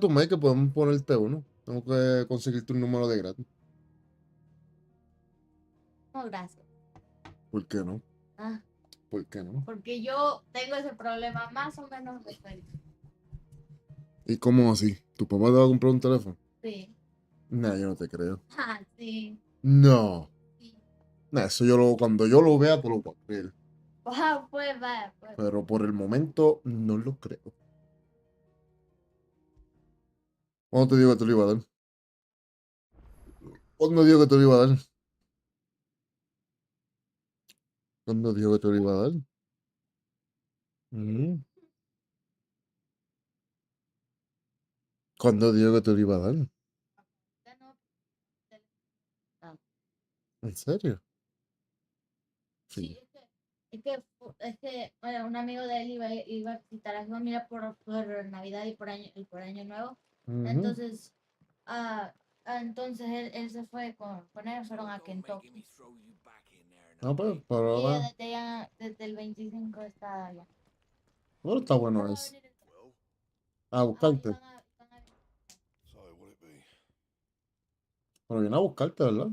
tu mail que podemos ponerte uno. Tengo que conseguirte un número de gratis. No, gracias. ¿Por qué no? Ah, ¿Por qué no? porque yo tengo ese problema más o menos de frente. ¿Y cómo así? ¿Tu papá te va a comprar un teléfono? Sí. Nah, yo no te creo. Ah, sí. No. Sí. Nah, eso cuando yo lo vea te lo voy a creer. Ah, pues va, pues. Pero por el momento no lo creo. ¿Cuándo te digo que te lo iba a dar? ¿Cuándo digo que te lo iba a dar? ¿Cuándo digo que te lo iba a dar? Mm. ¿Cuándo digo que te lo iba a dar? Ya no, ah, ¿En serio? sí, Sí. un amigo de él iba a visitar a su familia por Navidad y por Año Nuevo. Ujú. Entonces, ah, entonces él se fue con ellos, fueron a Kentucky. No, pues, pero Y ella ahora. desde el 25 está allá. Bueno, está Y bueno van a eso. venir. A buscarte. Van a venir. Pero viene a buscarte, ¿verdad?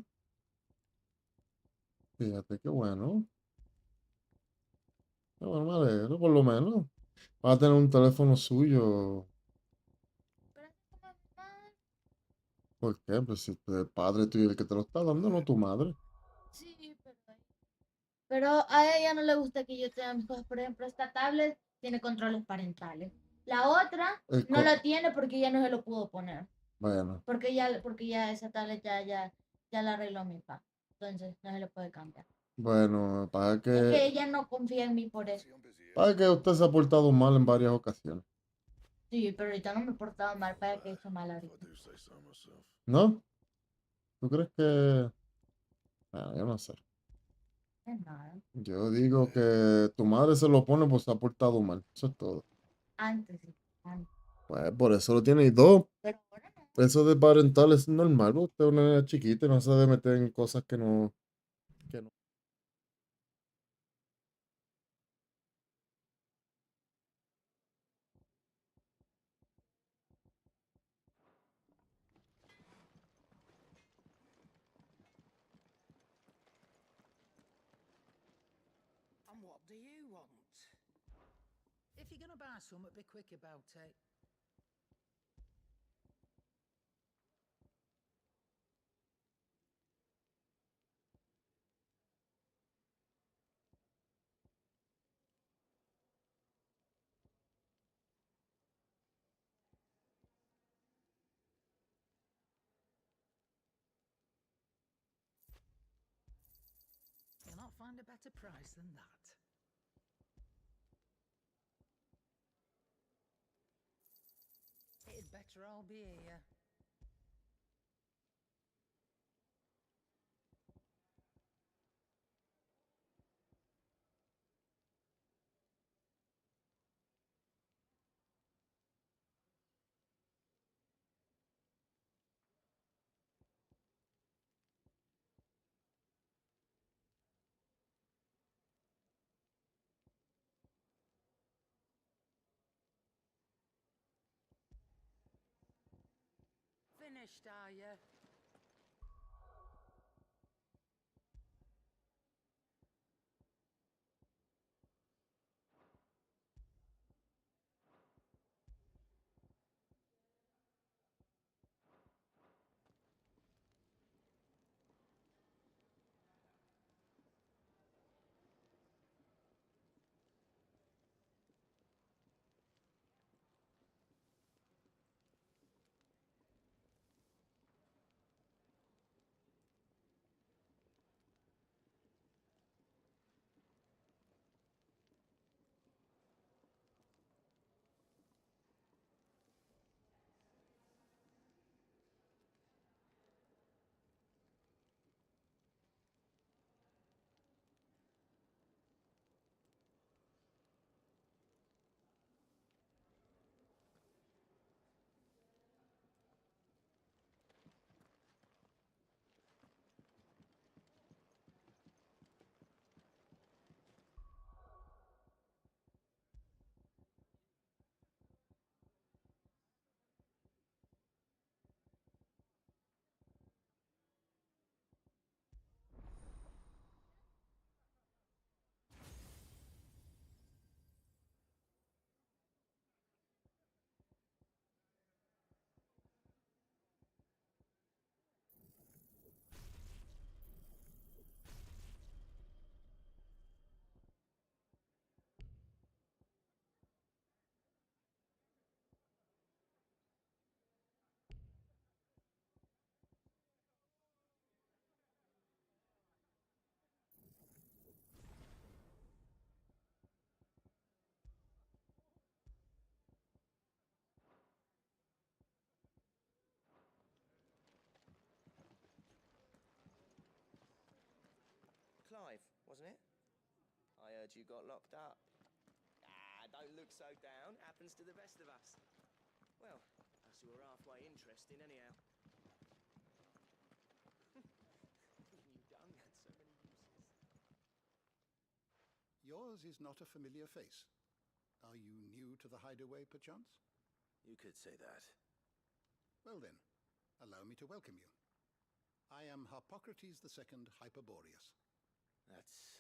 Fíjate, qué bueno. Qué bueno, me alegro, por lo menos. Va a tener un teléfono suyo. Pero es como mamá. ¿Por qué? Pues si el padre tuyo el que te lo está dando, no tu madre. Sí, pero a ella no le gusta que yo tenga mis cosas. Por ejemplo, esta tablet tiene controles parentales. La otra El no co- la tiene porque ya no se lo pudo poner. bueno, Porque ya esa tablet ya la arregló mi papá. Entonces no se lo puede cambiar. bueno, Es que ella no confía en mí por eso. para que usted se ha portado mal en varias ocasiones. Sí, pero ahorita no me he portado mal para que he hecho mal ahorita. ¿No? ¿Tú crees que...? Bueno, yo no sé. Es nada. Yo digo que tu madre se lo pone pues se ha portado mal. Eso es todo. Antes sí. Antes. Pues por eso lo tiene y dos. Pero ahora no. Eso de parental es normal. Usted es una niña chiquita y no se debe meter en cosas que no... Que no. And what do you want? If you're gonna buy some, be quick about it. You'll not find a better price than that. It'd better all be here. Finished, are you? wasn't it? I heard you got locked up. Ah, don't look so down. Happens to the best of us. Well, us who are halfway interesting, anyhow. You young had so many uses. Yours is not a familiar face. Are you new to the hideaway, perchance? You could say that. Well then, allow me to welcome you. I am Harpocrates II Hyperboreus. That's,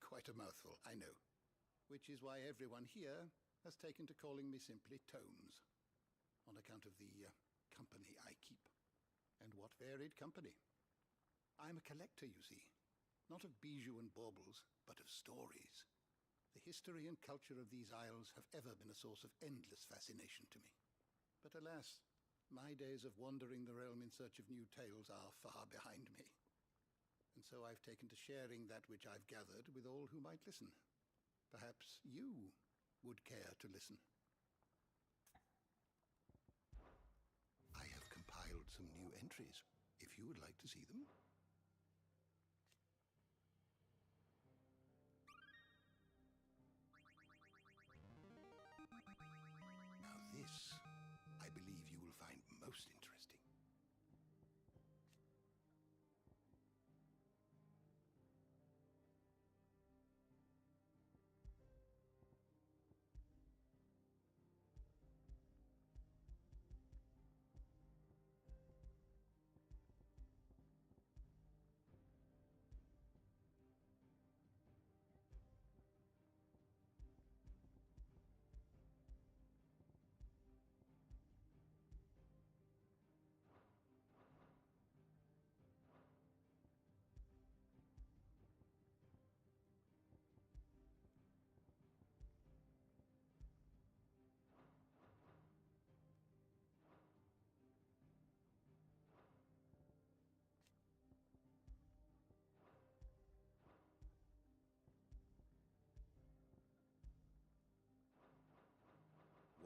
Quite a mouthful, I know. Which is why everyone here has taken to calling me simply Tomes, on account of the company I keep. And what varied company. I'm a collector, you see. Not of bijou and baubles, but of stories. The history and culture of these isles have ever been a source of endless fascination to me. But alas, my days of wandering the realm in search of new tales are far behind me. And so I've taken to sharing that which I've gathered with all who might listen. Perhaps you would care to listen. I have compiled some new entries, if you would like to see them. Now this, I believe you will find most interesting.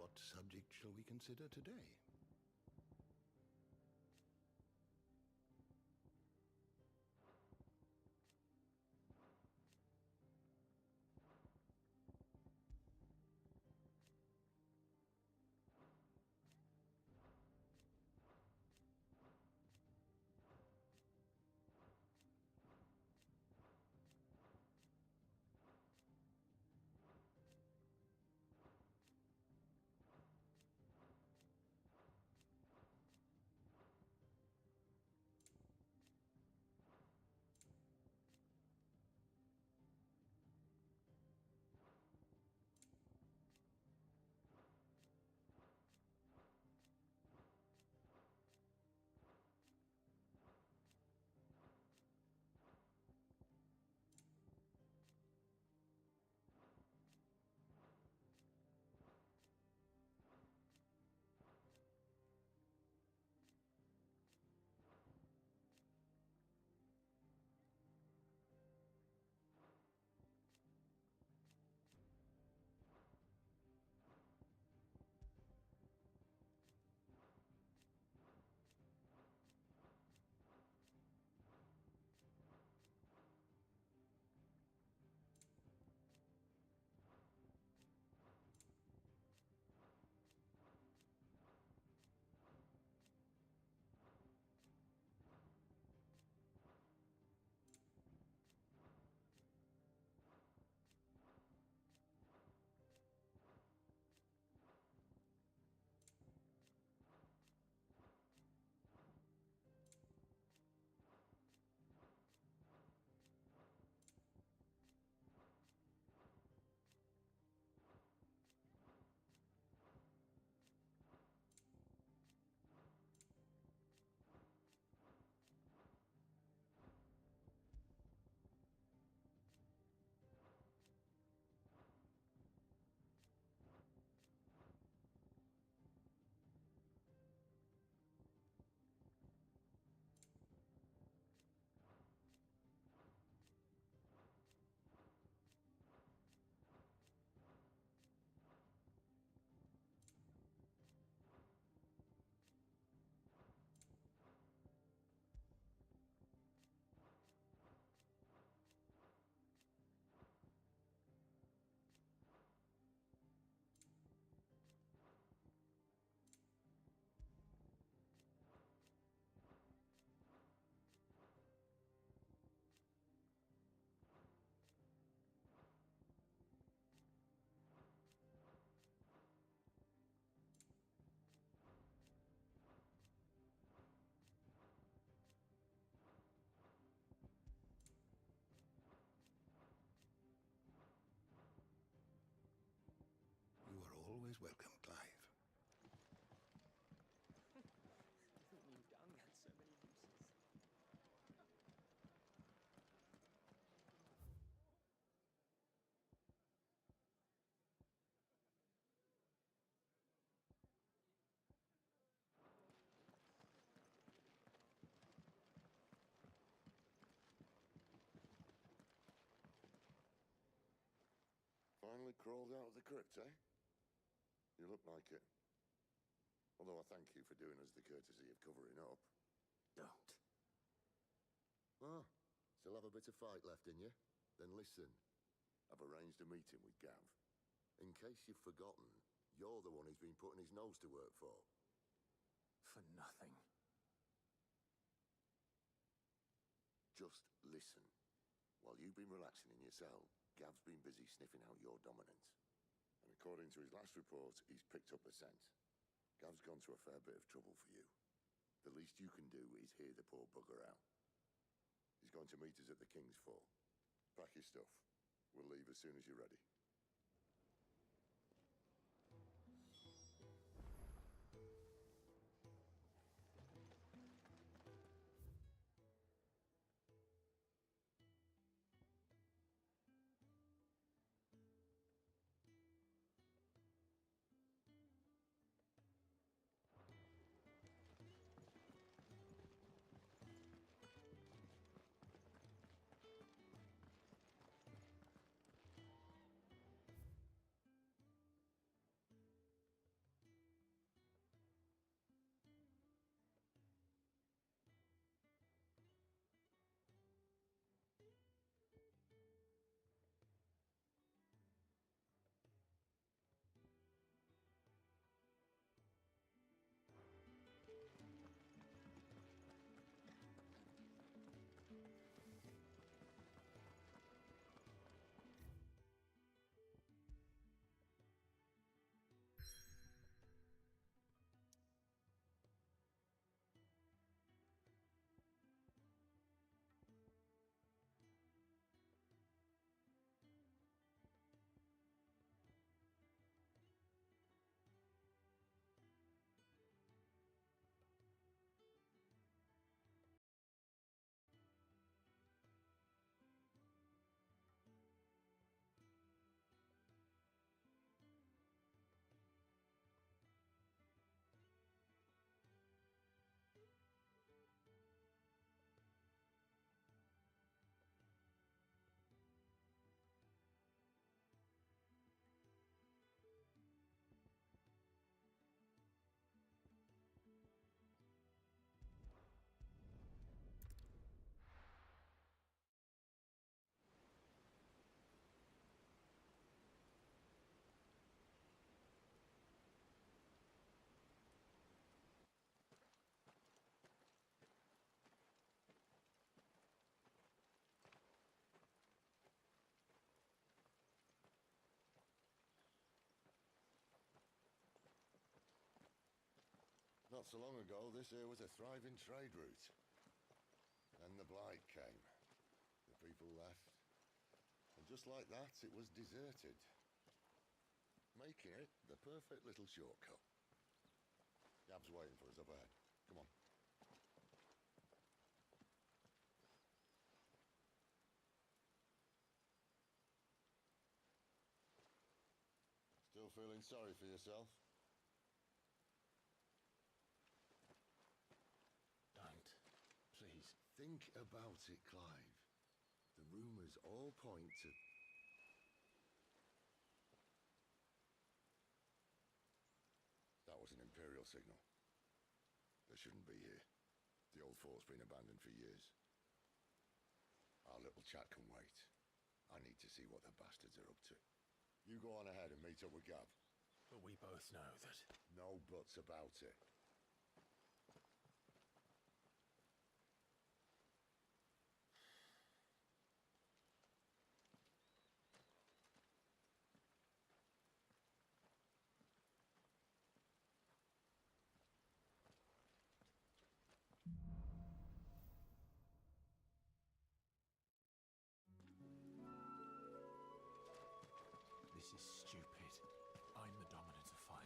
What subject shall we consider today? welcome, Clive. You've done had so many uses. Finally crawled out of the crypt, eh? You look like it. Although I thank you for doing us the courtesy of covering up. Don't. Ah, still have a bit of fight left in you? Then listen. I've arranged a meeting with Gav. In case you've forgotten, you're the one he's been putting his nose to work for. For nothing. Just listen. While you've been relaxing in your cell, Gav's been busy sniffing out your dominance. And according to his last report, he's picked up a scent. Gav's gone to a fair bit of trouble for you. The least you can do is hear the poor bugger out. He's going to meet us at the King's Fall. Pack your stuff. We'll leave as soon as you're ready. Not so long ago, this here was a thriving trade route. Then the blight came. The people left. And just like that, it was deserted. Making it the perfect little shortcut. Gav's waiting for us up ahead. Come on. Still feeling sorry for yourself? Don't. Please. Think about it, Clive. The rumours all point to... That was an Imperial signal. They shouldn't be here. The old fort's been abandoned for years. Our little chat can wait. I need to see what the bastards are up to. You go on ahead and meet up with Gav. But we both know that... No buts about it. This is stupid. I'm the dominant of 5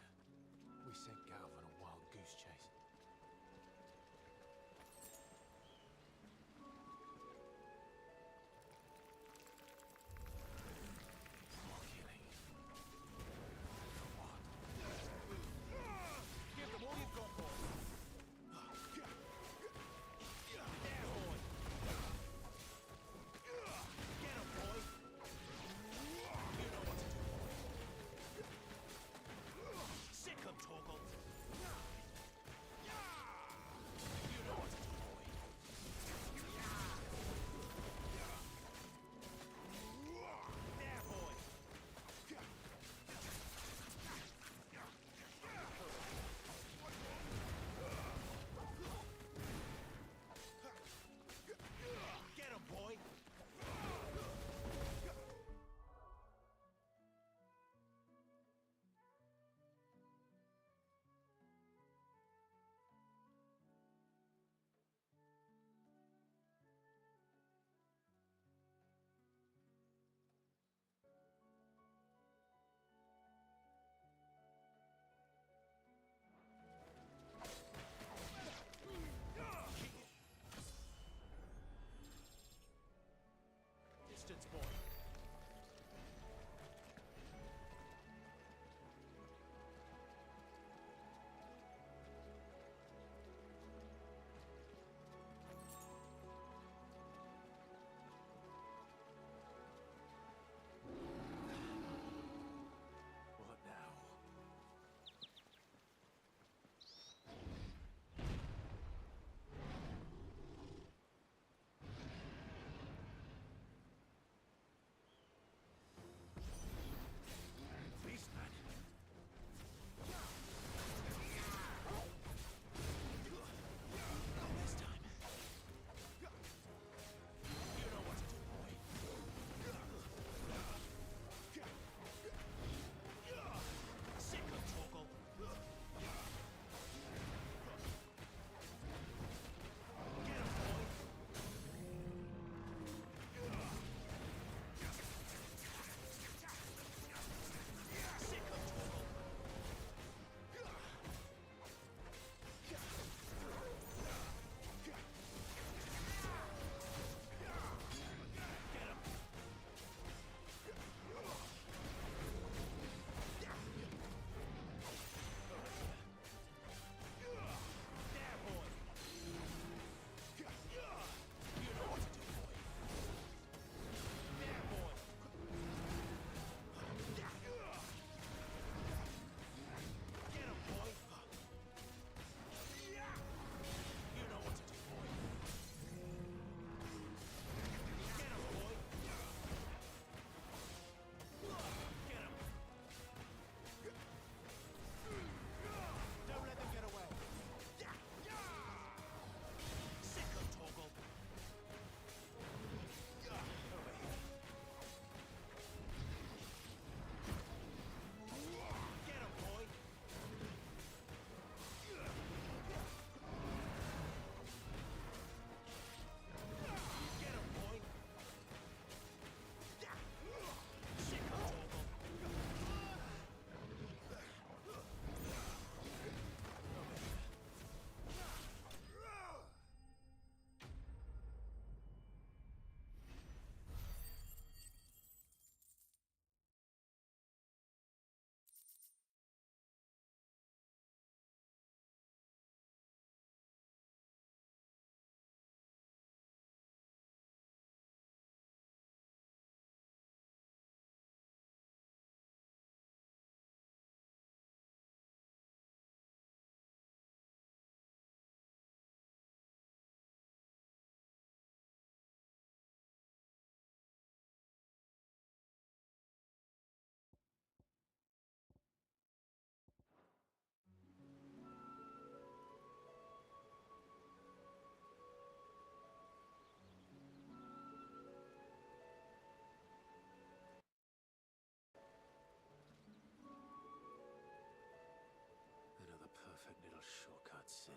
perfect little shortcut, Sid.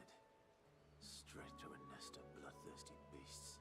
Straight to a nest of bloodthirsty beasts.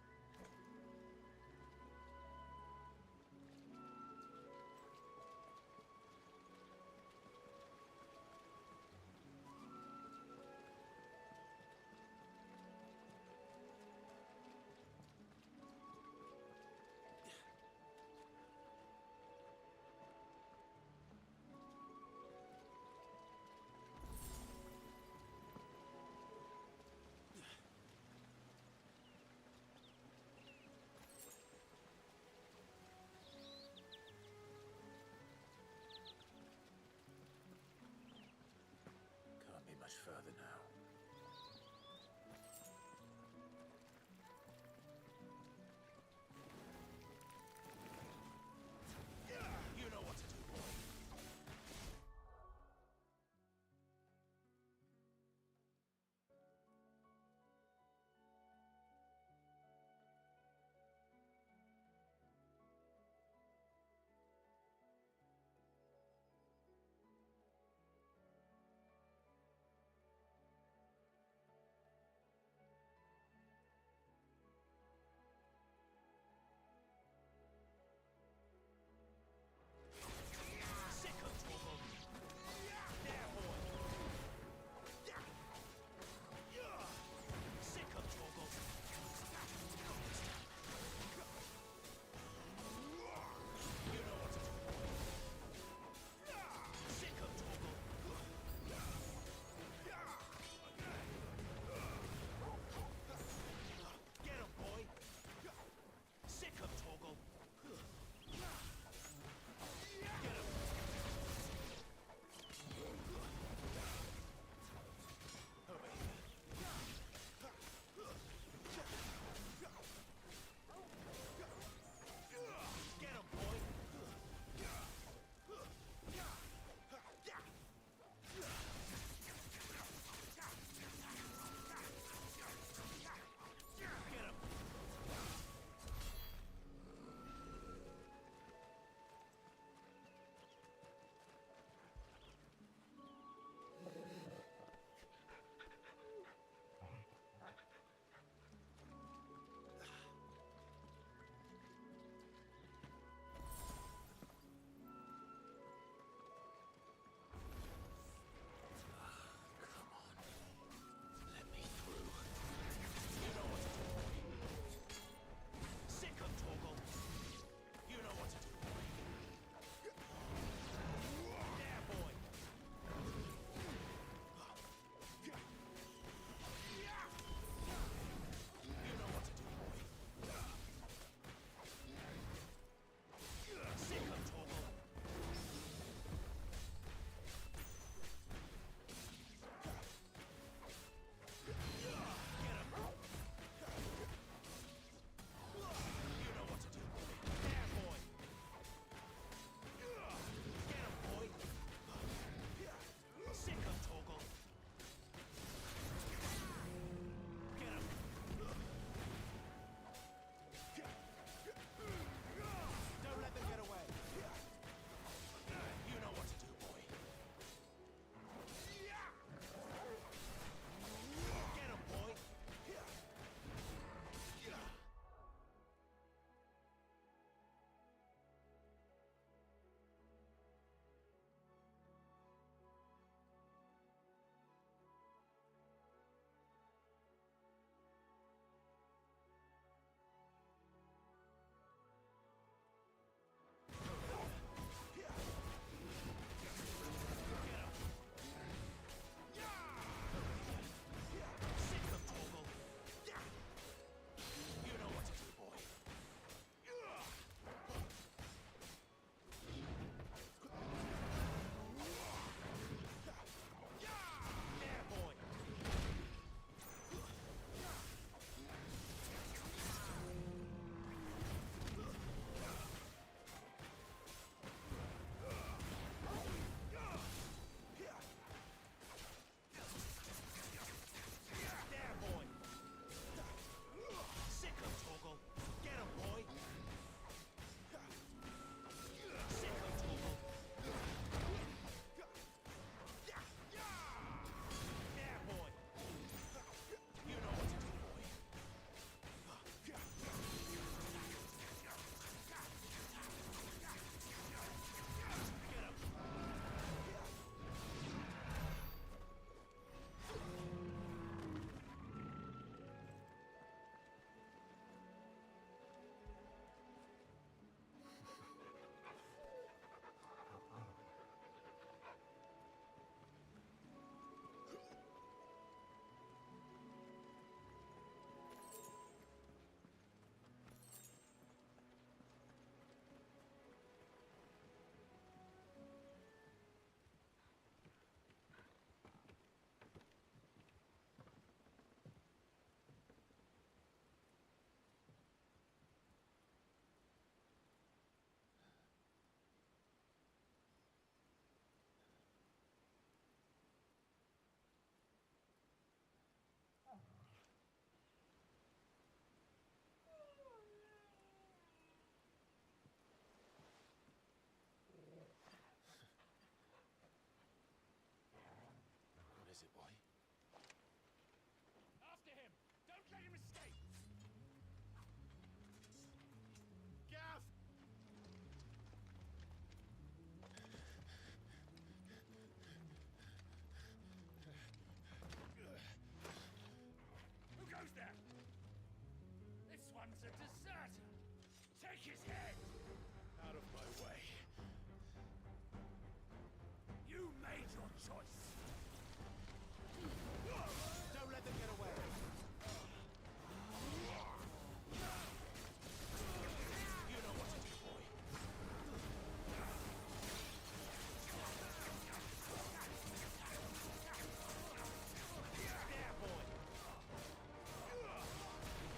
one's a deserter. Take his head out of my way. You made your choice. Don't let them get away. You know what to do, boy. There, boy.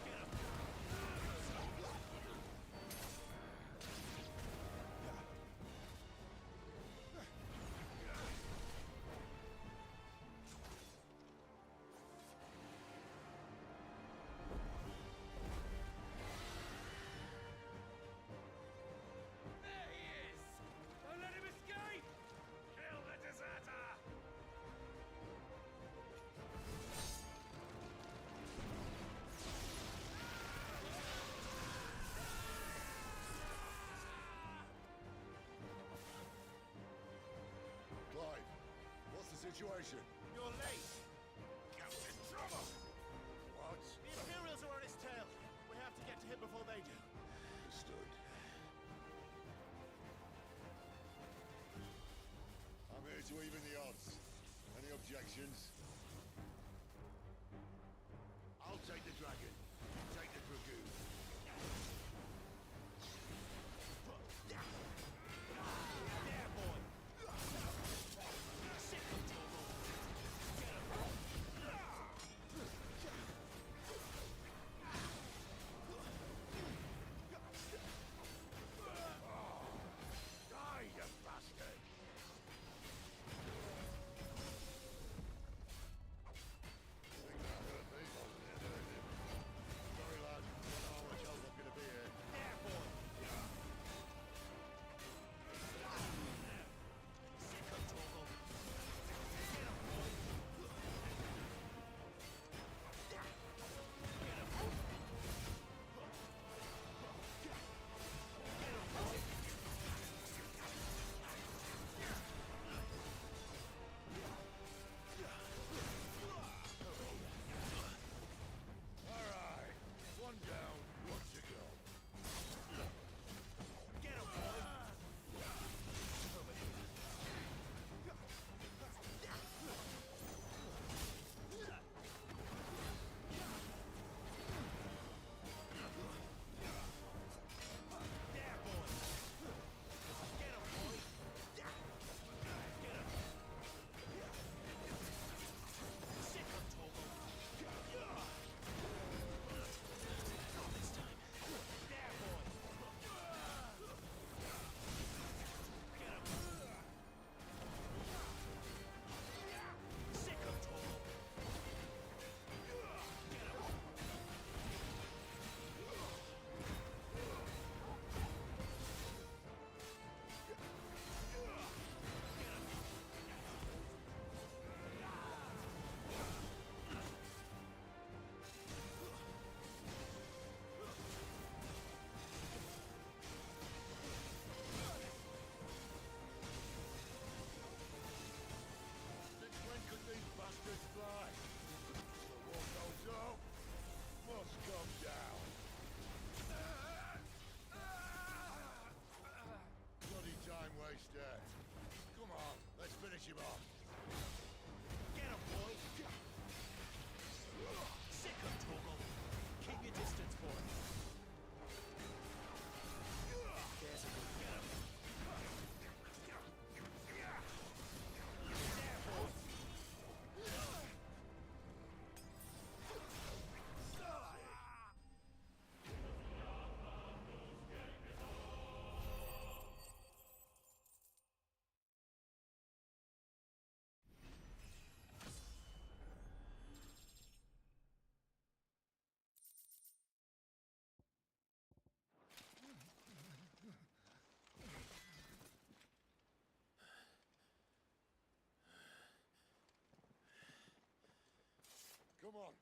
Get him. There he is! Don't let him escape! Kill the deserter! Clive, what's the situation? You're late! Gav's in trouble! What? The Imperials are on his tail. We have to get to him before they do. Understood. I'm here to even the odds. Any objections? I'll take the dragon. You take the dragoon. There, boy! Sick of trouble! Get him! Die, you bastard! Think that hurt me? It hurt him. Sorry, lad. Don't know how much help I'm gonna be here. There, boy! Sick of trouble! Get him, boy! Get him! Get him, boy! All right. One down, one to go. Get him, boy! There, boy! Get him, boy! Get him! Sick of trouble! Not this time. There, boy! Get him! Sick of trouble! Get him! Since when could these bastards fly? The war goes up, must come down. Bloody time waster. Come on, let's finish him off. Get him, boy! Sick of trouble! Keep your distance, boy! There's a good get him! There, boy! Come on.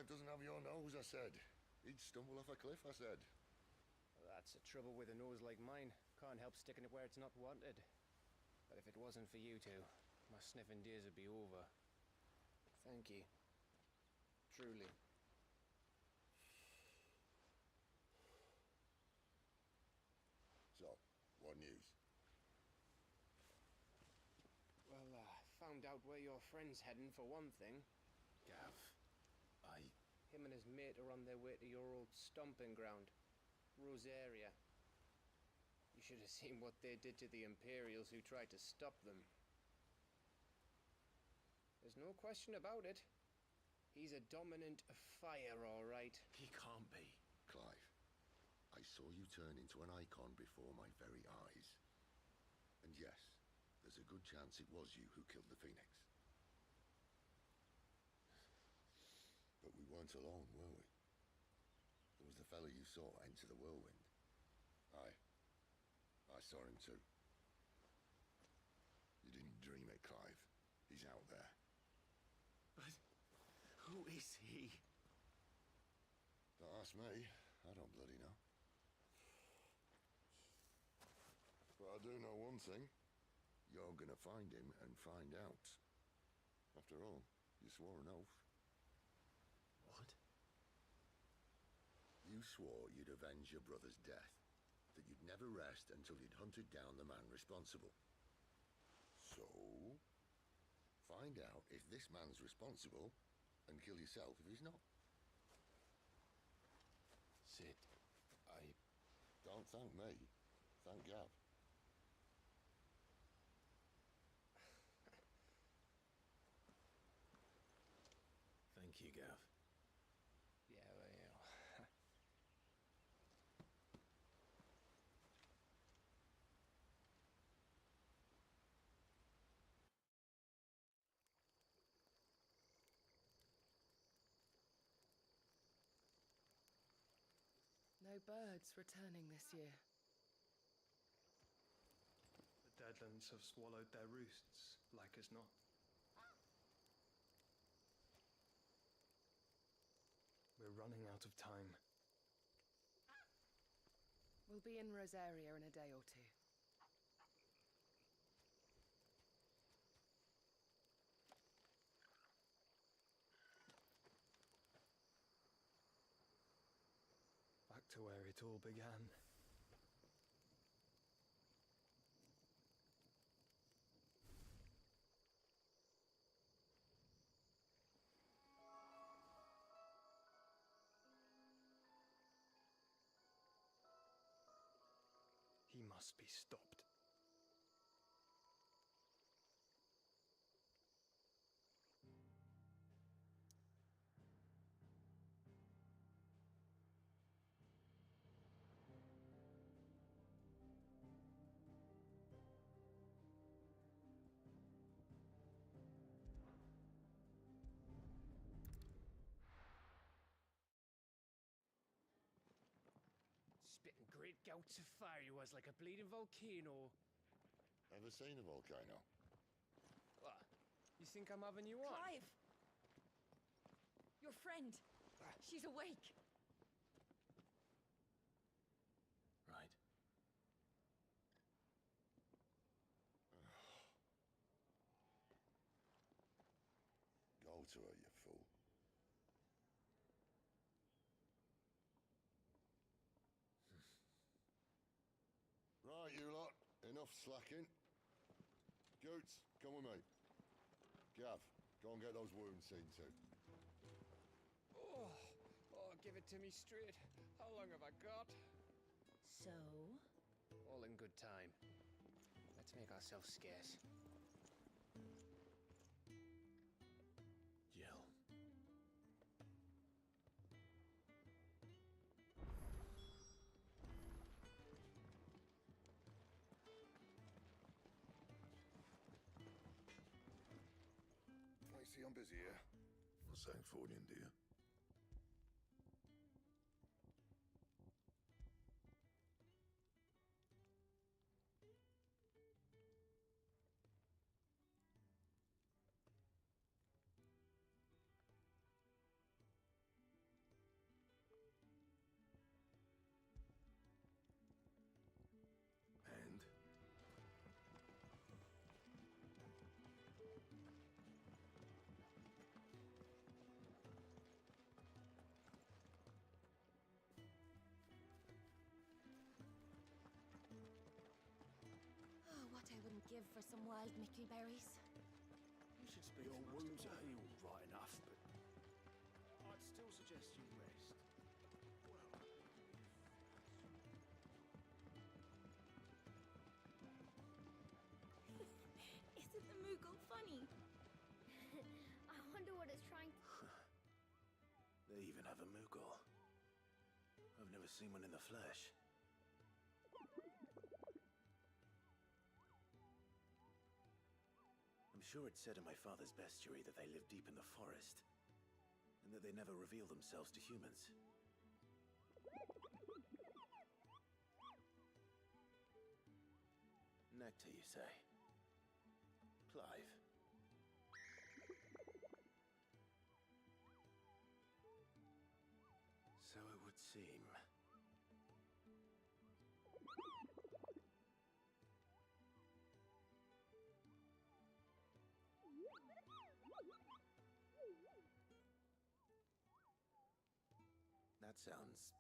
Clive doesn't have your nose, I said. He'd stumble off a cliff, I said. That's the trouble with a nose like mine. Can't help sticking it where it's not wanted. But if it wasn't for you two, my sniffing days would be over. Thank you. Truly. So, what news? Well, found out where your friend's heading for one thing. Gav, Him and his mate are on their way to your old stomping ground, Rosaria. You should have seen what they did to the Imperials who tried to stop them. There's no question about it. He's a dominant fire, all right. he can't be. Clive, I saw you turn into an icon before my very eyes. And yes, there's a good chance it was you who killed the Phoenix. But we weren't alone, were we? There was the fellow you saw enter the whirlwind. I saw him too. You didn't dream it, Clive. He's out there. But who is he? Don't ask me. I don't bloody know. But I do know one thing. You're gonna find him and find out. After all, you swore an oath. What? You swore you'd avenge your brother's death. That you'd never rest until you'd hunted down the man responsible. So, find out if this man's responsible and kill yourself if he's not. Sid, Don't thank me. Thank Gav. Thank you, Gav. Yeah, well. No birds returning this year. The Deadlands have swallowed their roosts, like as not. We're running out of time. We'll be in Rosaria in a day or two. Back to where it all began. He must be stopped. Spitting great gouts of fire he was, like a bleeding volcano. Ever seen a volcano? What? You think I'm having you on? Clive! Your friend! She's awake! Right. Go to her, you fool. Right, you lot. Enough slacking. Goots, come with me. Gav, go and get those wounds seen to. Oh, give it to me straight. How long have I got? So? All in good time. Let's make ourselves scarce. Jill. I see I'm busy here. Not saying forward, do you? give for some wild Mickey berries? You should speak. Your wounds are healed right enough, but I'd still suggest you rest. Isn't the Moogle funny? I wonder what it's trying to... they even have a Moogle. I've never seen one in the flesh. I'm sure it said in my father's bestiary that they live deep in the forest, and that they never reveal themselves to humans. Nectar, you say? Clive. So it would seem. That sounds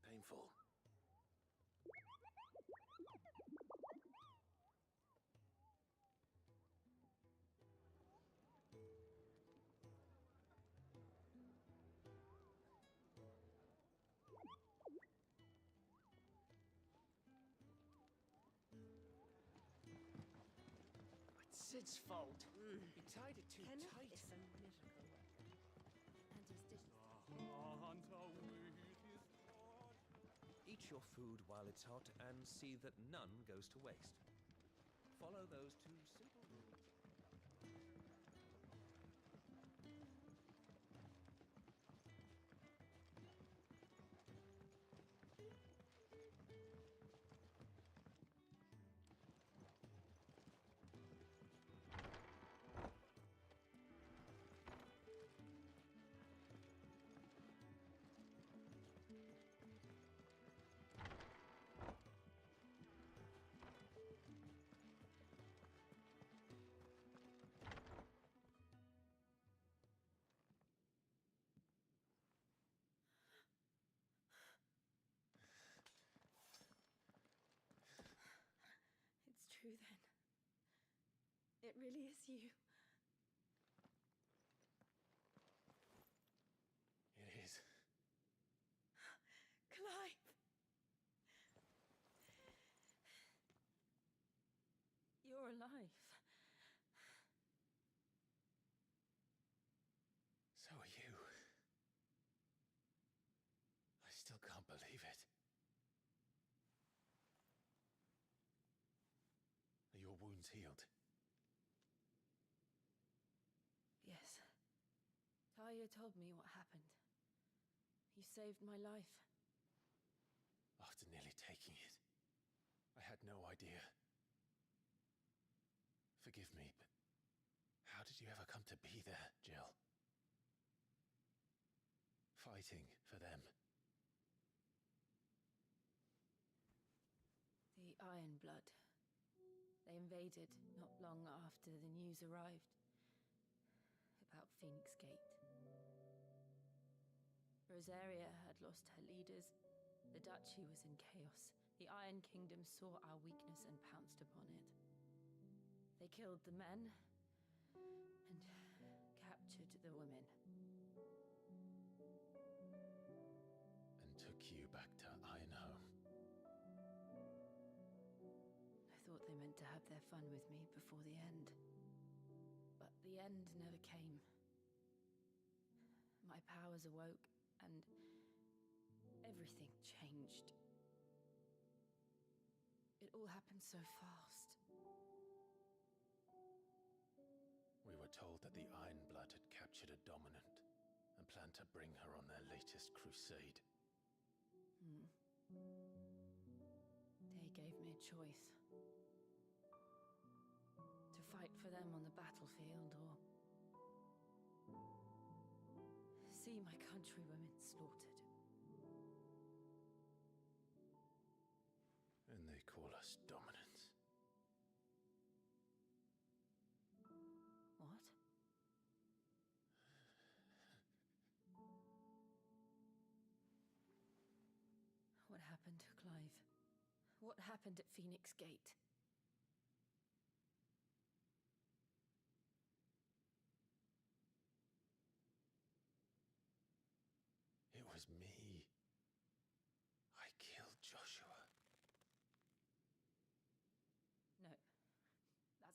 painful. It's Sid's fault. He tied it too Kenneth tight. is a miracle worker. And his dishes. Eat your food while it's hot and see that none goes to waste. Follow those two simple rules. It's true then. It really is you. It is. Clive! You're alive. So are you. I still can't believe it. Are your wounds healed? Yes. Talia told me what happened. You saved my life. After nearly taking it, I had no idea. Forgive me, but how did you ever come to be there, Jill? Fighting for them. The Iron Blood. They invaded not long after the news arrived about Phoenix Gate. Rosaria had lost her leaders. The duchy was in chaos. The Iron Kingdom saw our weakness and pounced upon it. They killed the men and captured the women. And took you back to Ironhome. I thought they meant to have their fun with me before the end. But the end never came. My powers awoke, and everything changed. It all happened so fast. We were told that the Iron Blood had captured a dominant and planned to bring her on their latest crusade. They gave me a choice. To fight for them on the battlefield, or see my countrywomen slaughtered. And they call us dominants. What? What happened, Clive? What happened at Phoenix Gate?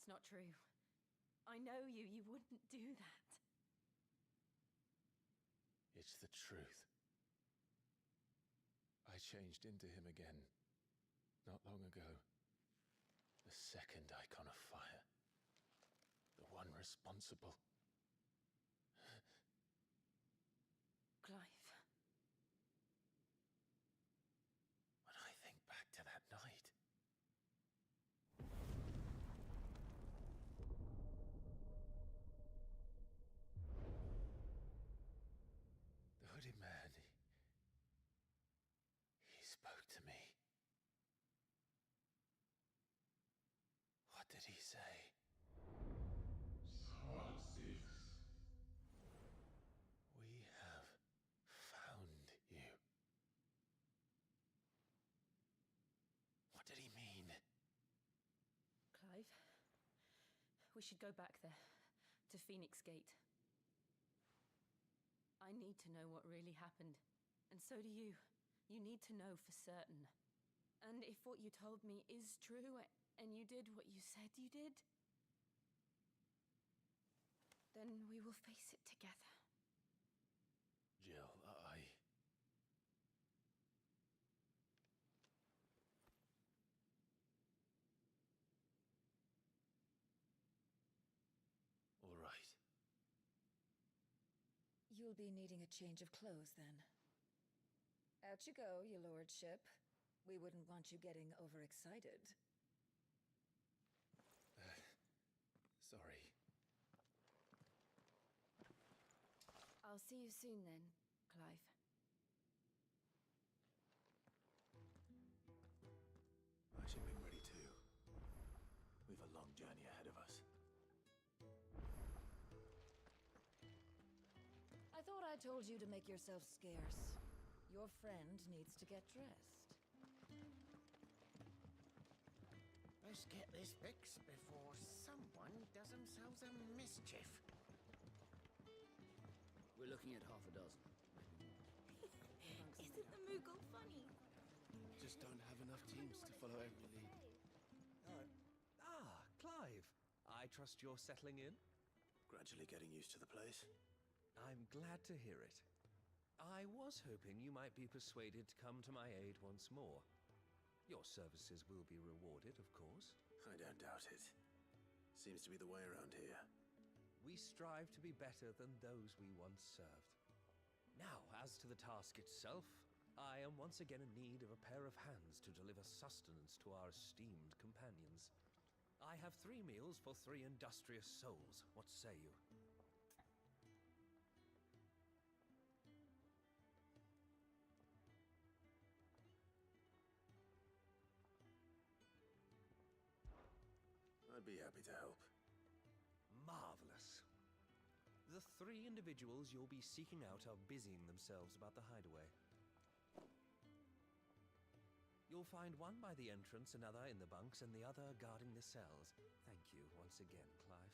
It's not true. I know you. You wouldn't do that. It's the truth. I changed into him again, not long ago. The second icon of fire. The one responsible. Clive. When I think back to that night... The hooded man, he spoke to me. What did he say? We have found you. What did he mean? Clive, we should go back there, to Phoenix Gate. I need to know what really happened, and so do you. You need to know for certain. And if what you told me is true, and you did what you said you did, then we will face it together. Jill, all right. You'll be needing a change of clothes, then. Out you go, your lordship. We wouldn't want you getting overexcited. Sorry. I'll see you soon then, Clive. I should be ready too. We've a long journey ahead of us. I thought I told you to make yourself scarce. Your friend needs to get dressed. Let's get this fixed before someone does themselves a mischief. We're looking at half a dozen. Isn't the Moogle funny? Just don't have enough teams to follow every lead. Clive. I trust you're settling in? Gradually getting used to the place. I'm glad to hear it. I was hoping you might be persuaded to come to my aid once more. Your services will be rewarded, of course. I don't doubt it. Seems to be the way around here. We strive to be better than those we once served. Now, as to the task itself, I am once again in need of a pair of hands to deliver sustenance to our esteemed companions. I have 3 meals for 3 industrious souls. What say you? I'd be happy to help. Marvelous. The 3 individuals you'll be seeking out are busying themselves about the hideaway. You'll find one by the entrance, another in the bunks, and the other guarding the cells. Thank you once again, Clive.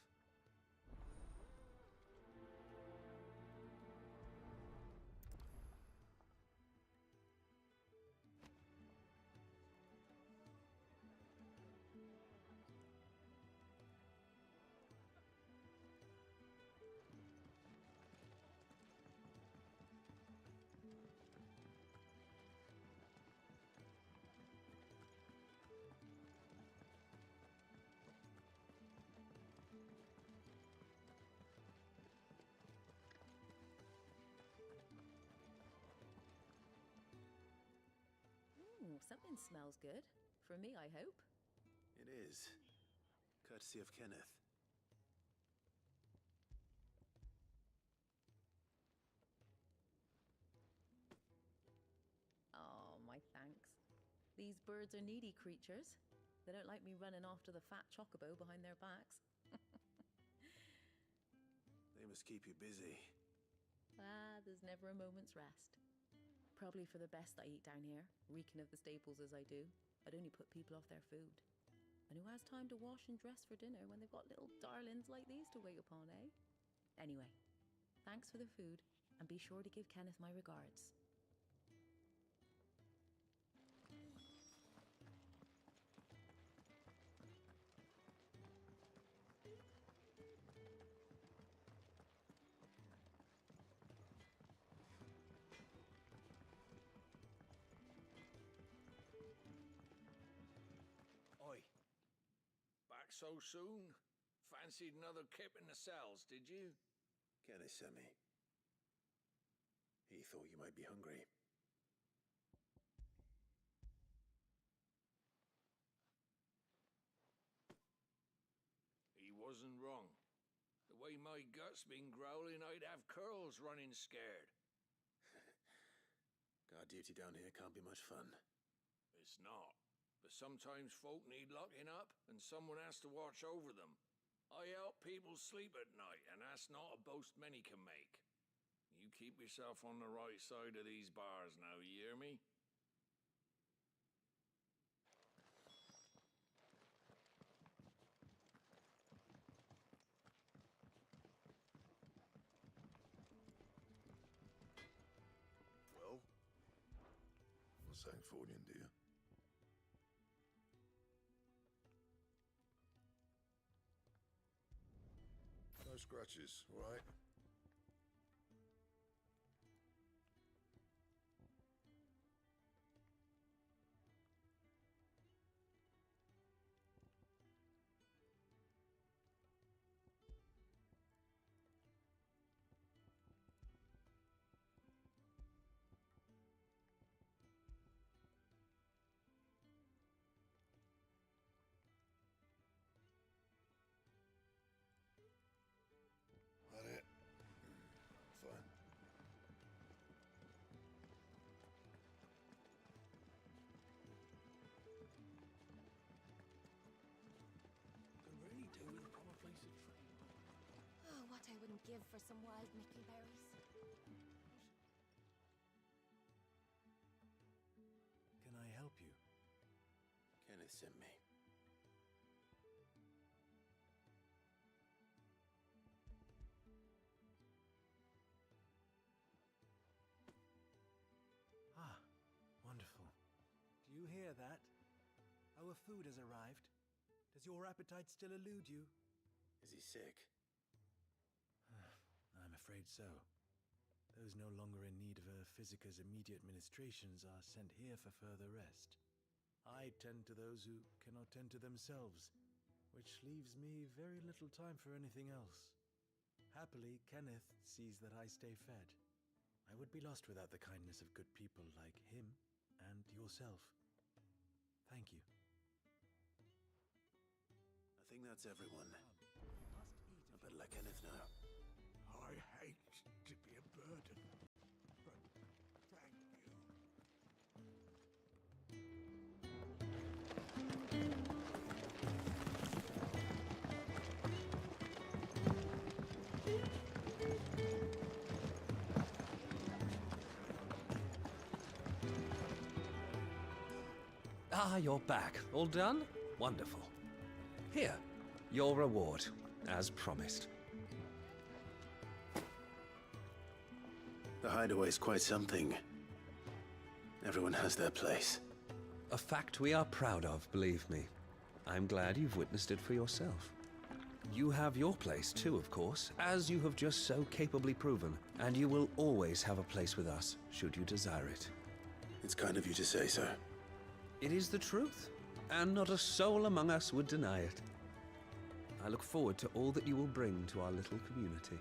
Something smells good. For me, I hope. It is. Courtesy of Kenneth. Oh, my thanks. These birds are needy creatures. They don't like me running after the fat chocobo behind their backs. They must keep you busy. There's never a moment's rest. Probably for the best I eat down here, reeking of the staples as I do. I'd only put people off their food. And who has time to wash and dress for dinner when they've got little darlings like these to wait upon, eh? Anyway, thanks for the food, and be sure to give Kenneth my regards. so soon? Fancied another kip in the cells, did you? Kenneth sent me. He thought you might be hungry. He wasn't wrong. The way my gut's been growling, I'd have curls running scared. Guard duty down here can't be much fun. It's not. But sometimes folk need locking up, and someone has to watch over them. I help people sleep at night, and that's not a boast many can make. You keep yourself on the right side of these bars now, you hear me? Well? What's that for you, dear? No scratches, all right? That it? Fine. Could really do with a proper place to train. Oh, what I wouldn't give for some wild mickleberries. Can I help you? Kenneth sent me. Ah, wonderful. Do you hear that? Our food has arrived. Does your appetite still elude you? Is he sick? I'm afraid so. Those no longer in need of a physicker's immediate ministrations are sent here for further rest. I tend to those who cannot tend to themselves, which leaves me very little time for anything else. Happily, Kenneth sees that I stay fed. I would be lost without the kindness of good people like him and yourself. Thank you. I think that's everyone. I better let Kenneth know. I hate to be a burden, but thank you. Ah, you're back. All done? Wonderful. Here, your reward, as promised. The hideaway's quite something. Everyone has their place. A fact we are proud of, believe me. I'm glad you've witnessed it for yourself. You have your place too, of course, as you have just so capably proven, and you will always have a place with us, should you desire it. It's kind of you to say so. It is the truth, and not a soul among us would deny it. I look forward to all that you will bring to our little community.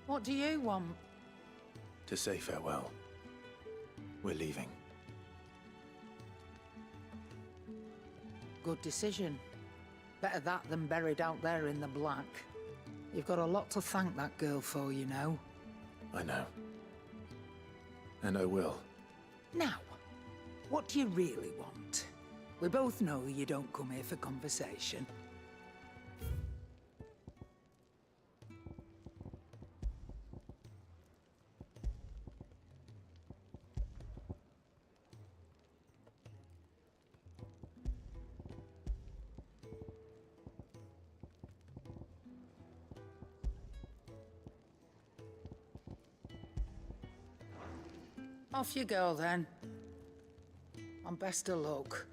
What do you want? To say farewell. We're leaving. Good decision. Better that than buried out there in the black. You've got a lot to thank that girl for, you know. I know. And I will. Now, what do you really want? We both know you don't come here for conversation. Off you go, then. And best of luck.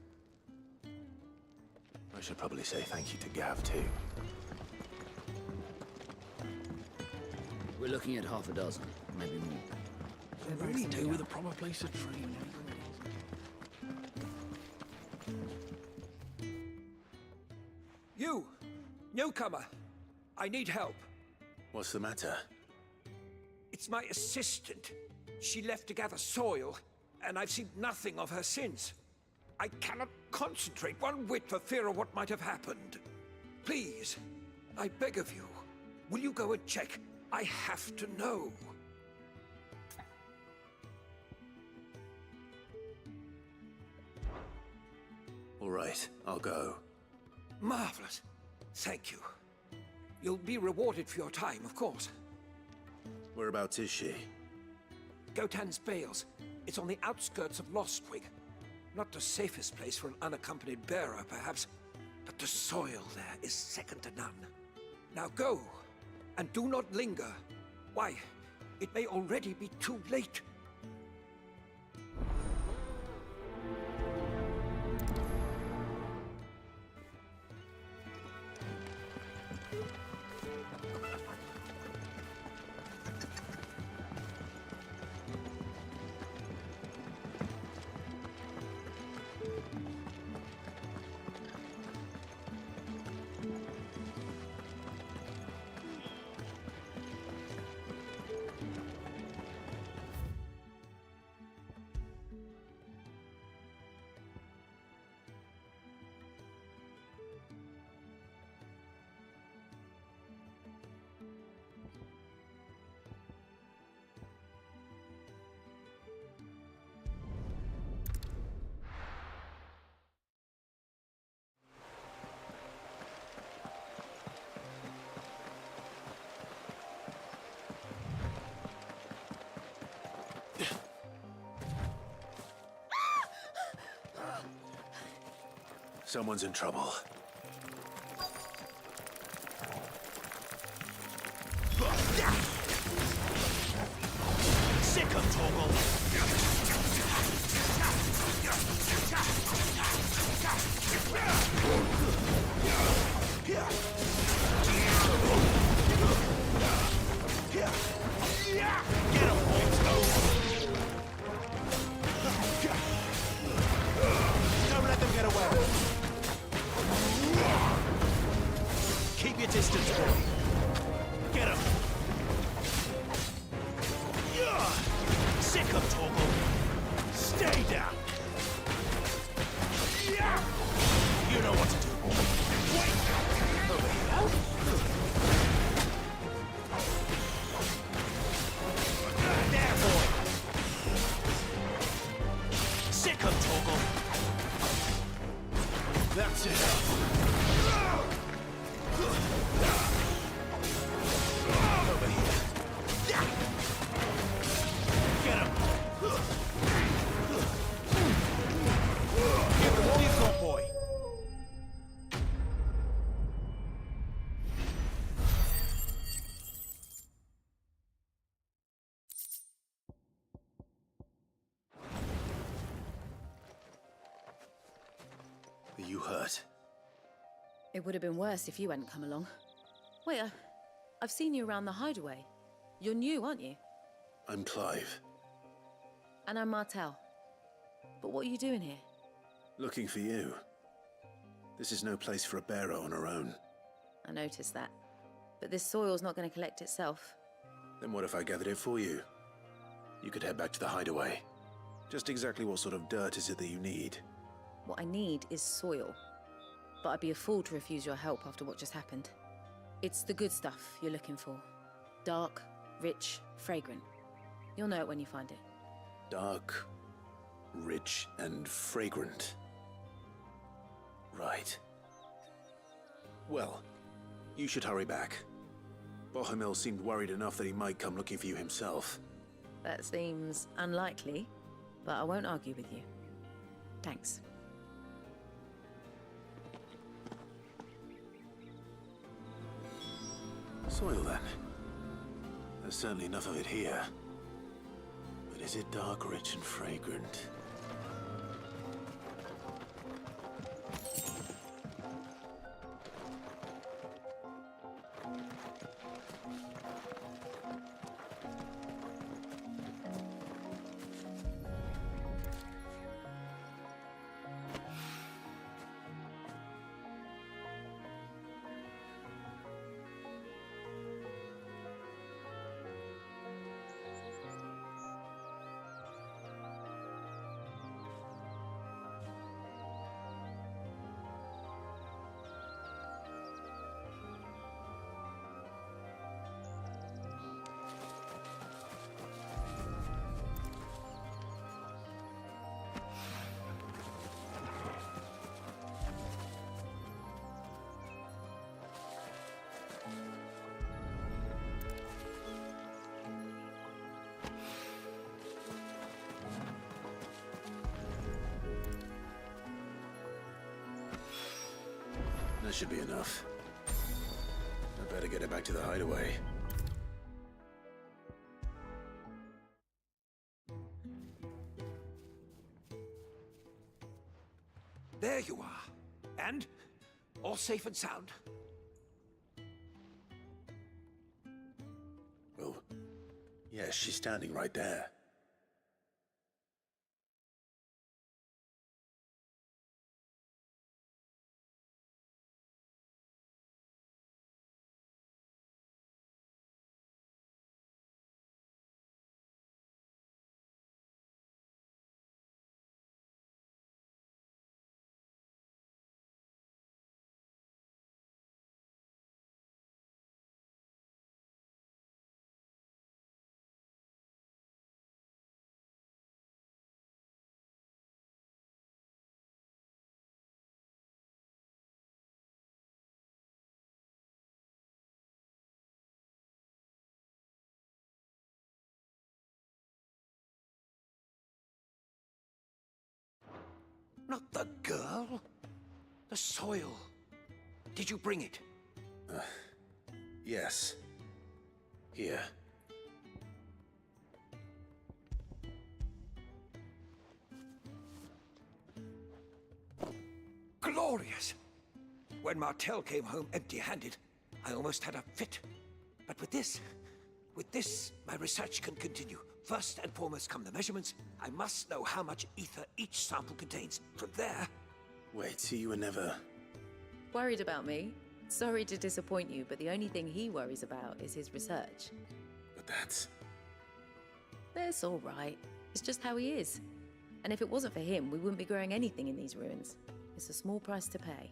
I should probably say thank you to Gav, too. We're looking at half a dozen, maybe more. They really do with a proper place to train. You! Newcomer! I need help. What's the matter? It's my assistant. She left to gather soil, and I've seen nothing of her since. I cannot concentrate one whit for fear of what might have happened. Please, I beg of you, will you go and check? I have to know. All right, I'll go. Marvelous. Thank you. You'll be rewarded for your time, of course. Whereabouts is she? Gotan's Bales. It's on the outskirts of Lostwing. Not the safest place for an unaccompanied bearer, perhaps, but the soil there is second to none. Now go, and do not linger. Why, it may already be too late. Someone's in trouble. Sick of Toggle! Get him, don't let them get away. Keep your distance, boy. Get him. Sick of Toggle. Stay down. You know what to do, boy. Wait. Over here. There, boy. Sick of Toggle. That's it. Over here. Get him. Give him all you've got, boy. Are you hurt? It would have been worse if you hadn't come along. Wait, I've seen you around the hideaway. You're new, aren't you? I'm Clive. And I'm Martel. But what are you doing here? Looking for you. This is no place for a bearer on her own. I noticed that. But this soil's not going to collect itself. Then what if I gathered it for you? You could head back to the hideaway. Just exactly what sort of dirt is it that you need? What I need is soil. But I'd be a fool to refuse your help after what just happened. It's the good stuff you're looking for. Dark, rich, fragrant. You'll know it when you find it. Dark, rich, and fragrant. Right. Well, you should hurry back. Bohemil seemed worried enough that he might come looking for you himself. That seems unlikely, but I won't argue with you. Thanks. Soil, then. There's certainly enough of it here. But Is it dark, rich, and fragrant? That should be enough. I better get it back to the hideaway. There you are. And all safe and sound. Well, yes, she's standing right there. Not the girl. The soil. Did you bring it? Yes. Here. Glorious! When Martel came home empty-handed, I almost had a fit. But with this, my research can continue. First and foremost come the measurements. I must know how much ether each sample contains. From there... Wait, so you were never... Worried about me? Sorry to disappoint you, but the only thing he worries about is his research. But that's... That's all right. It's just how he is. And if it wasn't for him, we wouldn't be growing anything in these ruins. It's a small price to pay.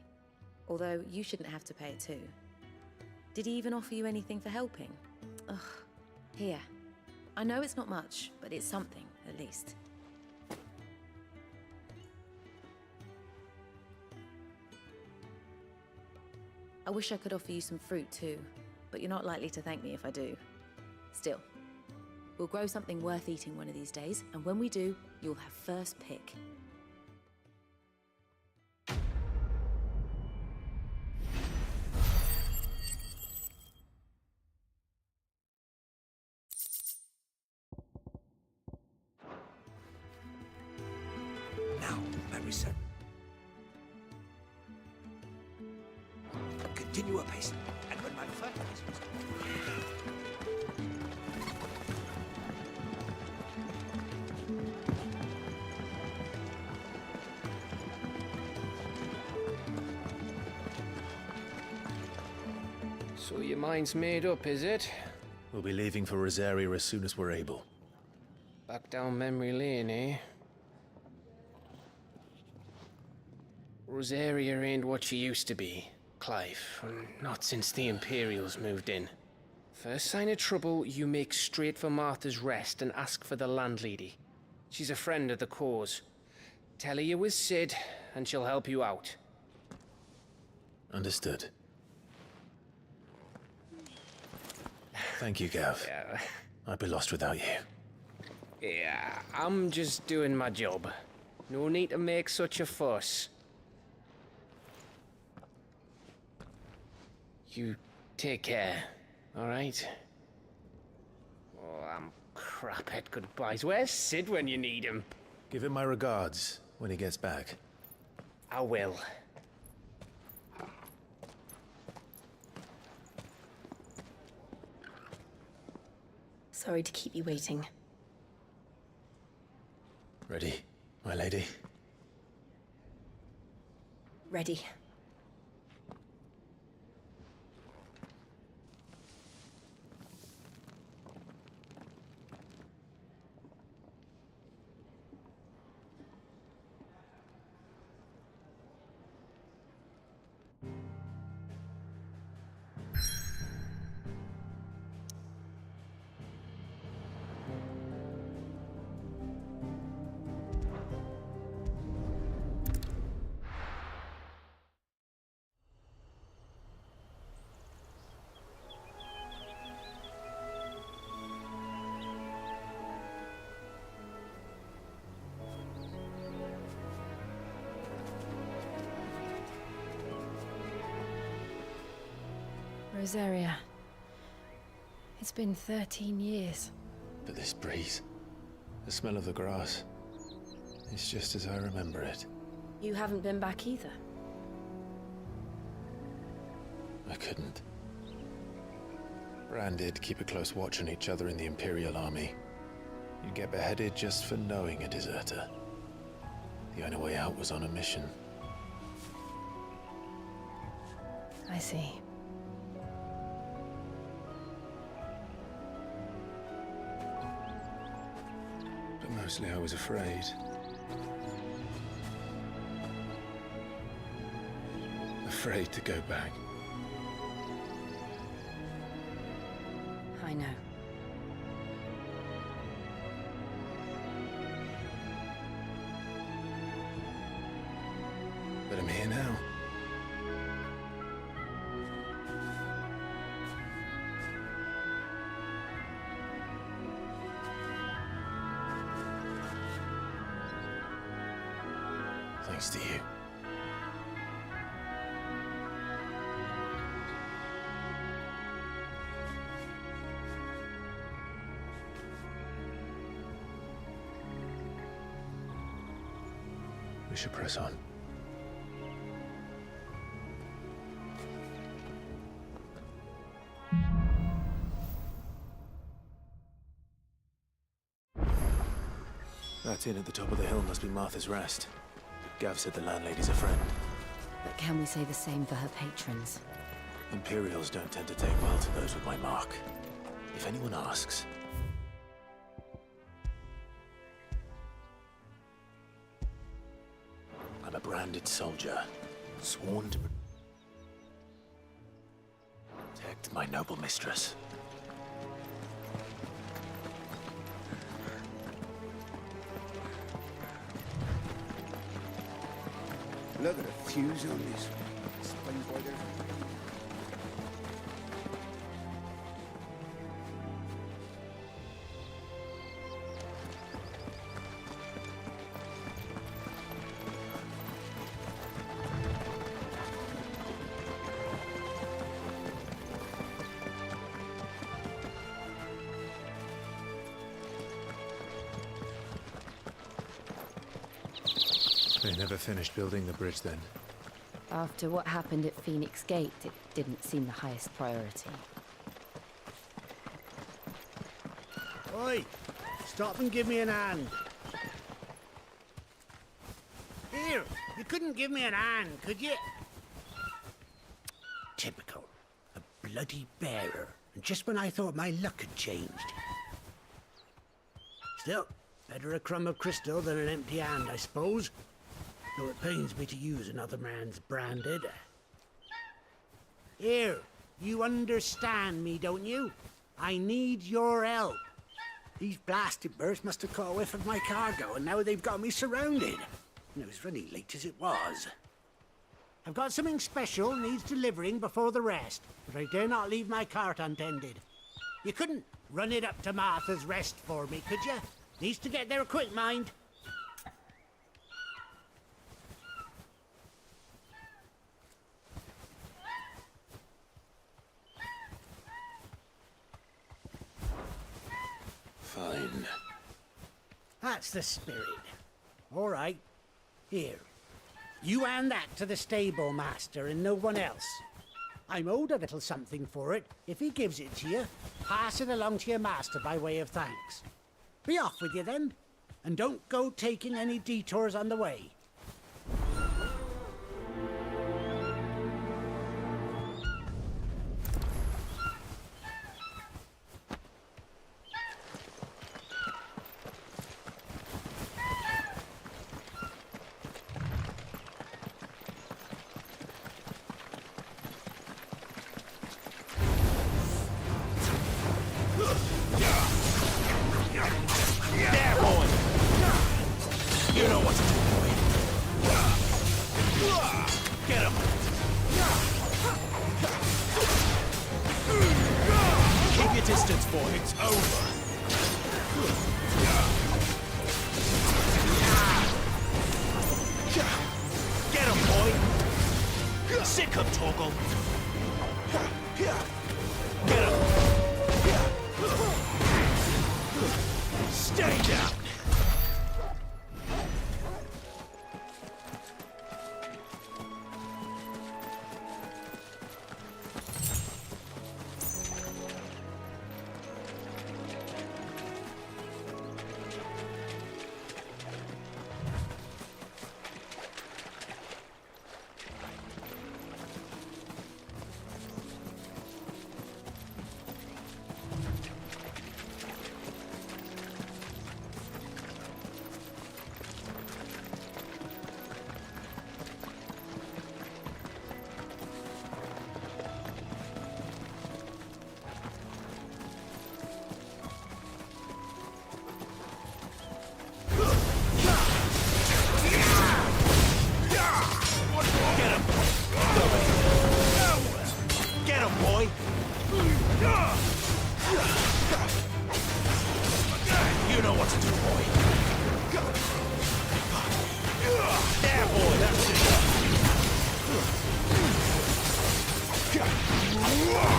Although, you shouldn't have to pay it too. Did he even offer you anything for helping? Ugh. Here. I know it's not much, but it's something, at least. I wish I could offer you some fruit too, but you're not likely to thank me if I do. Still, we'll grow something worth eating one of these days, and when we do, you'll have first pick. Now, my research. Continue apace, and when my fertilizers... So your mind's made up, is it? We'll be leaving for Rosaria as soon as we're able. Back down memory lane, eh? Rosaria ain't what she used to be, Clive. Not since the Imperials moved in. First sign of trouble, you make straight for Martha's Rest and ask for the landlady. She's a friend of the cause. Tell her you're with Sid, and she'll help you out. Understood. Thank you, Gav. Yeah. I'd be lost without you. Yeah, I'm just doing my job. No need to make such a fuss. You take care, all right? Oh, I'm Craphead goodbyes. Where's Sid when you need him? Give him my regards when he gets back. I will. Sorry to keep you waiting. Ready, my lady? Ready. Rosaria. It's been 13 years. But this breeze, the smell of the grass, it's just as I remember it. You haven't been back either. I couldn't. Bran did keep a close watch on each other in the Imperial Army. You'd get beheaded just for knowing a deserter. The only way out was on a mission. I see. But mostly I was afraid. Afraid to go back. I know. But I'm here now. Thanks to you. We should press on. That inn at the top of the hill must be Martha's Rest. Gav said the landlady's a friend. But can we say the same for her patrons? Imperials don't tend to take well to those with my mark. If anyone asks... I'm a branded soldier, sworn to protect my noble mistress. Look at the fuse on this. Explains why there's... They never finished building the bridge then. After what happened at Phoenix Gate, it didn't seem the highest priority. Oi! Stop and give me an hand. Here, you couldn't give me an hand, could you? Typical. A bloody bearer. And just when I thought my luck had changed. Still, better a crumb of crystal than an empty hand, I suppose. Though it pains me to use another man's branded. Here, you understand me, don't you? I need your help. These blasted birds must have caught a whiff of my cargo, and now they've got me surrounded. And it was really late as it was. I've got something special needs delivering before the rest, but I dare not leave my cart untended. You couldn't run it up to Martha's Rest for me, could you? Needs to get there quick, mind. Fine. That's the spirit. All right. Here. You hand that to the stable master and no one else. I'm owed a little something for it. If he gives it to you, pass it along to your master by way of thanks. Be off with you then, and don't go taking any detours on the way. There, boy! You know what to do, boy. Get him! Keep your distance, boy. It's over. Get him, boy! Sick him, Torgal! Get him! Stay down! Get him, boy! You know what to do, boy. There, boy, that's it.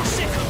Sick of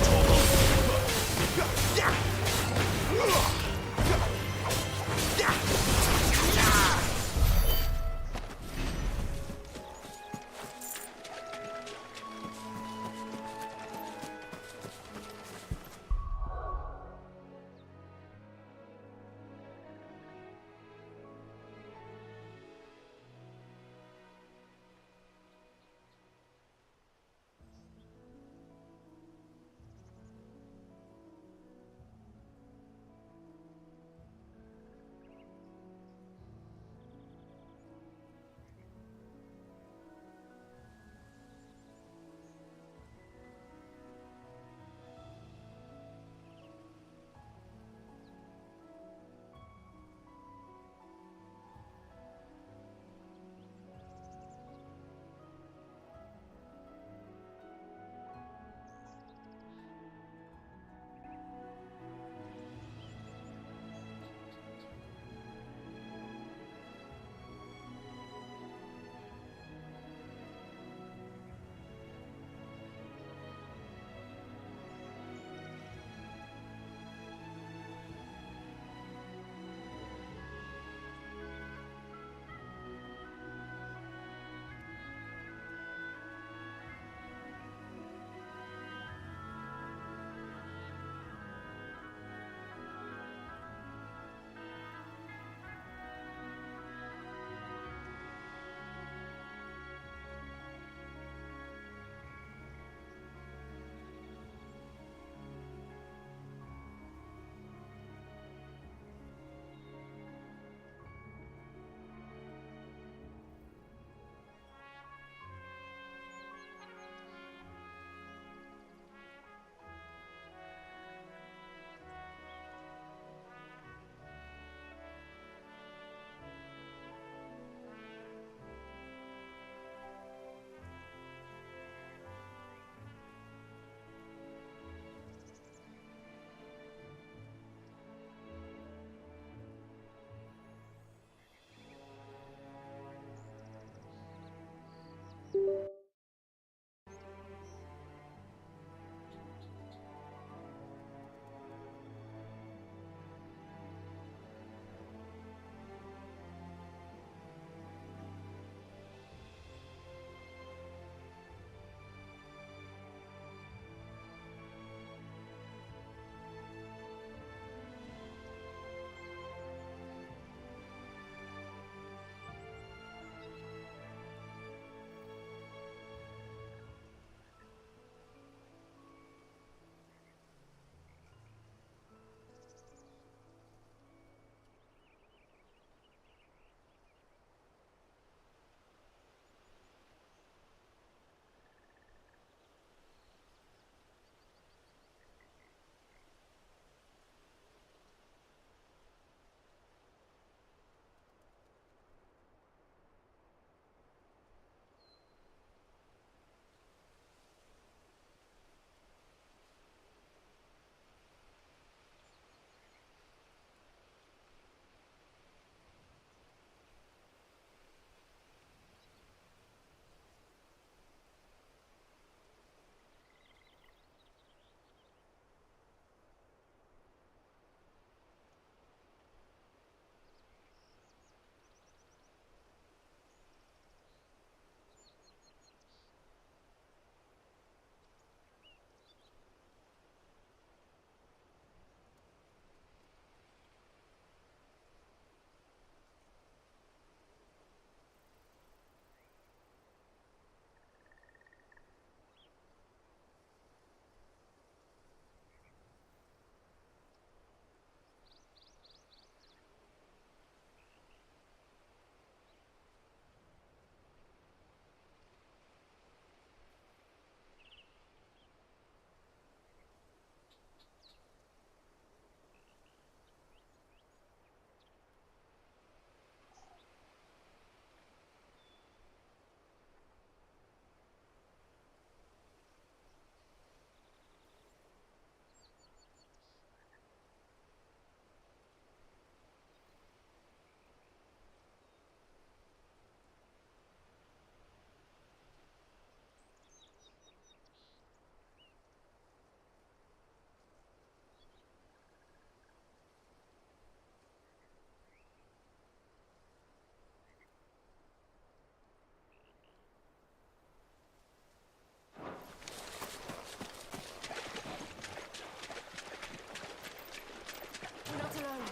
You're not alone.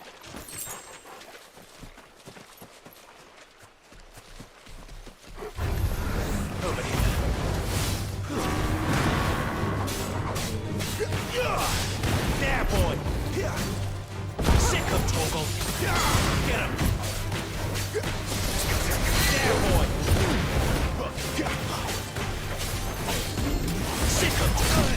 There, boy! Sick of Torgal! Get him! There, boy! Sick of Torgal!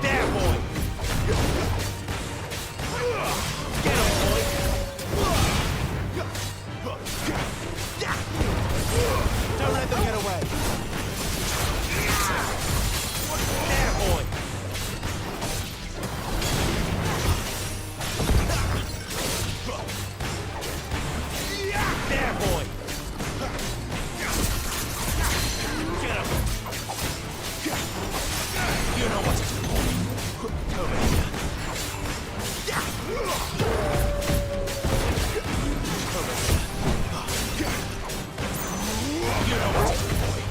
There, boy! Get him, boy! Don't let them get away! There, boy! There, boy! Get him! You know what to do, boy. Over here. Over here. You know what to do, boy.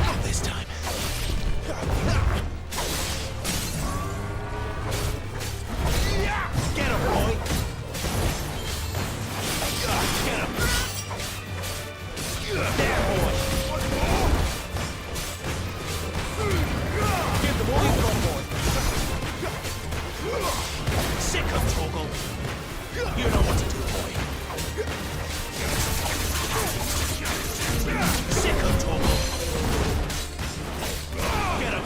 Not this time. Get him, boy. Get him. There, boy. Give them all you've got, boy. Sick of Torgal. You know what to do, boy. Sick of Torgal. Get him.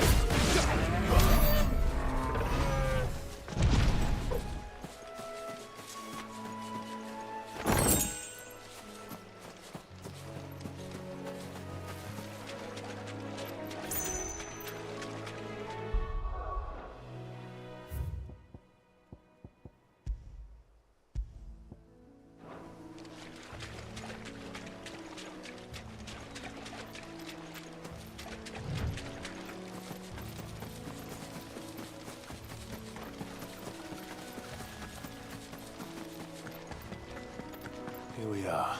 Here we are.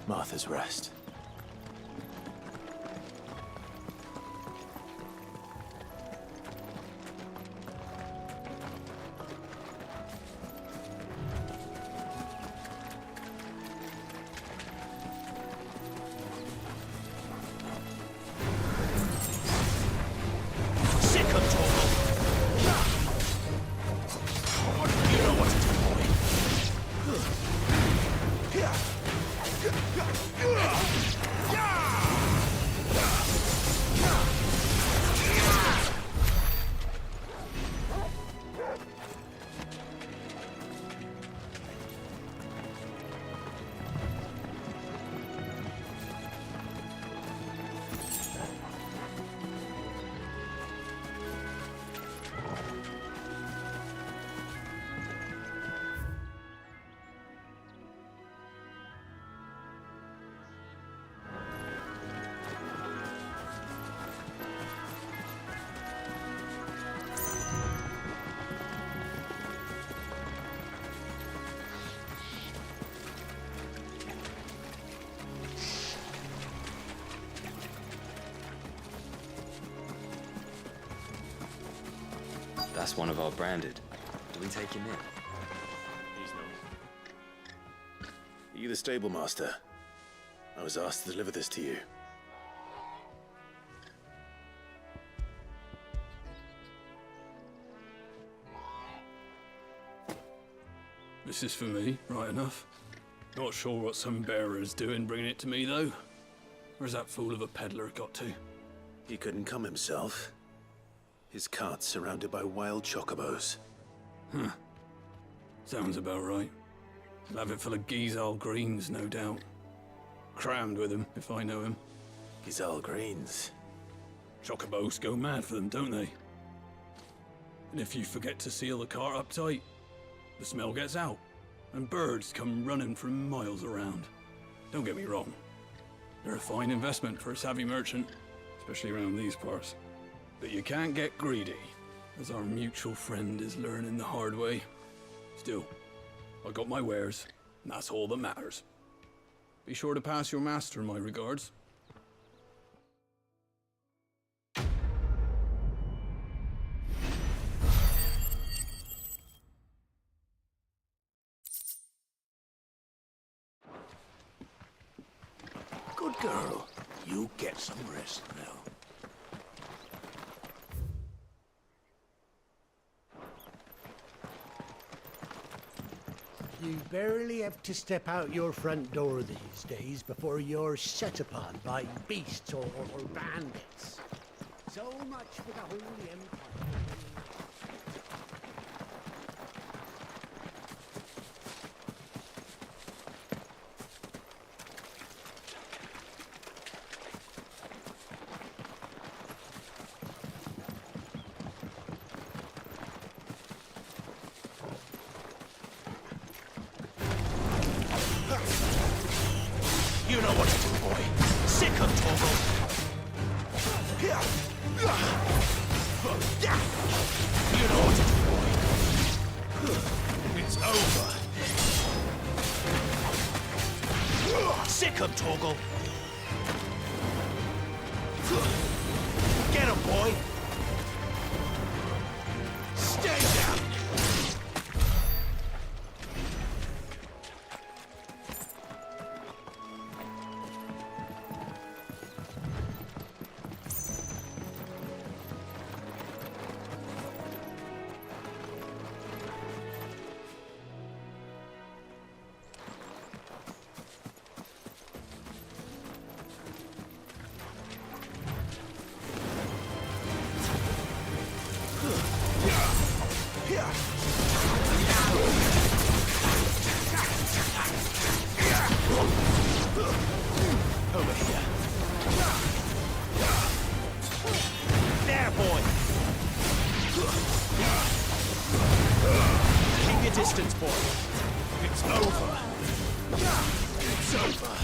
Martha's Rest. Sick of Torgal. You know what to do, boy. That's one of our branded. Do we take him in? He's not. Are you the stable master? I was asked to deliver this to you. This is for me, right enough. Not sure what some bearer's doing bringing it to me, though. Where's that fool of a peddler got to? He couldn't come himself. His cart's surrounded by wild chocobos. Huh. Sounds about right. He'll have it full of Gizal greens, no doubt. Crammed with him, if I know him. Gizal greens? Chocobos go mad for them, don't they? And if you forget to seal the cart up tight, the smell gets out, and birds come running from miles around. Don't get me wrong. They're a fine investment for a savvy merchant, especially around these parts. But you can't get greedy, as our mutual friend is learning the hard way. Still, I got my wares, and that's all that matters. Be sure to pass your master my regards. Good girl. You get some rest now. You barely have to step out your front door these days before you're set upon by beasts or bandits. So much for the Holy Empire. You know what to do, boy. Sick of Toggle. You know what to do, boy. It's over. Sick of Toggle. Get him, boy. Stay down. Over here. There, boy. Keep your distance, boy. It's over. It's over.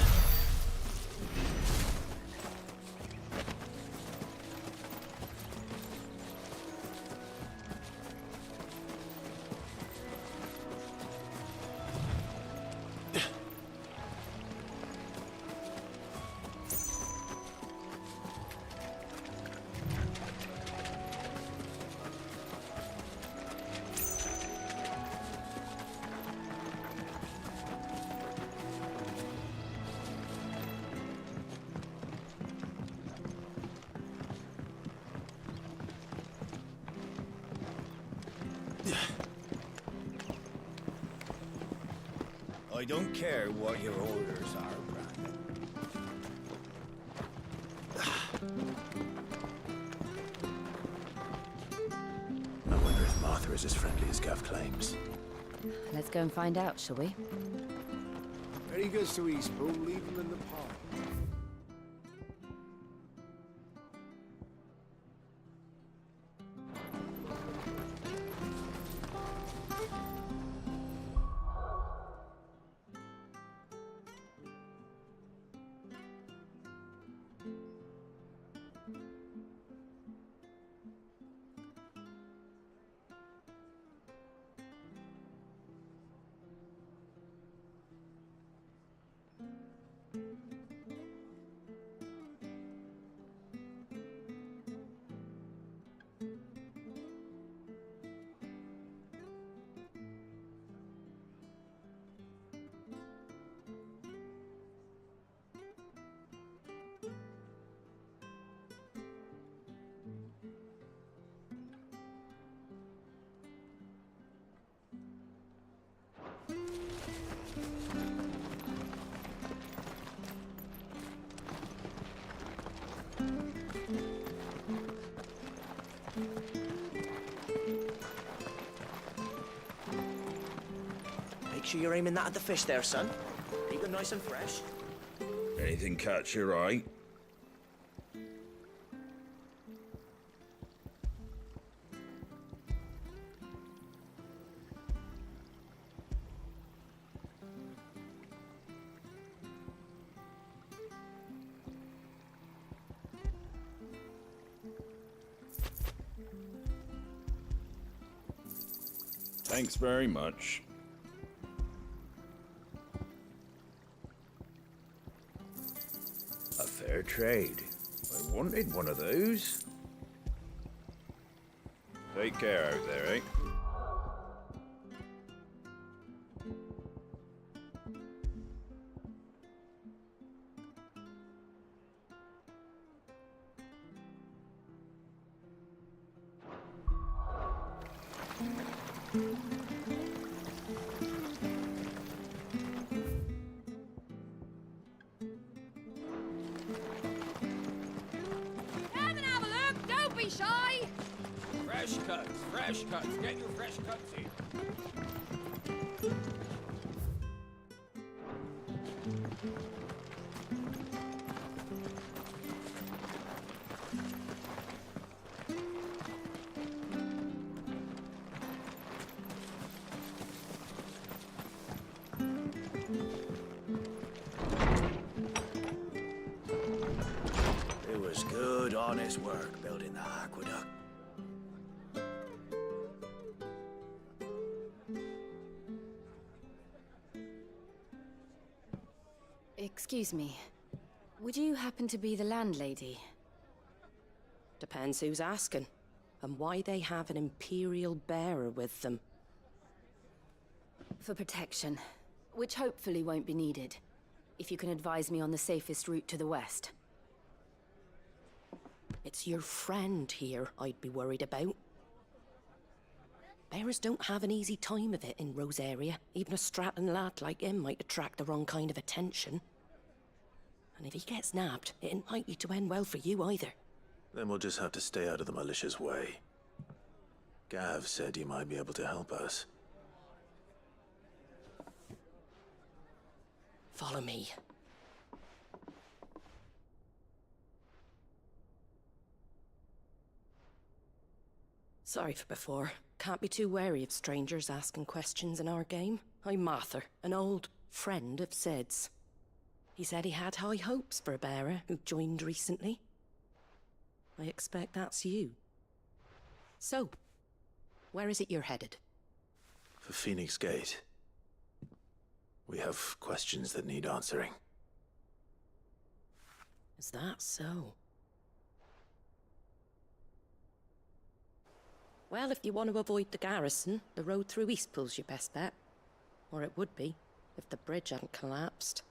I don't care what your orders are, Brandon. I wonder if Martha is as friendly as Gav claims. Let's go and find out, shall we? Very good, Sir Eastbourne. Leave him in the park. Make sure you're aiming that at the fish there, son. Keep them nice and fresh. Anything catch your eye? Thanks very much. Fair trade. I wanted one of those. Take care out there, eh? Come and have a look! Don't be shy! Fresh cuts, fresh cuts. Get your fresh cuts here. It was good, honest work building the aqueduct. Excuse me. Would you happen to be the landlady? Depends who's asking, and why they have an Imperial bearer with them. For protection, which hopefully won't be needed. If you can advise me on the safest route to the west. It's your friend here I'd be worried about. Bearers don't have an easy time of it in Rose area. Even a Stratton lad like him might attract the wrong kind of attention. And if he gets nabbed, it ain't likely to end well for you either. Then we'll just have to stay out of the malicious way. Gav said you might be able to help us. Follow me. Sorry for before. Can't be too wary of strangers asking questions in our game. I'm Martha, an old friend of Sid's. He said he had high hopes for a bearer who joined recently. I expect that's you. So, where is it you're headed? For Phoenix Gate. We have questions that need answering. Is that so? Well, if you want to avoid the garrison, the road through Eastpool's your best bet. Or it would be, if the bridge hadn't collapsed.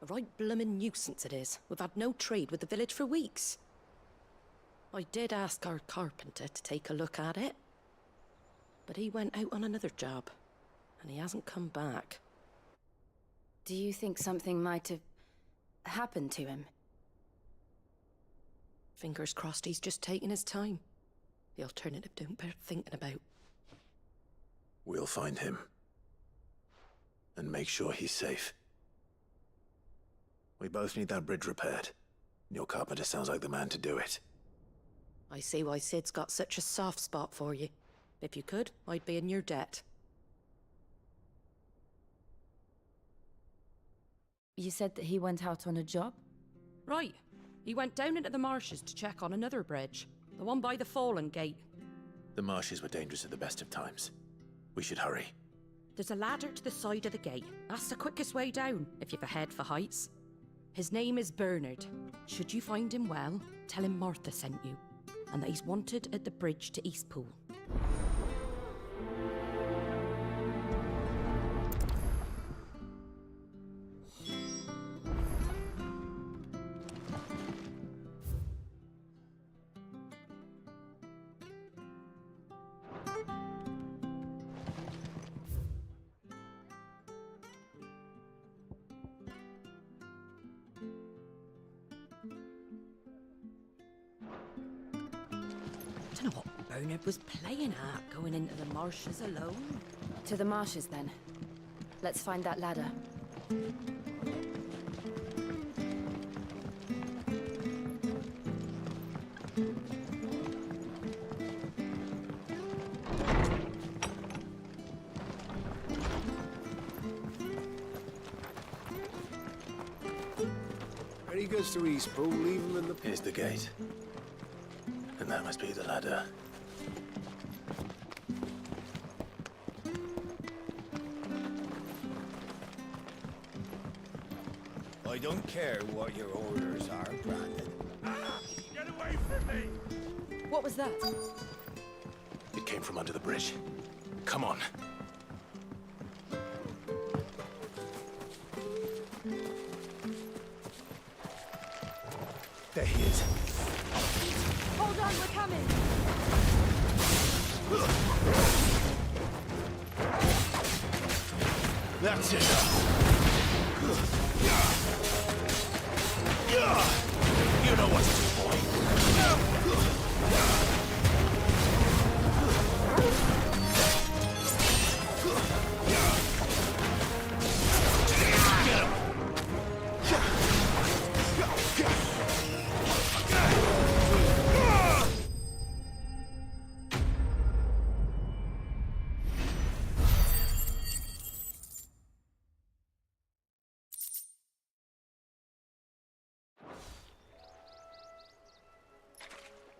A right bloomin' nuisance it is. We've had no trade with the village for weeks. I did ask our carpenter to take a look at it. But he went out on another job, and he hasn't come back. Do you think something might have happened to him? Fingers crossed he's just taking his time. The alternative don't bear thinking about. We'll find him. And make sure he's safe. We both need that bridge repaired. Your carpenter sounds like the man to do it. I see why Sid's got such a soft spot for you. If you could, I'd be in your debt. You said that he went out on a job? Right. He went down into the marshes to check on another bridge. The one by the Fallen Gate. The marshes were dangerous at the best of times. We should hurry. There's a ladder to the side of the gate. That's the quickest way down, if you've a head for heights. His name is Bernard. Should you find him well, tell him Martha sent you, and that he's wanted at the bridge to Eastpool. I don't know what Bernard was playing at, going into the marshes alone. To the marshes, then. Let's find that ladder. When he goes to Eastpool, leave him in the... Here's the gate. And that must be the ladder. I don't care what your orders are, Brandon. Get away from me! What was that? It came from under the bridge. Come on. There he is. Hold on, we're coming! That's it. You know what to do, boy. Get him.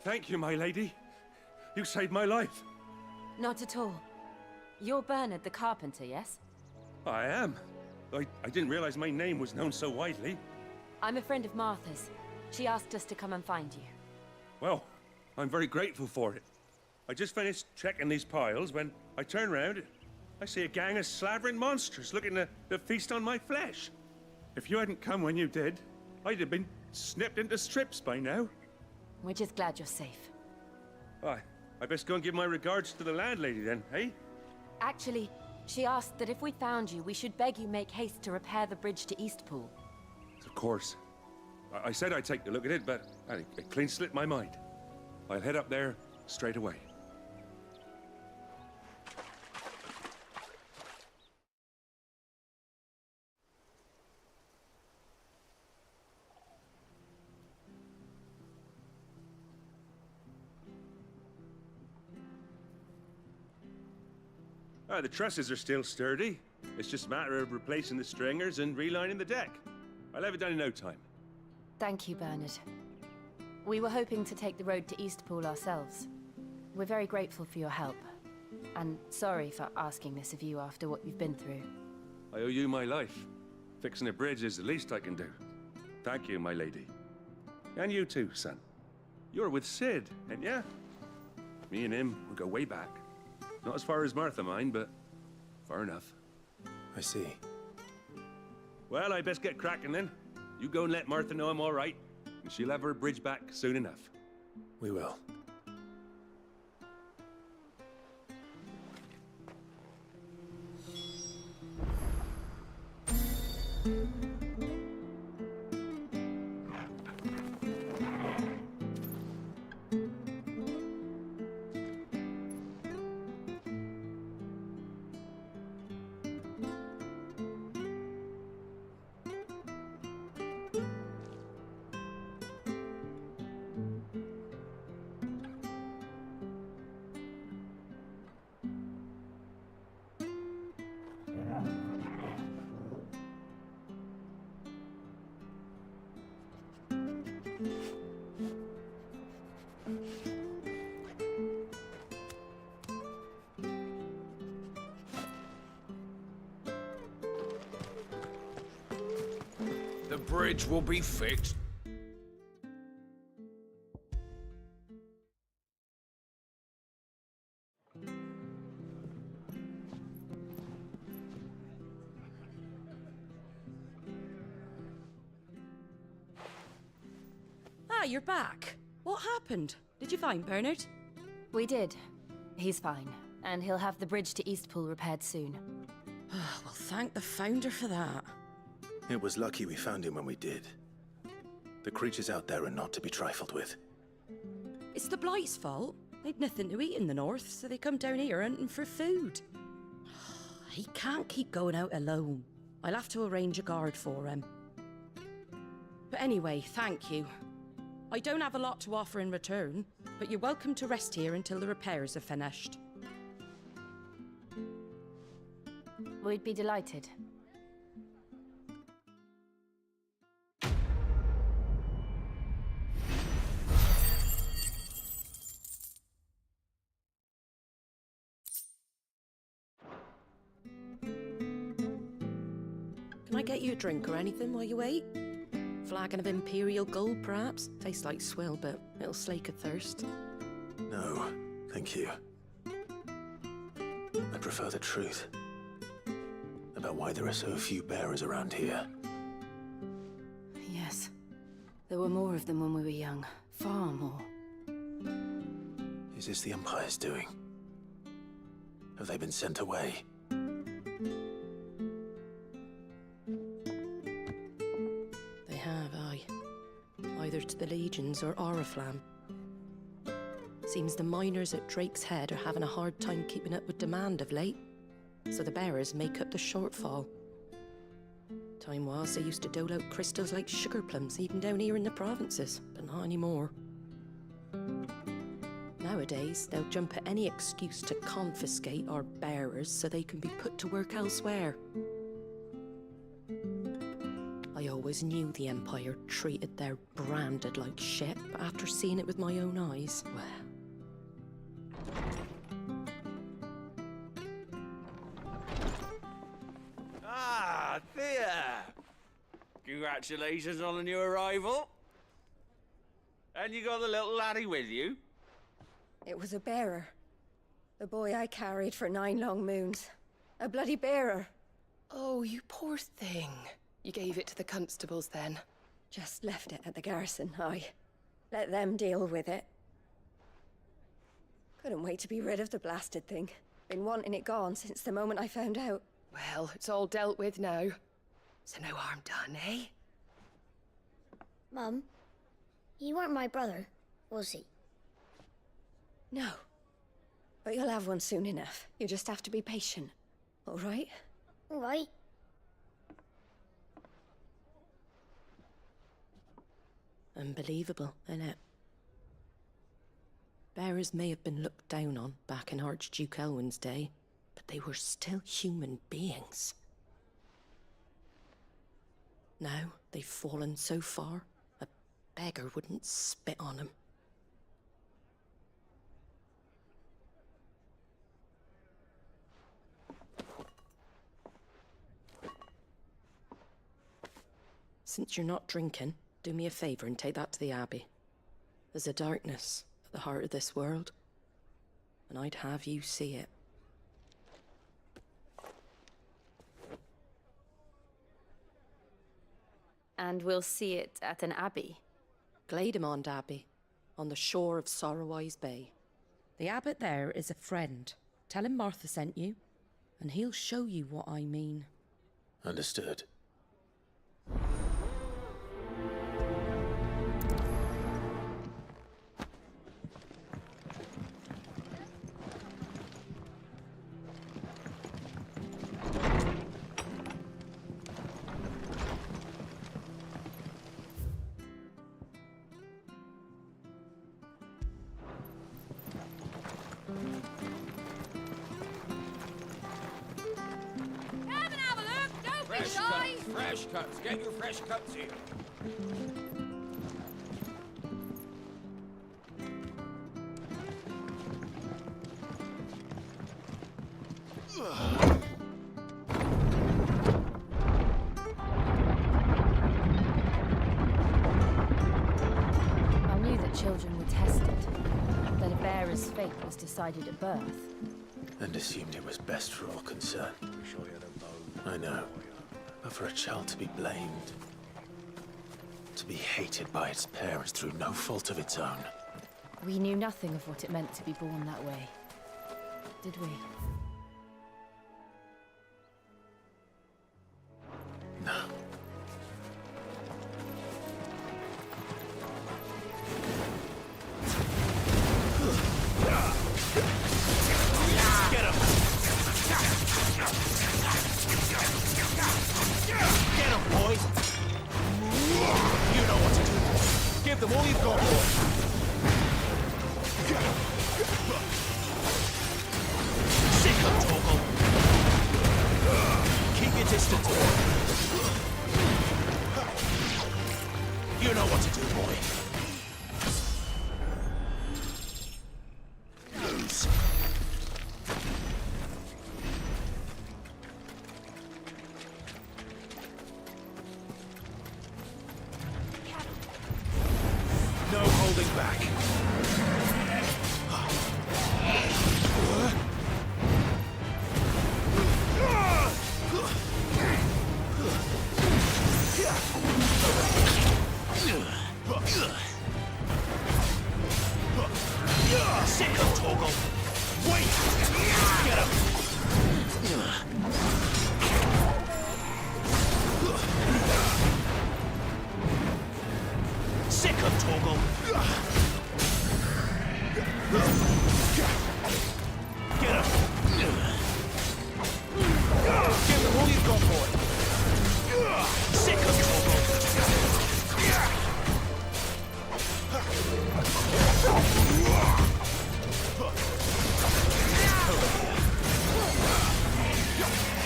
Thank you, my lady. You saved my life. Not at all. You're Bernard the carpenter, yes? I am. I didn't realize my name was known so widely. I'm a friend of Martha's. She asked us to come and find you. Well, I'm very grateful for it. I just finished checking these piles when I turn around. I see a gang of slavering monsters looking to feast on my flesh. If you hadn't come when you did, I'd have been snipped into strips by now. We're just glad you're safe. I best go and give my regards to the landlady then, eh? Actually, she asked that if we found you, we should beg you make haste to repair the bridge to Eastpool. Of course. I said I'd take a look at it, but it clean slipped my mind. I'll head up there straight away. The trusses are still sturdy. It's just a matter of replacing the stringers and relining the deck. I'll have it done in no time. Thank you, Bernard. We were hoping to take the road to Eastpool ourselves. We're very grateful for your help. And sorry for asking this of you after what you've been through. I owe you my life. Fixing a bridge is the least I can do. Thank you, my lady. And you too, son. You're with Sid, ain't ya? Me and him, we go way back. Not as far as Martha, mind, but far enough. I see. Well, I best get cracking then. You go and let Martha know I'm all right, and she'll have her bridge back soon enough. We will. The bridge will be fixed. Ah, you're back. What happened? Did you find Bernard? We did. He's fine, and he'll have the bridge to Eastpool repaired soon. Well, thank the Founder for that. It was lucky we found him when we did. The creatures out there are not to be trifled with. It's the Blight's fault. They'd nothing to eat in the north, so they come down here hunting for food. He can't keep going out alone. I'll have to arrange a guard for him. But anyway, thank you. I don't have a lot to offer in return, but you're welcome to rest here until the repairs are finished. We'd be delighted. Can I get you a drink or anything while you wait? Flagon of Imperial Gold, perhaps? Tastes like swill, but it'll slake a thirst. No, thank you. I prefer the truth. About why there are so few bearers around here. Yes. There were more of them when we were young. Far more. Is this the Empire's doing? Have they been sent away? They have, aye. Either to the Legions or Oriflamme. Seems the miners at Drake's Head are having a hard time keeping up with demand of late, so the bearers make up the shortfall. Time was they used to dole out crystals like sugar plums even down here in the provinces, but not anymore. Nowadays, they'll jump at any excuse to confiscate our bearers so they can be put to work elsewhere. I always knew the Empire treated their branded like shit, but after seeing it with my own eyes, well... Ah, Thea! Congratulations on the new arrival. And you got the little laddie with you? It was a bearer. The boy I carried for 9 long moons. A bloody bearer. Oh, you poor thing. You gave it to the constables then? Just left it at the garrison, aye. Let them deal with it. Couldn't wait to be rid of the blasted thing. Been wanting it gone since the moment I found out. Well, it's all dealt with now. So no harm done, eh? Mum, he weren't my brother, was he? No. But you'll have one soon enough. You just have to be patient. All right? All right. Unbelievable, innit? Bearers may have been looked down on back in Archduke Elwin's day, but they were still human beings. Now they've fallen so far, a beggar wouldn't spit on them. Since you're not drinking, do me a favor and take that to the Abbey. There's a darkness at the heart of this world, and I'd have you see it. And we'll see it at an abbey? Glademond Abbey, on the shore of Sorrowwise Bay. The abbot there is a friend. Tell him Martha sent you, and he'll show you what I mean. Understood. Fresh cuts. Get your fresh cuts here. I knew that children were tested, that a bearer's fate was decided at birth. And assumed it was best for all concerned. I know. But for a child to be blamed, to be hated by its parents through no fault of its own. We knew nothing of what it meant to be born that way, did we? No. Get him! Get him, boys! You know what to do. Give them all you've got, boys. Sick of Torgal. Keep your distance, boy. You know what to do, boy. Lose.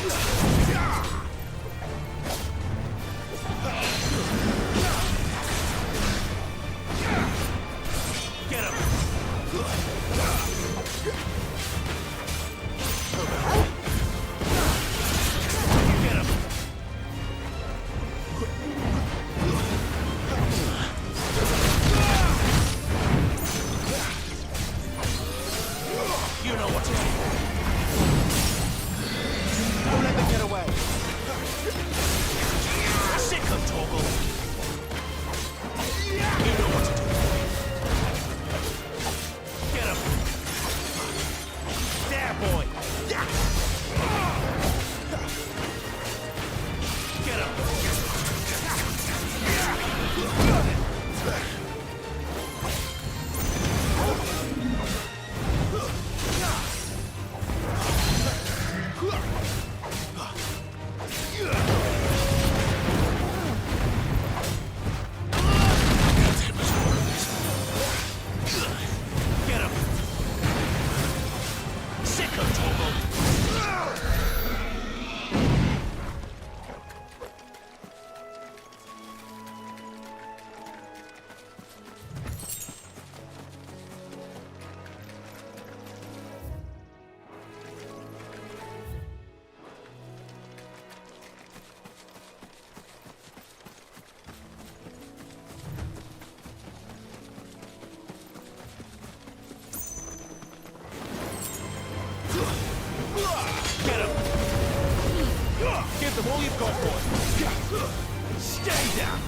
Get him! Get him! You know what to do. Don't let them get away. Sick of Toggle. You know what to do. Get him. There, boy. Get Get him! Sick of Toggle! Get him! Give them all you've got, boy! Stay down!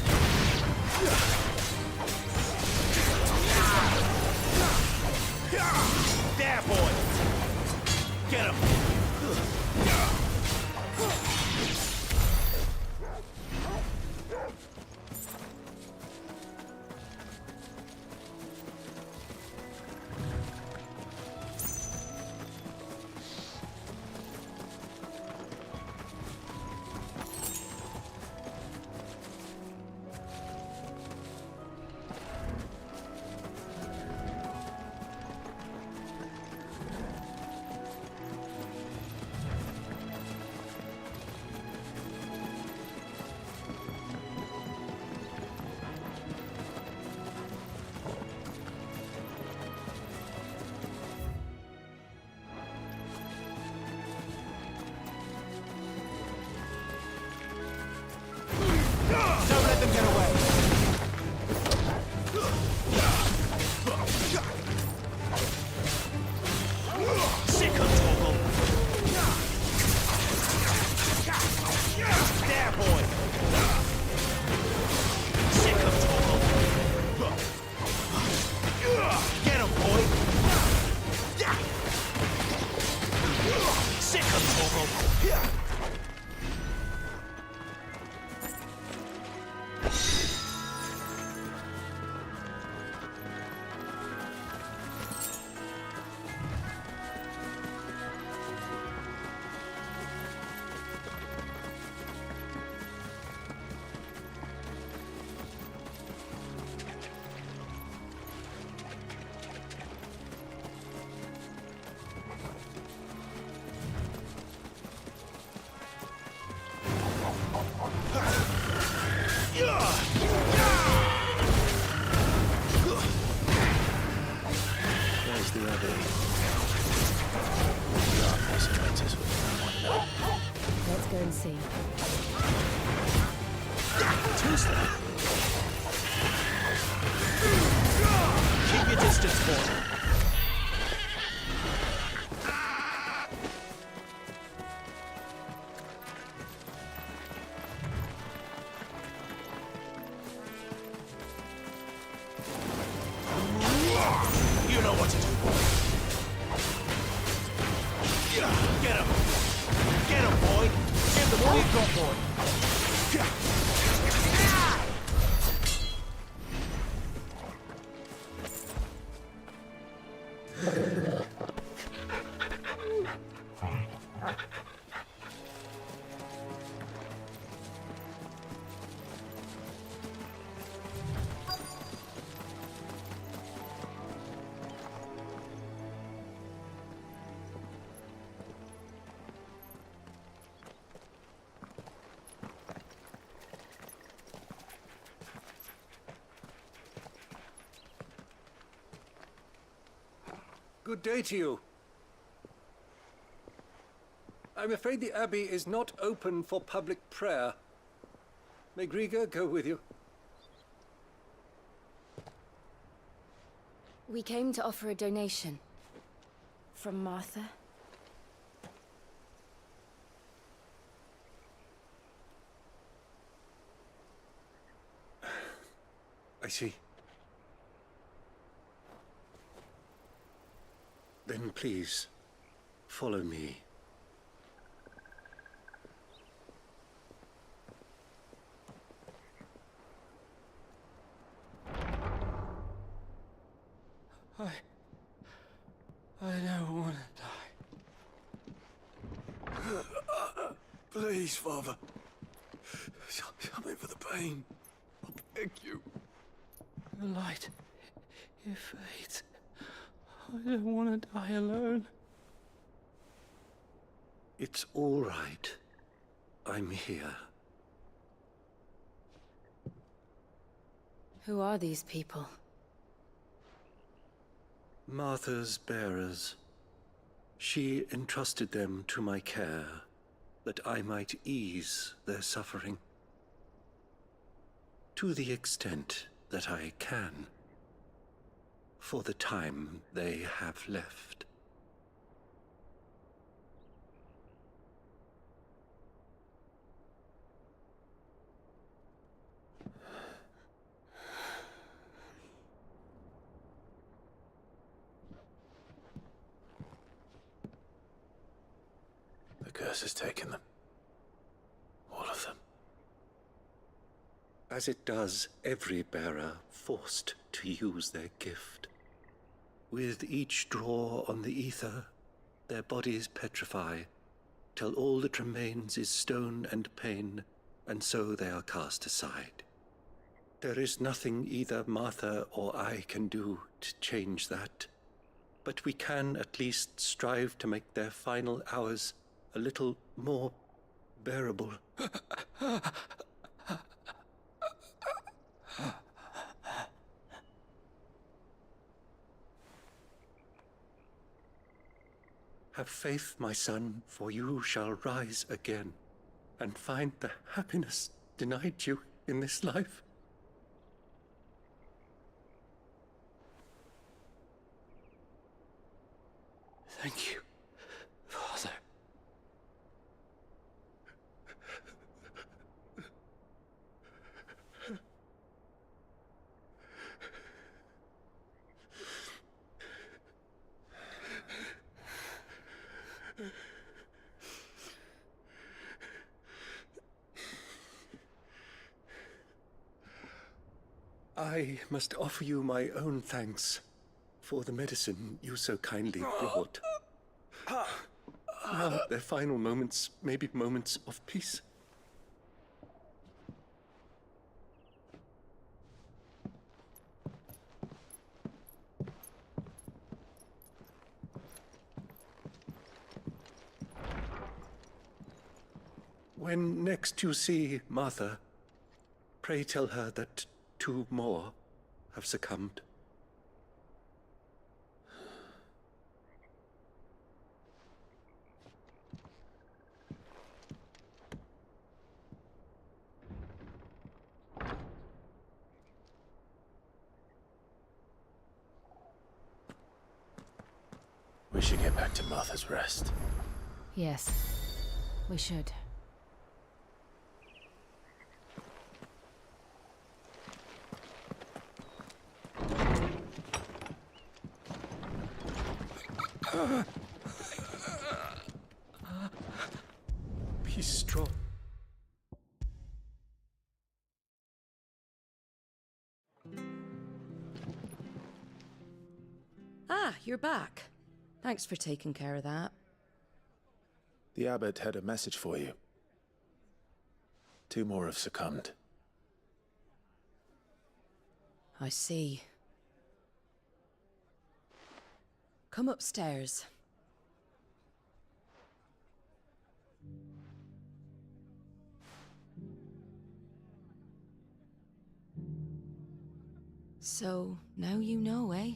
There, boy! Get him! Don't let them get away! Sick of Toggle! There, boy! Sick of Toggle! Get him, boy! Sick of Toggle! Where's the other? Darkness awaits us with no one knows. Let's go and see. Tuesday. Keep your distance, boy. You know what to do. Get him. Get him, boy. Give them all you've got, boy. Good day to you. I'm afraid the Abbey is not open for public prayer. May Griga go with you? We came to offer a donation. From Martha. I see. Then please, follow me. I don't want to die. Please, Father. Something for the pain. I beg you. The light, it fades. I don't want to die alone. It's all right. I'm here. Who are these people? Martha's bearers. She entrusted them to my care, that I might ease their suffering. To the extent that I can, for the time they have left. The curse has taken them. All of them. As it does every bearer forced to use their gift. With each draw on the ether, their bodies petrify, till all that remains is stone and pain, and so they are cast aside. There is nothing either Martha or I can do to change that, but we can at least strive to make their final hours a little more bearable. Have faith, my son, for you shall rise again, and find the happiness denied you in this life. Thank you, Father. I must offer you my own thanks for the medicine you so kindly brought. Now their final moments may be moments of peace. When next you see Martha, pray tell her that 2 more have succumbed. We should get back to Martha's Rest. Yes, we should. Be strong. Ah, you're back. Thanks for taking care of that. The abbot had a message for you. 2 more have succumbed. I see. Come upstairs. So, now you know, eh?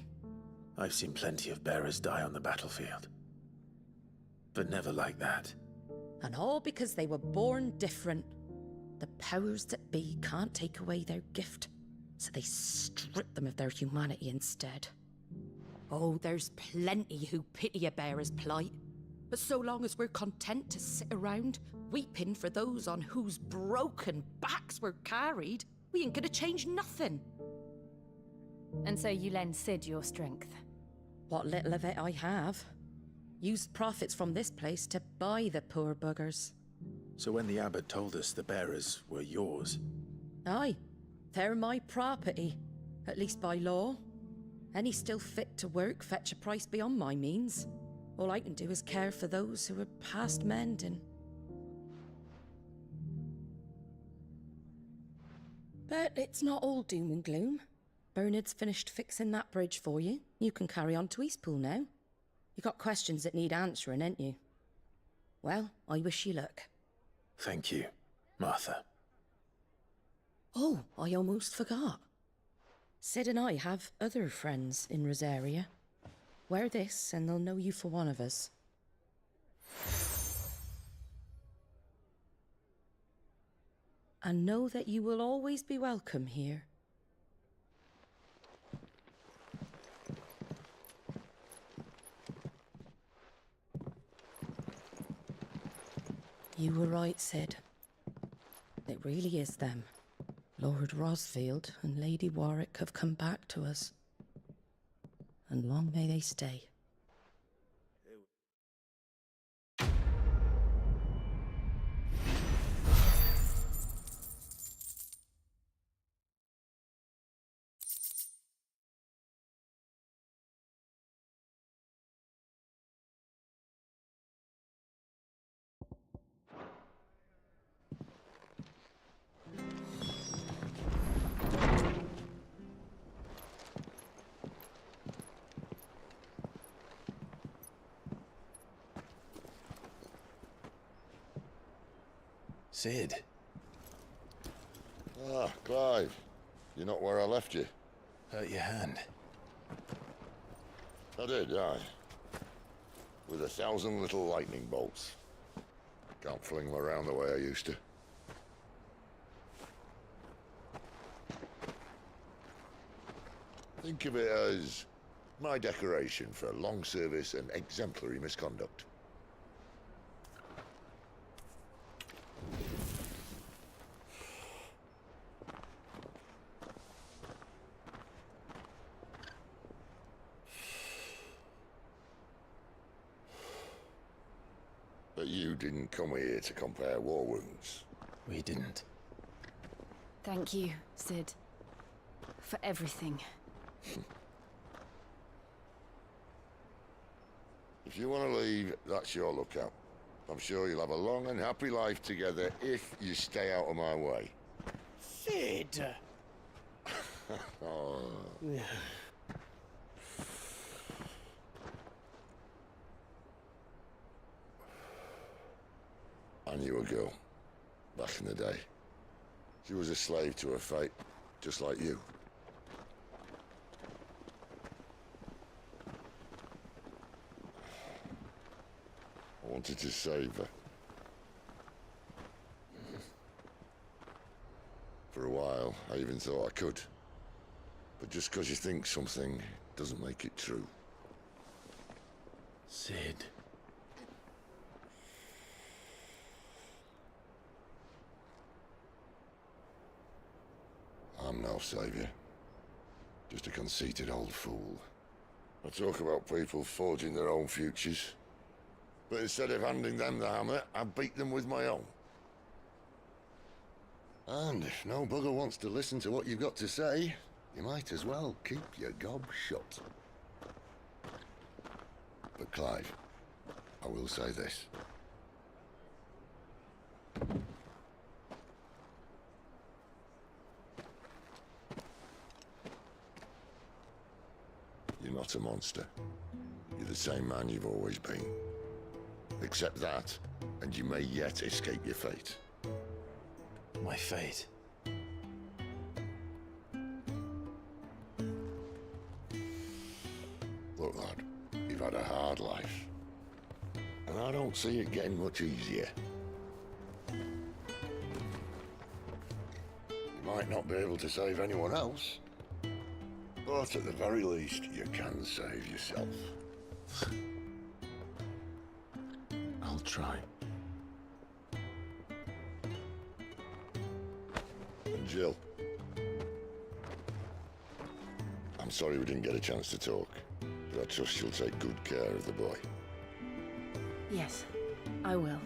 I've seen plenty of bearers die on the battlefield. But never like that. And all because they were born different. The powers that be can't take away their gift, so they strip them of their humanity instead. Oh, there's plenty who pity a bearer's plight. But so long as we're content to sit around, weeping for those on whose broken backs we're carried, we ain't gonna change nothing. And so you lend Sid your strength? What little of it I have. Used profits from this place to buy the poor buggers. So when the abbot told us the bearers were yours... Aye, they're my property, at least by law. Any still fit to work fetch a price beyond my means. All I can do is care for those who are past mending. But it's not all doom and gloom. Bernard's finished fixing that bridge for you. You can carry on to Eastpool now. You got questions that need answering, ain't you? Well, I wish you luck. Thank you, Martha. Oh, I almost forgot. Sid and I have other friends in Rosaria. Wear this and they'll know you for one of us. And know that you will always be welcome here. You were right, Sid. It really is them. Lord Rosfield and Lady Warwick have come back to us. And long may they stay. Sid. Ah, Clive. You're not where I left you. Hurt your hand. I did, aye. With 1,000 little lightning bolts. Can't fling them around the way I used to. Think of it as my decoration for long service and exemplary misconduct. But you didn't come here to compare war wounds. We didn't. Thank you, Sid. For everything. If you want to leave, that's your lookout. I'm sure you'll have a long and happy life together if you stay out of my way. Sid! Oh. I knew a girl, back in the day. She was a slave to her fate, just like you. I wanted to save her. For a while, I even thought I could. But just because you think something doesn't make it true. Sid. I'm no savior. Just a conceited old fool. I talk about people forging their own futures. But instead of handing them the hammer, I beat them with my own. And if no bugger wants to listen to what you've got to say, you might as well keep your gob shut. But Clive, I will say this. You're not a monster. You're the same man you've always been. Accept that, and you may yet escape your fate. My fate? had a hard life. And I don't see it getting much easier. You might not be able to save anyone else, but at the very least, you can save yourself. I'll try. And Jill, I'm sorry we didn't get a chance to talk, but I trust she'll take good care of the boy. Yes, I will.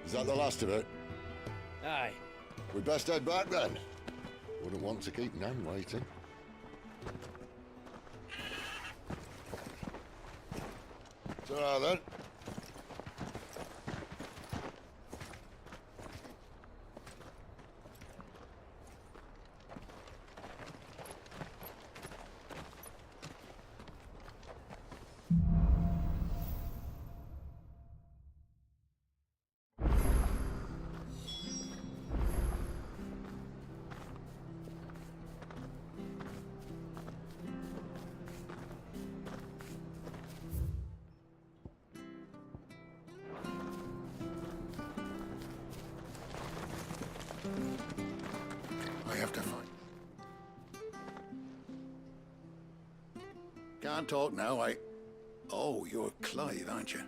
Is that the last of it? Aye. We'd best head back then. Wouldn't want to keep Nan waiting. Ta-ra then. I have to find. Can't talk now, Oh, you're Clive, aren't you?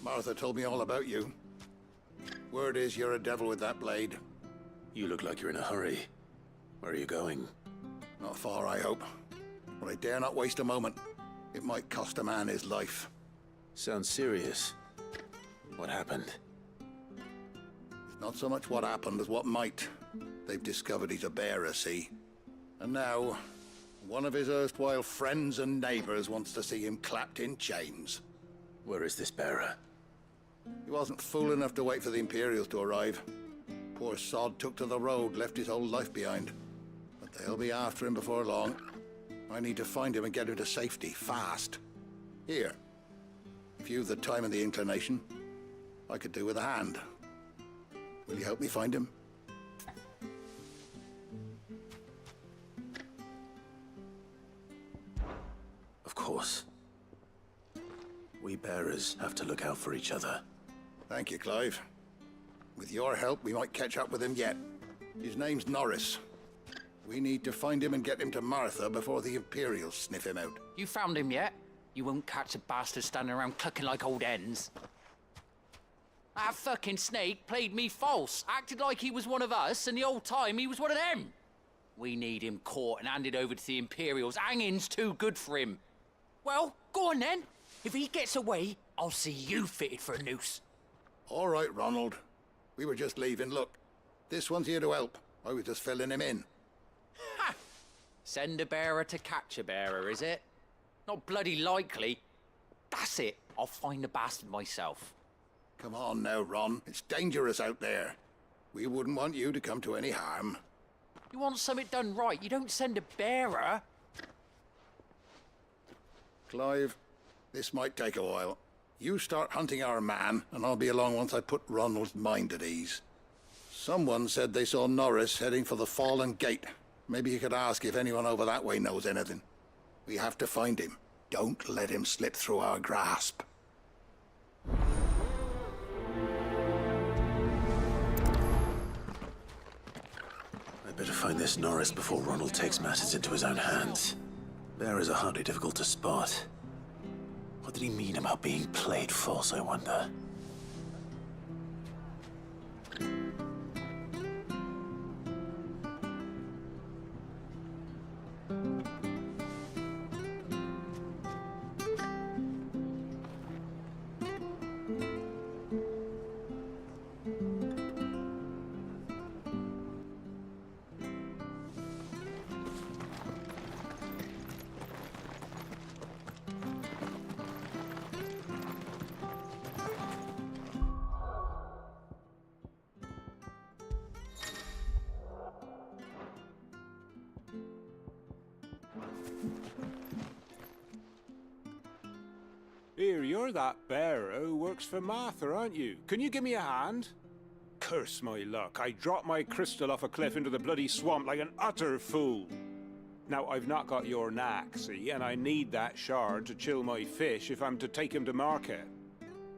Martha told me all about you. Word is you're a devil with that blade. You look like you're in a hurry. Where are you going? Not far, I hope. But I dare not waste a moment. It might cost a man his life. Sounds serious. What happened? It's not so much what happened as what might. They've discovered he's a bearer, see? And now, one of his erstwhile friends and neighbors wants to see him clapped in chains. Where is this bearer? He wasn't fool enough to wait for the Imperials to arrive. Poor sod took to the road, left his whole life behind. But they'll be after him before long. I need to find him and get him to safety, fast. Here. If you've the time and the inclination, I could do with a hand. Will you help me find him? Of course. We bearers have to look out for each other. Thank you, Clive. With your help, we might catch up with him yet. His name's Norris. We need to find him and get him to Martha before the Imperials sniff him out. You found him yet? You won't catch a bastard standing around clucking like old hens. That fucking snake played me false, acted like he was one of us, and the whole time he was one of them. We need him caught and handed over to the Imperials. Hanging's too good for him. Well, go on then. If he gets away, I'll see you fitted for a noose. All right, Ronald. We were just leaving. Look, this one's here to help. I was just filling him in. Ha! Send a bearer to catch a bearer, is it? Not bloody likely. That's it. I'll find the bastard myself. Come on now, Ron. It's dangerous out there. We wouldn't want you to come to any harm. You want something done right, you don't send a bearer. Clive, this might take a while. You start hunting our man, and I'll be along once I put Ronald's mind at ease. Someone said they saw Norris heading for the Fallen Gate. Maybe you could ask if anyone over that way knows anything. We have to find him. Don't let him slip through our grasp. I'd better find this Norris before Ronald takes matters into his own hands. Bearers are hardly difficult to spot. What did he mean about being played false, I wonder? Here, you're that bearer who works for Martha, aren't you? Can you give me a hand? Curse my luck. I dropped my crystal off a cliff into the bloody swamp like an utter fool. Now, I've not got your knack, see, and I need that shard to chill my fish if I'm to take him to market.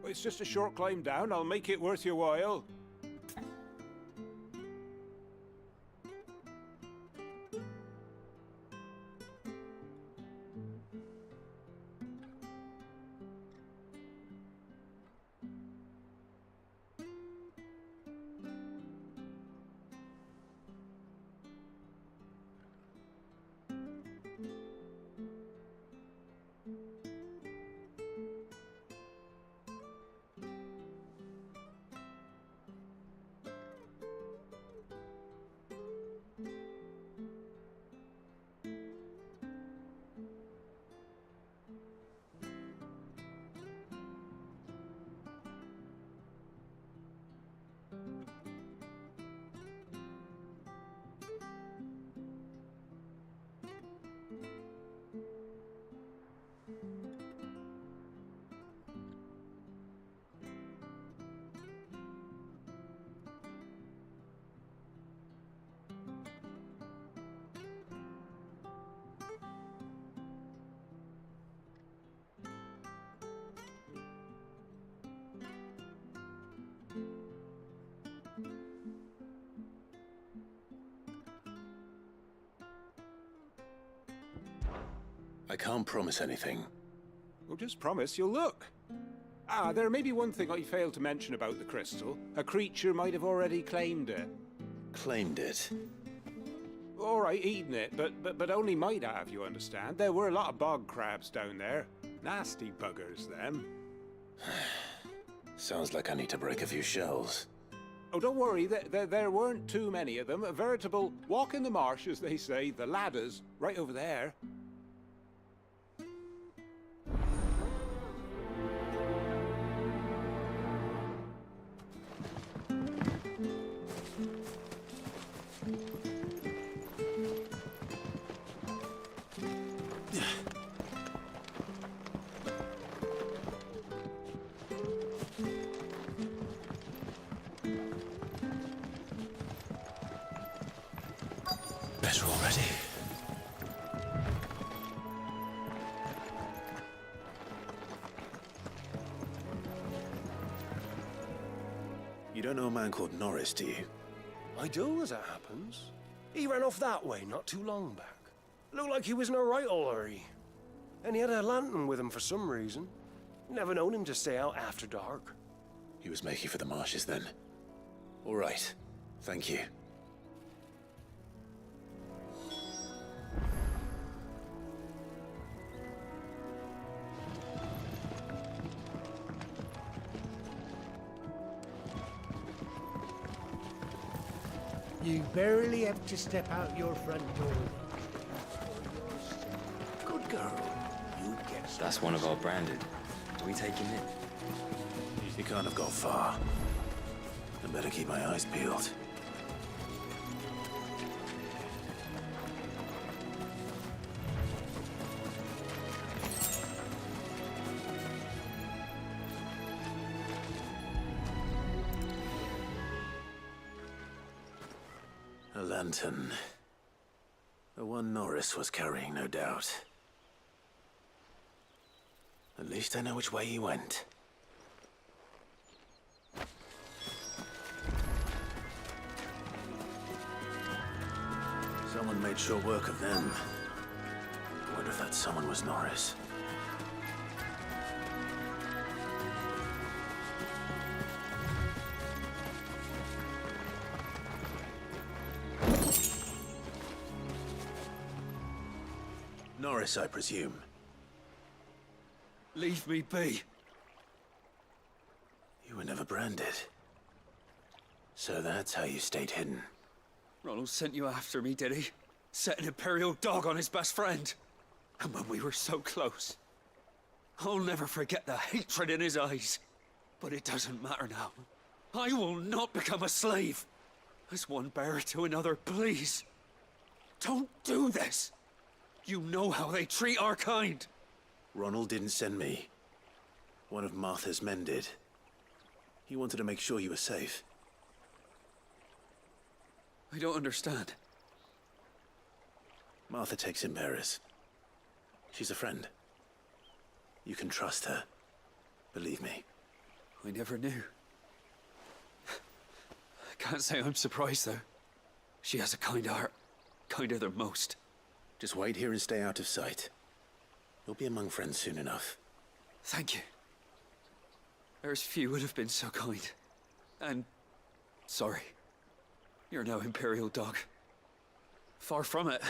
It's just a short climb down. I'll make it worth your while. I can't promise anything. Well, just promise you'll look. Ah, there may be one thing I failed to mention about the crystal. A creature might have already claimed it. Claimed it? All right, eaten it, but only might have, you understand. There were a lot of bog crabs down there. Nasty buggers, them. Sounds like I need to break a few shells. Oh, don't worry, there weren't too many of them. A veritable walk in the marsh, as they say. The ladder's right over there. Better already. You don't know a man called Norris, do you? I do, as it happens. He ran off that way not too long back. Looked like he was in a right old hurry. And he had a lantern with him for some reason. Never known him to stay out after dark. He was making for the marshes then. All right. Thank you. You barely have to step out your front door. Good girl. You get some. That's one of our branded. Do we take him in? He can't have got far. I better keep my eyes peeled. A lantern. The one Norris was carrying, no doubt. At least I know which way he went. Someone made short work of them. I wonder if that someone was Norris. Norris, I presume. Leave me be. You were never branded. So that's how you stayed hidden. Ronald sent you after me, did he? Set an Imperial dog on his best friend. And when we were so close. I'll never forget the hatred in his eyes. But it doesn't matter now. I will not become a slave. As one bearer to another, please. Don't do this. You know how they treat our kind. Ronald didn't send me. One of Martha's men did. He wanted to make sure you were safe. I don't understand. Martha takes in bearers. She's a friend. You can trust her. Believe me. I never knew. I can't say I'm surprised, though. She has a kind heart. Kinder than most. Just wait here and stay out of sight. You'll be among friends soon enough. Thank you. There's few would have been so kind. And... sorry. You're no Imperial dog. Far from it.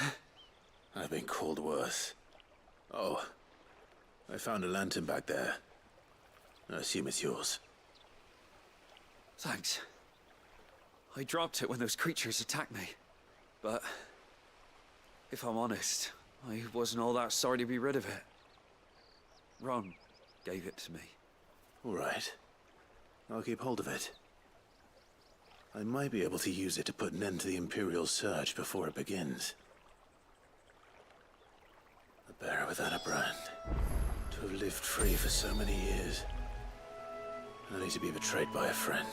I've been called worse. Oh. I found a lantern back there. I assume it's yours. Thanks. I dropped it when those creatures attacked me. But... if I'm honest, I wasn't all that sorry to be rid of it. Ron gave it to me. All right. I'll keep hold of it. I might be able to use it to put an end to the Imperial surge before it begins. A bearer without a brand. To have lived free for so many years. Only to be betrayed by a friend.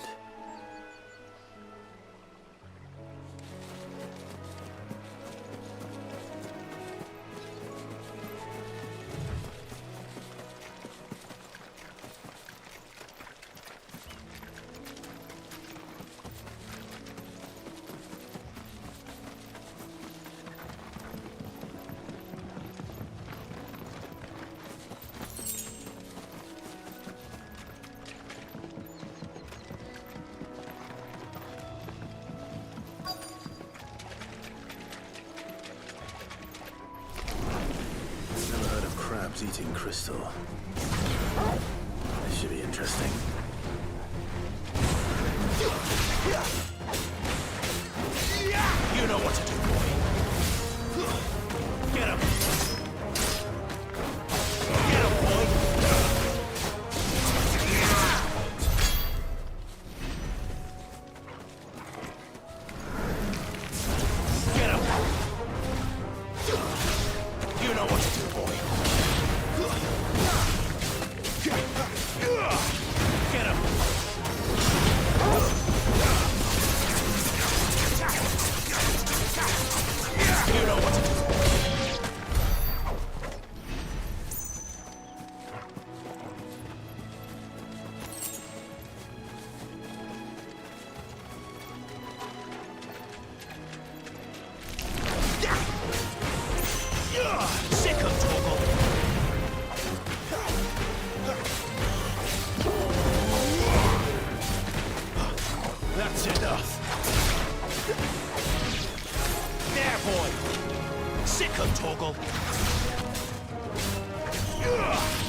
Eating crystal. This should be interesting. You know what to do, boy. Get him. Get him, boy. Get him. You know what to do, boy. Get him! You know what to do. Sick of Toggle! That's enough. There, boy. Sick of Toggle.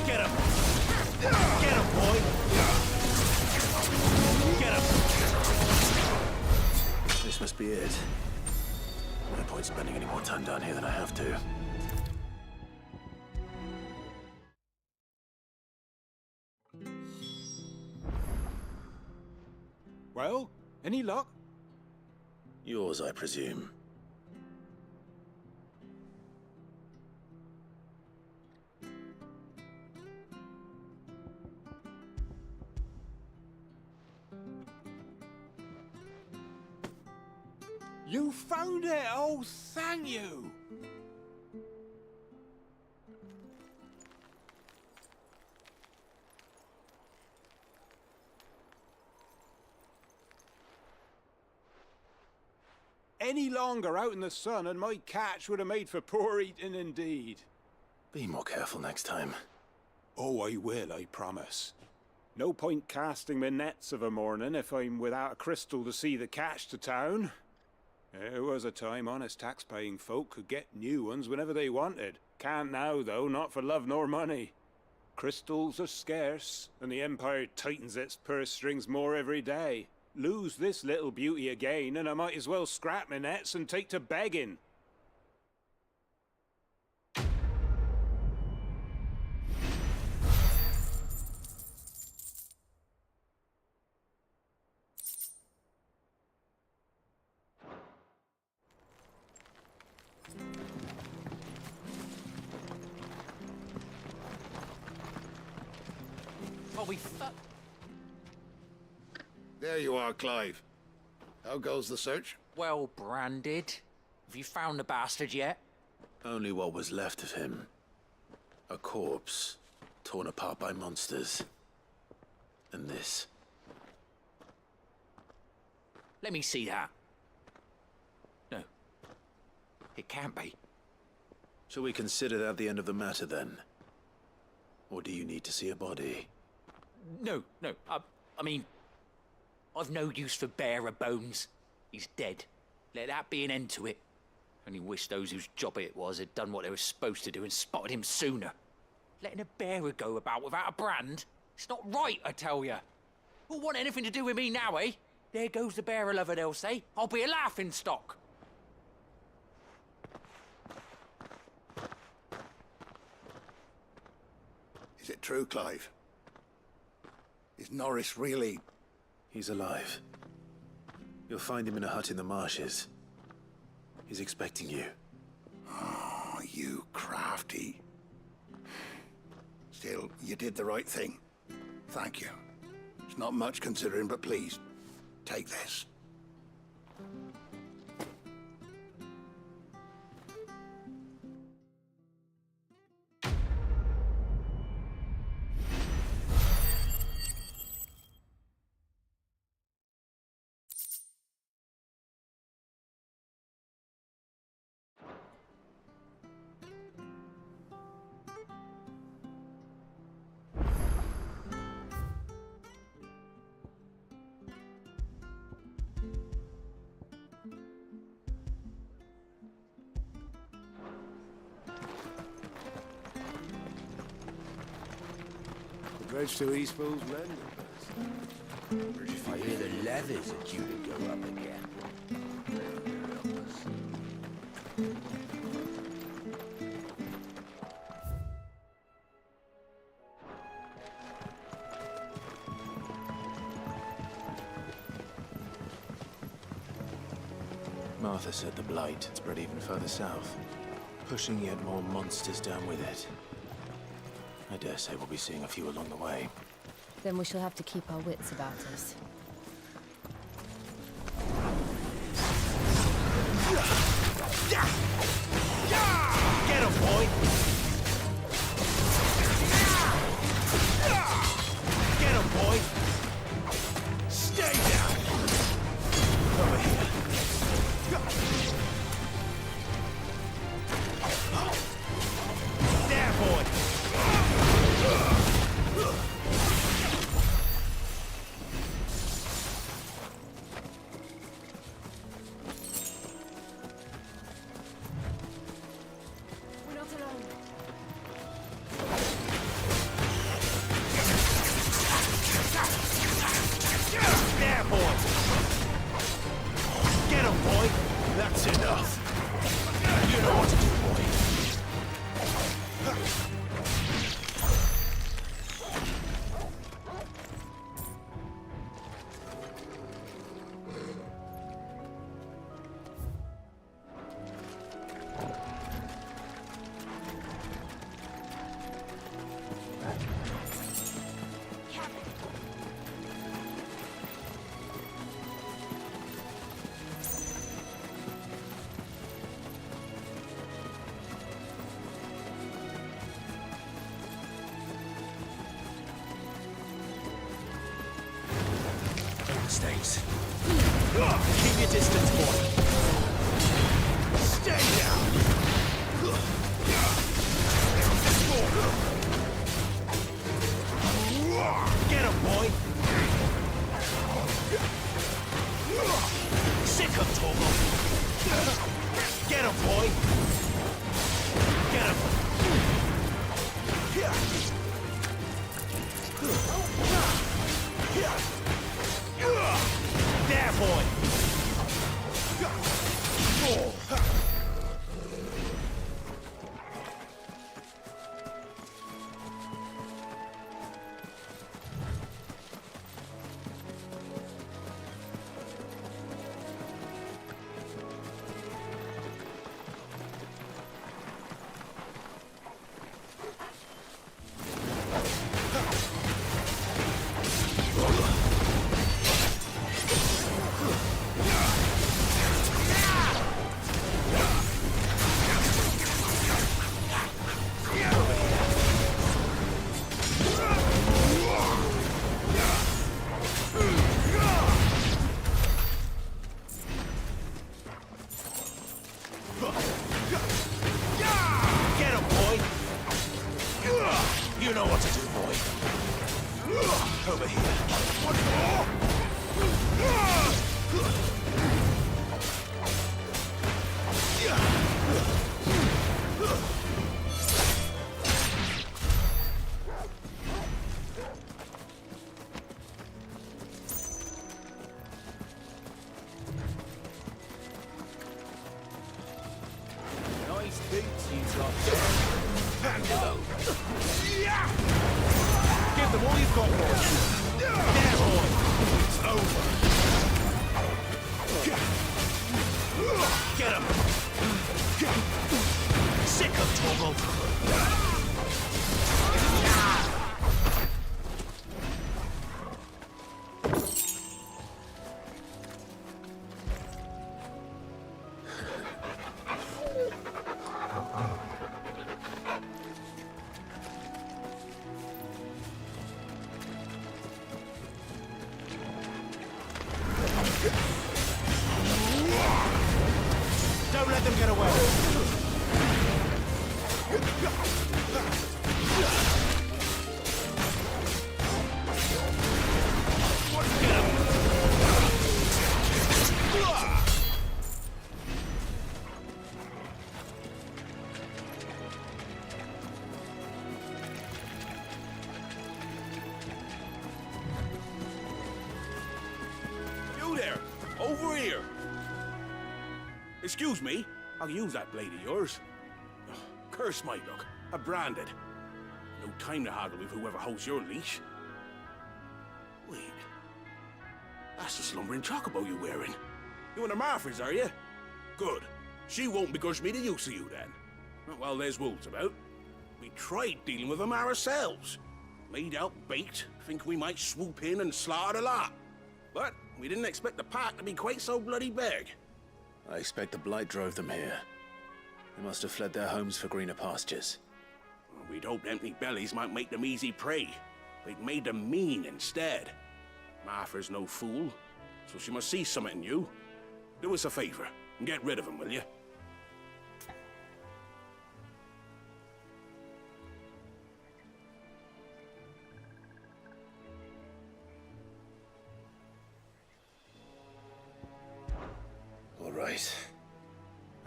Get him. Get him, boy. Get him. This must be it. No point spending any more time down here than I have to. Well, any luck? Yours, I presume. You found it! Oh, thank you! Any longer out in the sun and my catch would have made for poor eating indeed. Be more careful next time. Oh, I will, I promise. No point casting my nets of a morning if I'm without a crystal to see the catch to town. There was a time honest tax-paying folk could get new ones whenever they wanted. Can't now, though, not for love nor money. Crystals are scarce, and the Empire tightens its purse strings more every day. Lose this little beauty again, and I might as well scrap my nets and take to begging. There you are, Clive. How goes the search? Well branded. Have you found the bastard yet? Only what was left of him. A corpse, torn apart by monsters. And this. Let me see that. No. It can't be. Shall we consider that the end of the matter, then? Or do you need to see a body? No. I mean, I've no use for bearer bones. He's dead. Let that be an end to it. Only wish those whose job it was had done what they were supposed to do and spotted him sooner. Letting a bearer go about without a brand? It's not right, I tell you. Who'll want anything to do with me now, eh? There goes the bearer lover, they'll say. I'll be a laughing stock. Is it true, Clive? Is Norris really... He's alive. You'll find him in a hut in the marshes. He's expecting you. Oh, you crafty. Still, you did the right thing. Thank you. It's not much considering, but please, take this. Bridge to East Pool's mending. I hear the leathers are due to go up again. Martha said the blight had spread even further south, pushing yet more monsters down with it. I dare say we'll be seeing a few along the way. Then we shall have to keep our wits about us. Get him, boy! Get him, boy! Stay down! Over here. There, boy! There, boy! Get him, boy! That's enough! You know what to do, boy! Overstays. Keep your distance, boy. Stay down. Get him, boy. Sick him, Torval. Get him, boy. Get him. There, boy! them get away. You there! Over here! Excuse me, I'll use that blade of yours. Oh, curse my luck, I'm branded. No time to haggle with whoever holds your leash. Wait, that's the slumbering chocobo you're wearing. You and the Marfors, are you? Good. She won't begrudge me the use of you then. Well, there's wolves about. We tried dealing with them ourselves. Laid out bait, think we might swoop in and slaughter the lot. But we didn't expect the pack to be quite so bloody big. I expect the blight drove them here. They must have fled their homes for greener pastures. We'd hoped empty bellies might make them easy prey. They'd made them mean instead. Martha's no fool, so she must see something in you. Do us a favor and get rid of them, will you? All right.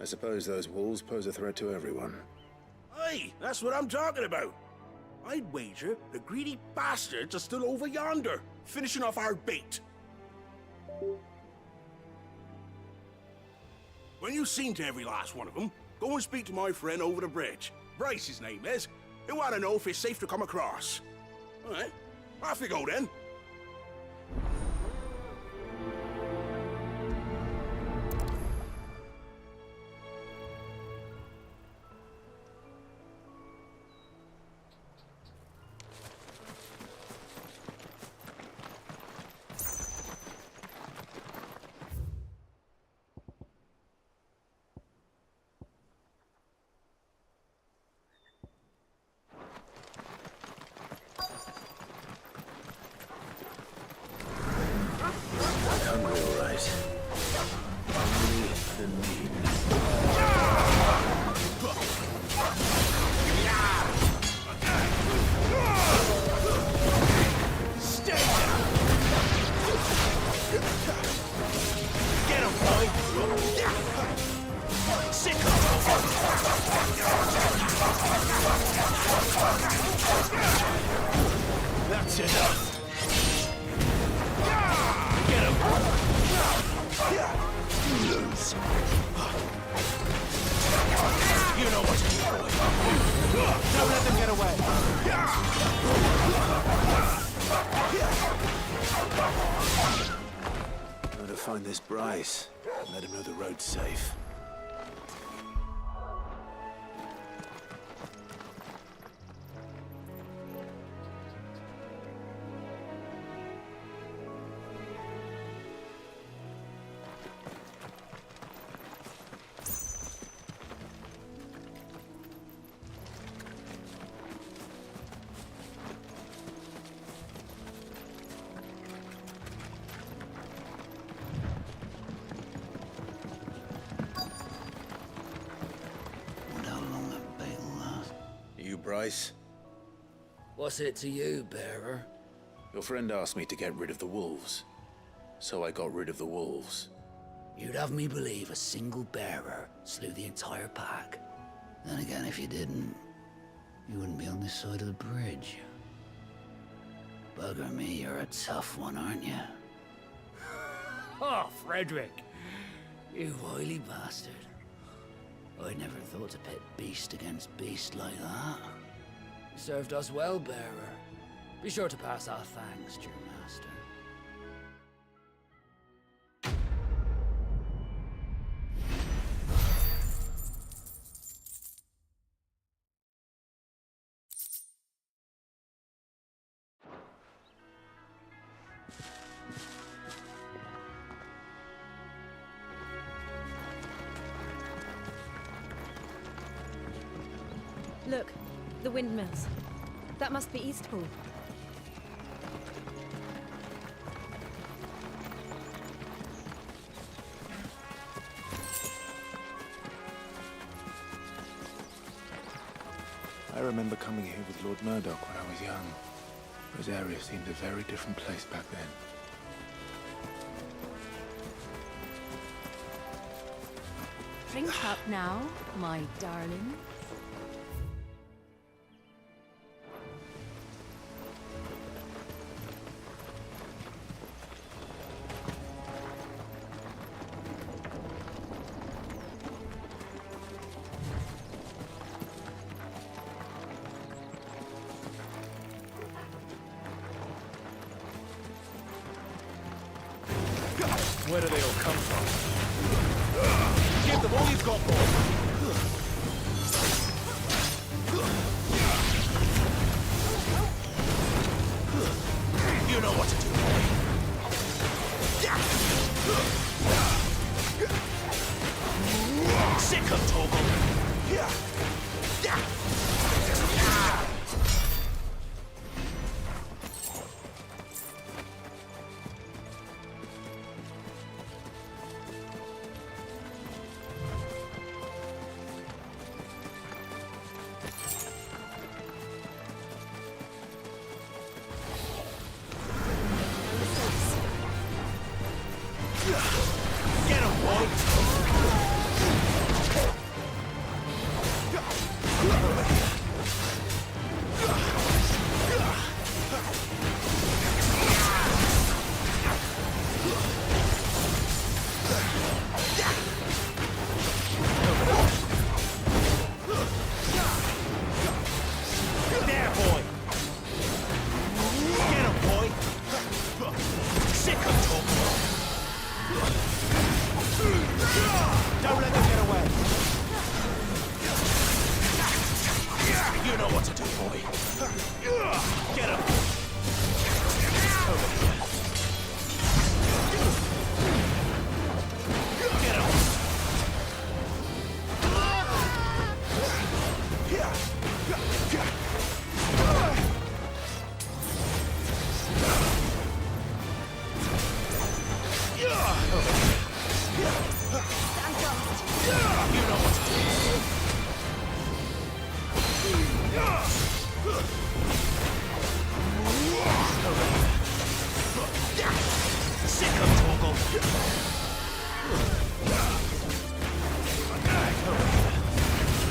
I suppose those wolves pose a threat to everyone. Aye, that's what I'm talking about. I'd wager the greedy bastards are still over yonder, finishing off our bait. When you've seen to every last one of them, go and speak to my friend over the bridge. Bryce, his name is. He'll want to know if it's safe to come across. All right, off you go then. Hungry, all right. Only the need. Stay down! Get him, boy! Sit That's enough! Get him! Lose. You know what to do. Don't let them get away. Gotta find this Bryce and let him know the road's safe. Bryce? What's it to you, bearer? Your friend asked me to get rid of the wolves, so I got rid of the wolves. You'd have me believe a single bearer slew the entire pack. Then again, if you didn't, you wouldn't be on this side of the bridge. Bugger me, you're a tough one, aren't you? Oh, Frederick! You wily bastard. I never thought to pit beast against beast like that. You served us well, bearer. Be sure to pass our thanks to your master. Look, the windmills. That must be Eastpool. remember coming here with Lord Murdoch when I was young. Rosaria seemed a very different place back then. Drink up now, my darling. Where do they all come from? Give them all you've got, boy! You know what to do, boy. Sick of Toggle! Get him, boy! There, boy! Get him, boy! Sick of talking! Don't let them get away! You know what to do, boy! Get him! Over here! Get him! You know what to do. Sick of Toggle.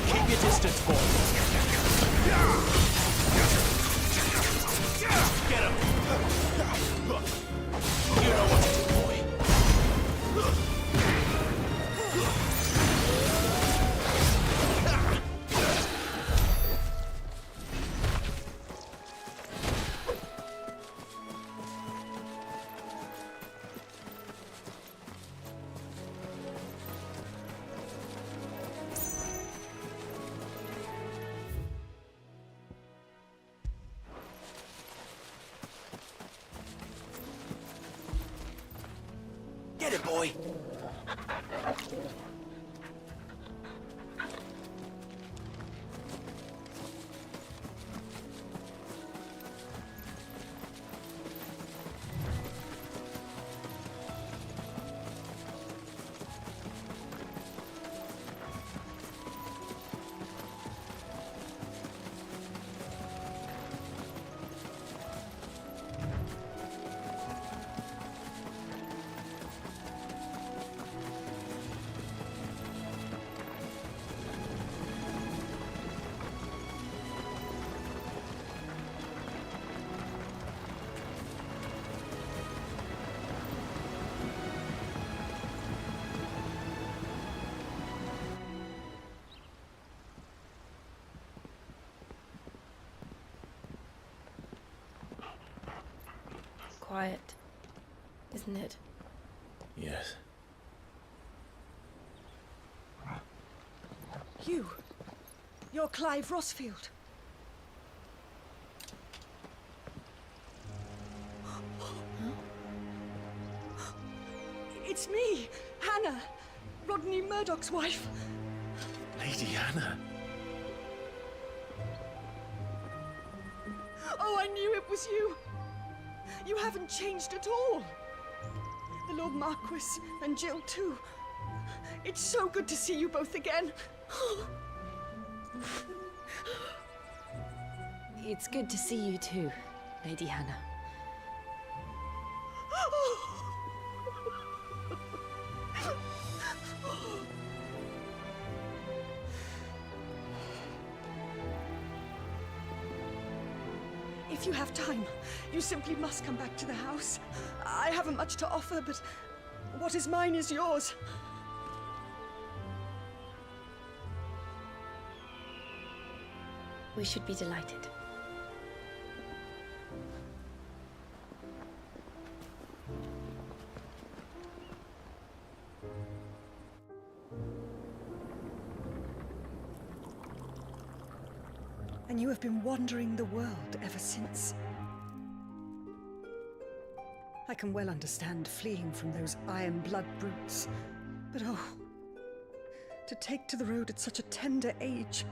Keep your distance, boy. Get him. You know what to do, boy. Get it, boy! Quiet, isn't it? Yes. You're Clive Rossfield. It's me, Hannah, Rodney Murdoch's wife. Lady Hannah. Oh, I knew it was you. You haven't changed at all. The Lord Marquis and Jill too. It's so good to see you both again. It's good to see you too, Lady Hannah. If you have time, you simply must come back to the house. I haven't much to offer, but what is mine is yours. We should be delighted. And you have been wandering the world ever since. I can well understand fleeing from those iron blood brutes, but oh, to take to the road at such a tender age.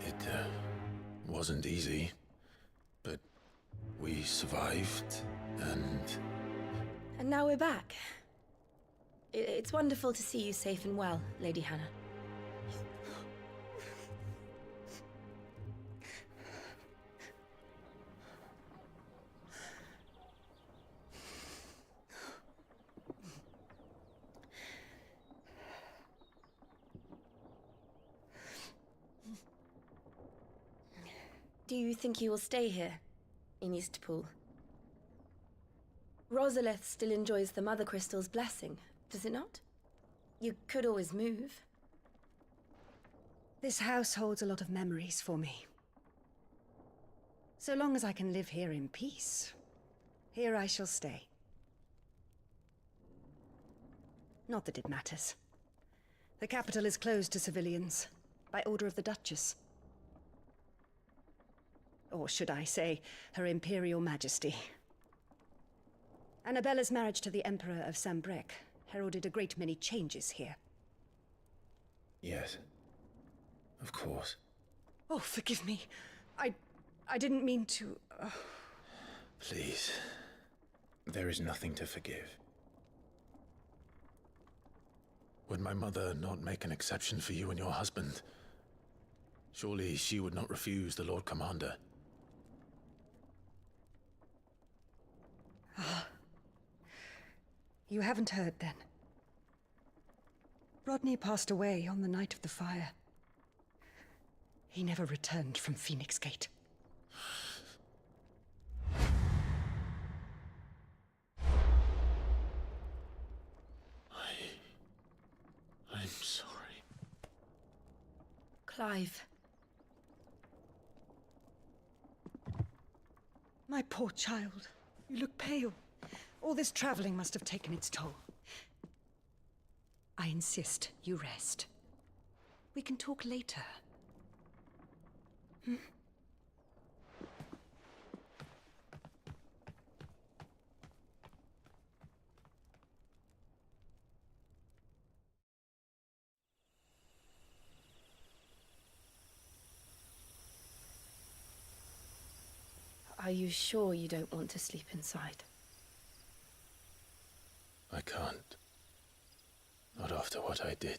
It wasn't easy, but we survived, and... And now we're back. It's wonderful to see you safe and well, Lady Hannah. Do you think you will stay here, in Eastpool? Rosalith still enjoys the Mother Crystal's blessing, does it not? You could always move. This house holds a lot of memories for me. So long as I can live here in peace, here I shall stay. Not that it matters. The capital is closed to civilians, by order of the Duchess. Or should I say, Her Imperial Majesty. Annabella's marriage to the Emperor of Sambrec heralded a great many changes here. Yes. Of course. Oh, forgive me. I didn't mean to... Please. There is nothing to forgive. Would my mother not make an exception for you and your husband? Surely she would not refuse the Lord Commander. Ah. You haven't heard, then. Rodney passed away on the night of the fire. He never returned from Phoenix Gate. I'm sorry. Clive. My poor child. You look pale. All this traveling must have taken its toll. I insist you rest. We can talk later. Hmm? Are you sure you don't want to sleep inside? I can't. Not after what I did.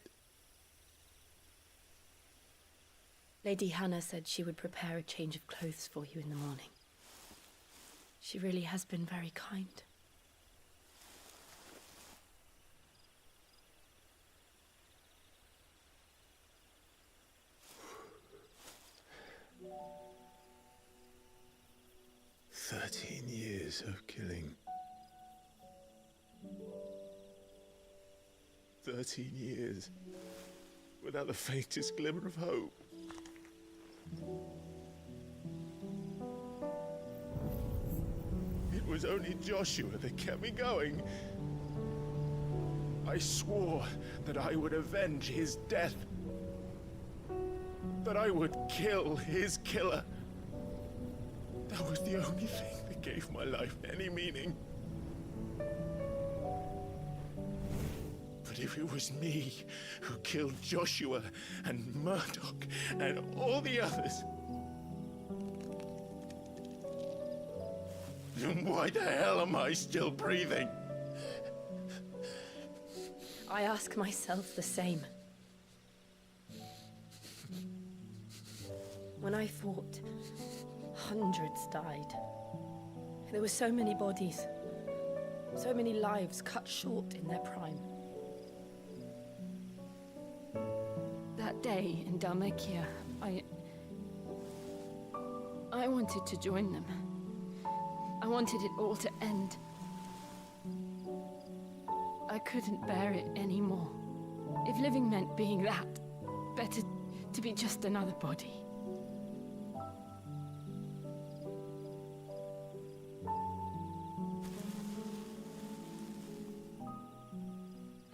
Lady Hannah said she would prepare a change of clothes for you in the morning. She really has been very kind. Years of killing. 13 years without the faintest glimmer of hope. It was only Joshua that kept me going. I swore that I would avenge his death. That I would kill his killer. That was the only thing that gave my life any meaning. But if it was me who killed Joshua and Murdoch and all the others, Then why the hell am I still breathing? I ask myself the same. When I fought, hundreds died. There were so many bodies, so many lives cut short in their prime. That day in Dalmacia, I wanted to join them. I wanted it all to end. I couldn't bear it anymore. If living meant being that, better to be just another body.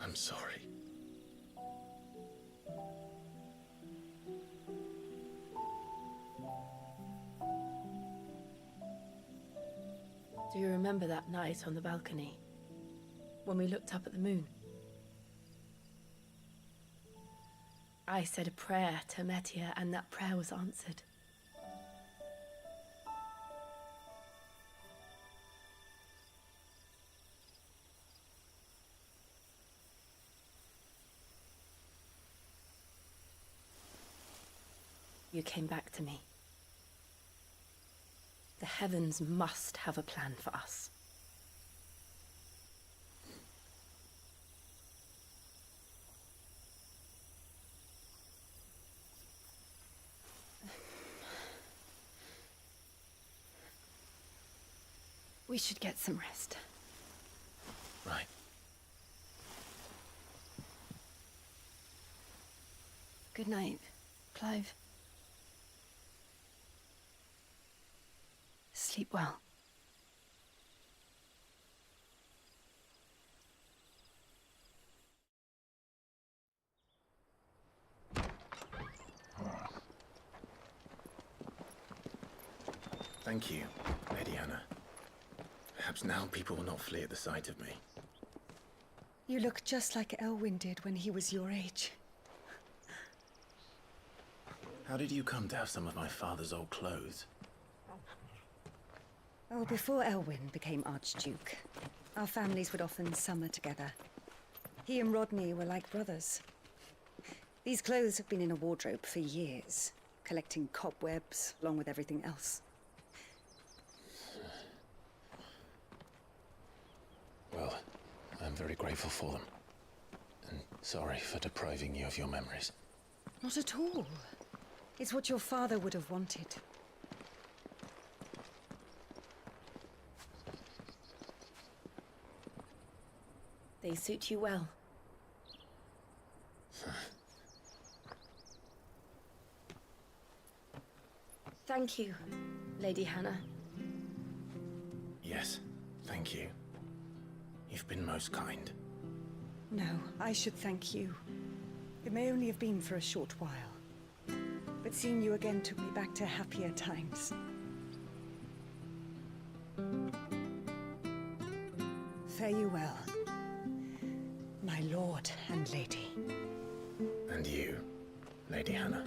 I'm sorry. Do you remember that night on the balcony? When we looked up at the moon? I said a prayer to Metia, and that prayer was answered. You came back to me. The heavens must have a plan for us. We should get some rest. Right. Good night, Clive. Sleep well. Thank you, Lady Hannah. Perhaps now people will not flee at the sight of me. You look just like Elwyn did when he was your age. How did you come to have some of my father's old clothes? Oh, before Elwyn became Archduke, our families would often summer together. He and Rodney were like brothers. These clothes have been in a wardrobe for years, collecting cobwebs along with everything else. Well, I'm very grateful for them. And sorry for depriving you of your memories. Not at all. It's what your father would have wanted. They suit you well. Thank you, Lady Hannah. Yes, thank you. You've been most kind. No, I should thank you. It may only have been for a short while, but seeing you again took me back to happier times. Fare you well, my lord and lady. And you, Lady Hannah.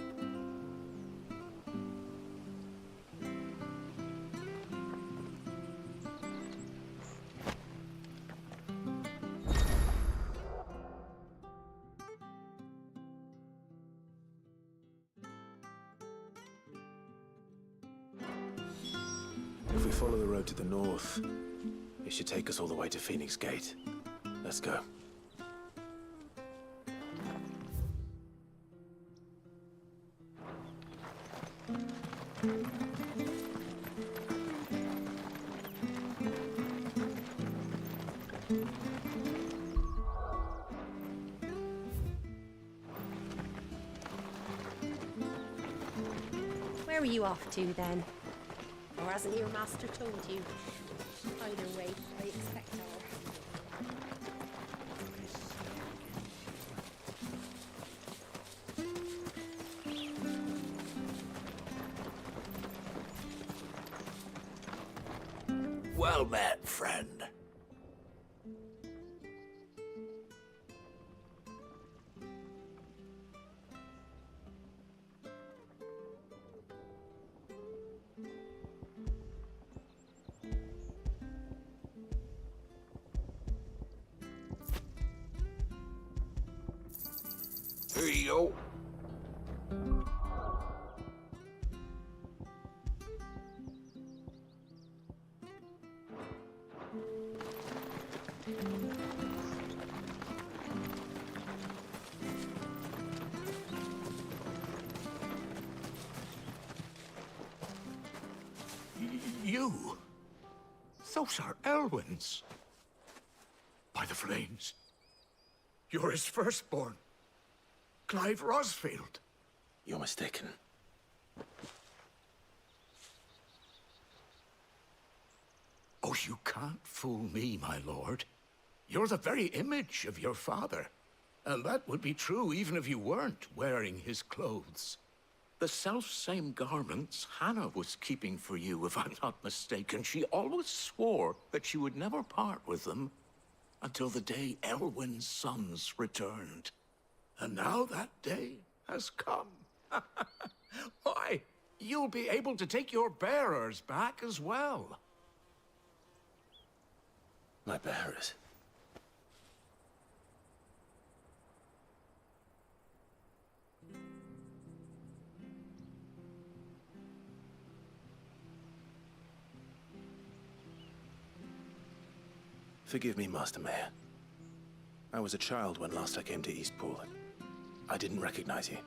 If we follow the road to the north, it should take us all the way to Phoenix Gate. Let's go. Where are you off to, then? Or hasn't your master told you? Either way, I expect Well met, friend. Theo. You? Those are Elwyn's. By the flames. You're his firstborn. Clive Rosfield. You're mistaken. Oh, you can't fool me, my lord. You're the very image of your father. And that would be true even if you weren't wearing his clothes. The self-same garments Hannah was keeping for you, if I'm not mistaken. She always swore that she would never part with them until the day Elwyn's sons returned. And now that day has come. Why, you'll be able to take your bearers back as well. My bearers? Forgive me, Master Mayor. I was a child when last I came to Eastpool. I didn't recognize you.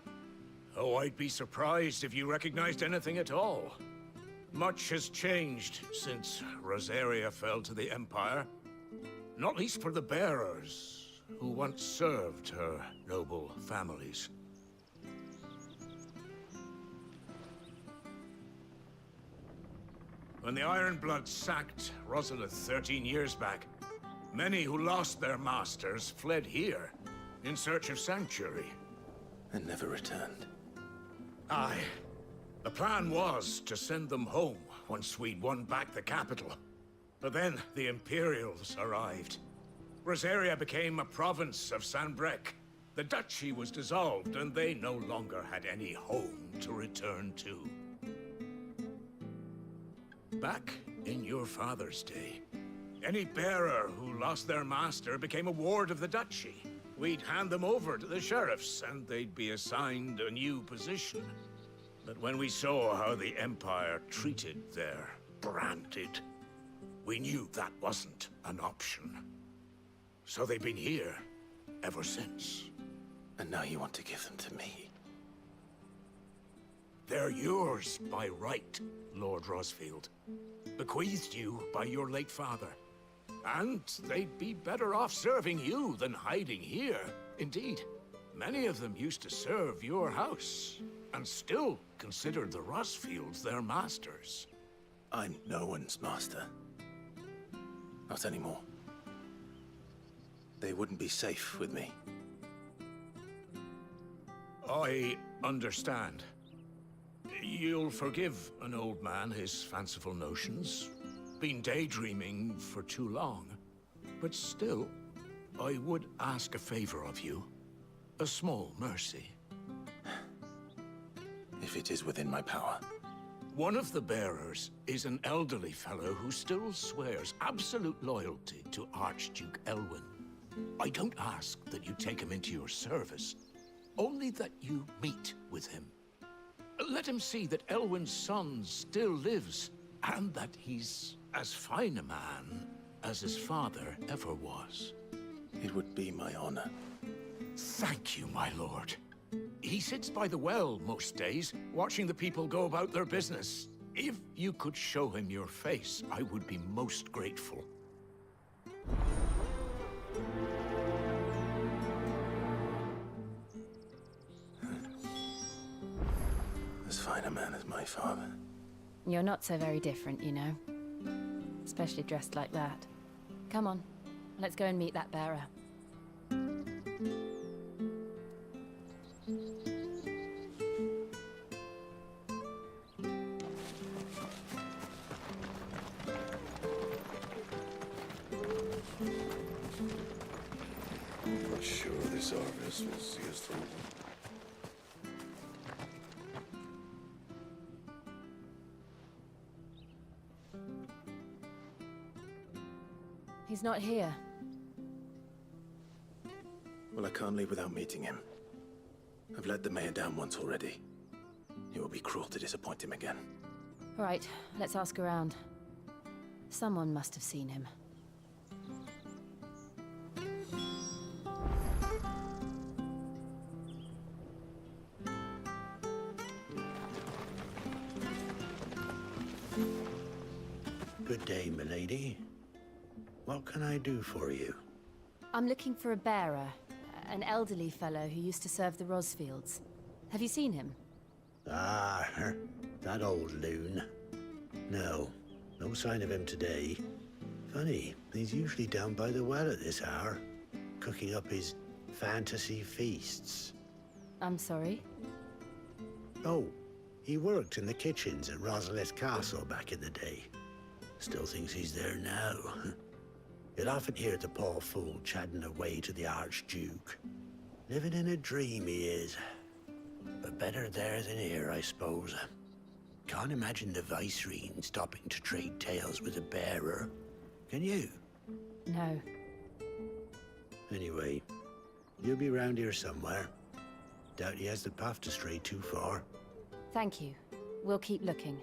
Oh, I'd be surprised if you recognized anything at all. Much has changed since Rosaria fell to the Empire. Not least for the bearers, who once served her noble families. When the Ironbloods sacked Rosalith 13 years back, many who lost their masters fled here in search of sanctuary. And never returned. Aye. The plan was to send them home once we'd won back the capital. But then the Imperials arrived. Rosaria became a province of Sanbreque. The duchy was dissolved, and they no longer had any home to return to. Back in your father's day, any bearer who lost their master became a ward of the duchy. We'd hand them over to the sheriffs, and they'd be assigned a new position. But when we saw how the Empire treated their branded, we knew that wasn't an option. So they've been here ever since. And now you want to give them to me? They're yours by right, Lord Rosfield. Bequeathed you by your late father. And they'd be better off serving you than hiding here. Indeed, many of them used to serve your house, and still considered the Rosfields their masters. I'm no one's master. Not anymore. They wouldn't be safe with me. I understand. You'll forgive an old man his fanciful notions. Been daydreaming for too long. But still, I would ask a favor of you. A small mercy. If it is within my power. One of the bearers is an elderly fellow who still swears absolute loyalty to Archduke Elwyn. I don't ask that you take him into your service, only that you meet with him. Let him see that Elwyn's son still lives, and that he's as fine a man as his father ever was. It would be my honor. Thank you, my lord. He sits by the well most days, watching the people go about their business. If you could show him your face, I would be most grateful. As fine a man as my father. You're not so very different, you know. Especially dressed like that. Come on, let's go and meet that bearer. I'm not sure this harvest will see us through. He's not here. Well, I can't leave without meeting him. I've let the mayor down once already. It would be cruel to disappoint him again. Right, let's ask around. Someone must have seen him. Good day, milady. What can I do for you? I'm looking for a bearer, an elderly fellow who used to serve the Rosfields. Have you seen him? Ah, that old loon. No sign of him today. Funny, he's usually down by the well at this hour, cooking up his fantasy feasts. I'm sorry? Oh, he worked in the kitchens at Rosalith Castle back in the day. Still thinks he's there now. You'll often hear the poor fool chatting away to the Archduke. Living in a dream he is. But better there than here, I suppose. Can't imagine the Viceroy stopping to trade tales with a bearer. Can you? No. Anyway, you'll be round here somewhere. Doubt he has the path to stray too far. Thank you. We'll keep looking.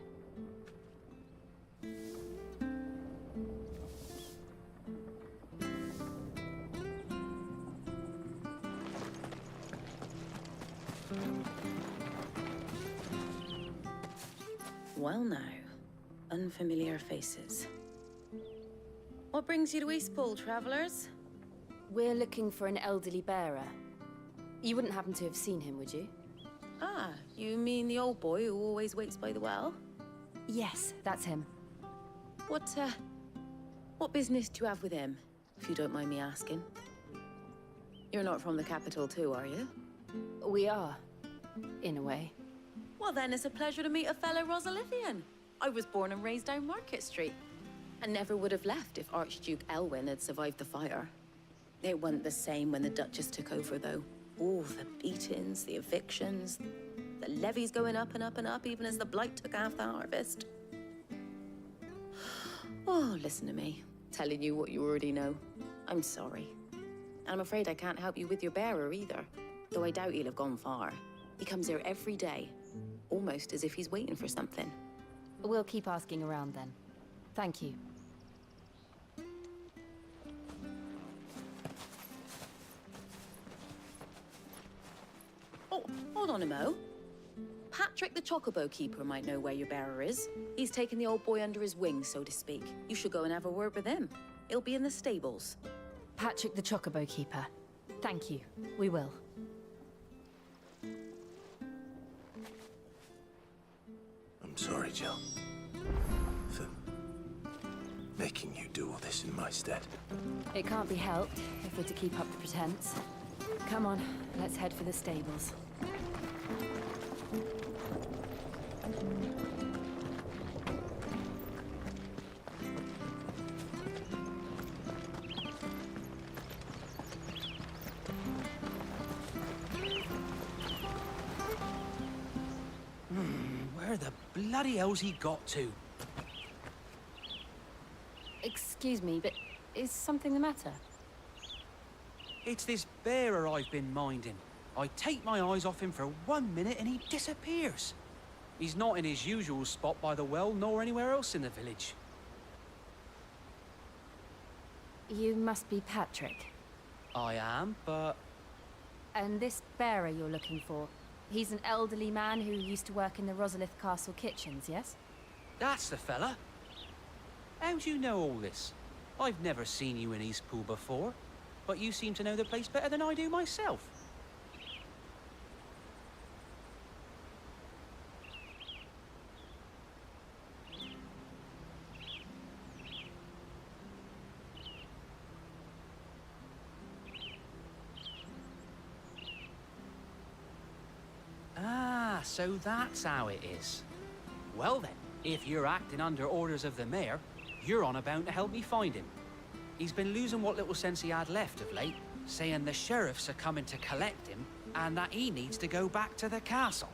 Well now, unfamiliar faces. What brings you to Eastpool, travelers? We're looking for an elderly bearer. You wouldn't happen to have seen him, would you? Ah, you mean the old boy who always waits by the well? Yes, that's him. What business do you have with him, if you don't mind me asking? You're not from the capital too, are you? We are, in a way. Well then, it's a pleasure to meet a fellow Rosalithian. I was born and raised down Market Street, and never would have left if Archduke Elwyn had survived the fire. It wasn't the same when the Duchess took over, though. All the beatings, the evictions, the levies going up and up and up, even as the blight took half the harvest. Oh, listen to me, telling you what you already know. I'm sorry. And I'm afraid I can't help you with your bearer either, though I doubt he'll have gone far. He comes here every day, almost as if he's waiting for something. We'll keep asking around then. Thank you. Oh, hold on a mo. Patrick the Chocobo Keeper might know where your bearer is. He's taken the old boy under his wing, so to speak. You should go and have a word with him. He'll be in the stables. Patrick the Chocobo Keeper. Thank you. We will. I'm sorry, Jill, for making you do all this in my stead. It can't be helped if we're to keep up the pretense. Come on, let's head for the stables. Where the bloody hell's he got to? Excuse me, but is something the matter? It's this bearer I've been minding. I take my eyes off him for 1 minute and he disappears. He's not in his usual spot by the well, nor anywhere else in the village. You must be Patrick. I am, but... And this bearer you're looking for, he's an elderly man who used to work in the Rosalith Castle kitchens, yes? That's the fella. How do you know all this? I've never seen you in Eastpool before, but you seem to know the place better than I do myself. Ah, so that's how it is. Well then, if you're acting under orders of the mayor, you're on about to help me find him. He's been losing what little sense he had left of late, saying the sheriffs are coming to collect him and that he needs to go back to the castle.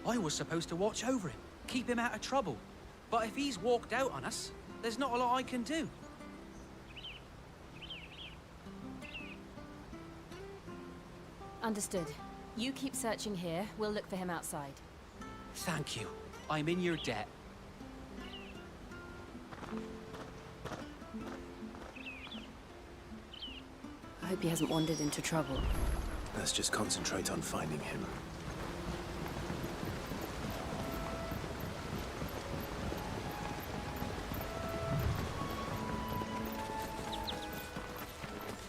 I was supposed to watch over him, keep him out of trouble. But if he's walked out on us, there's not a lot I can do. Understood. You keep searching here. We'll look for him outside. Thank you. I'm in your debt. I hope he hasn't wandered into trouble. Let's just concentrate on finding him.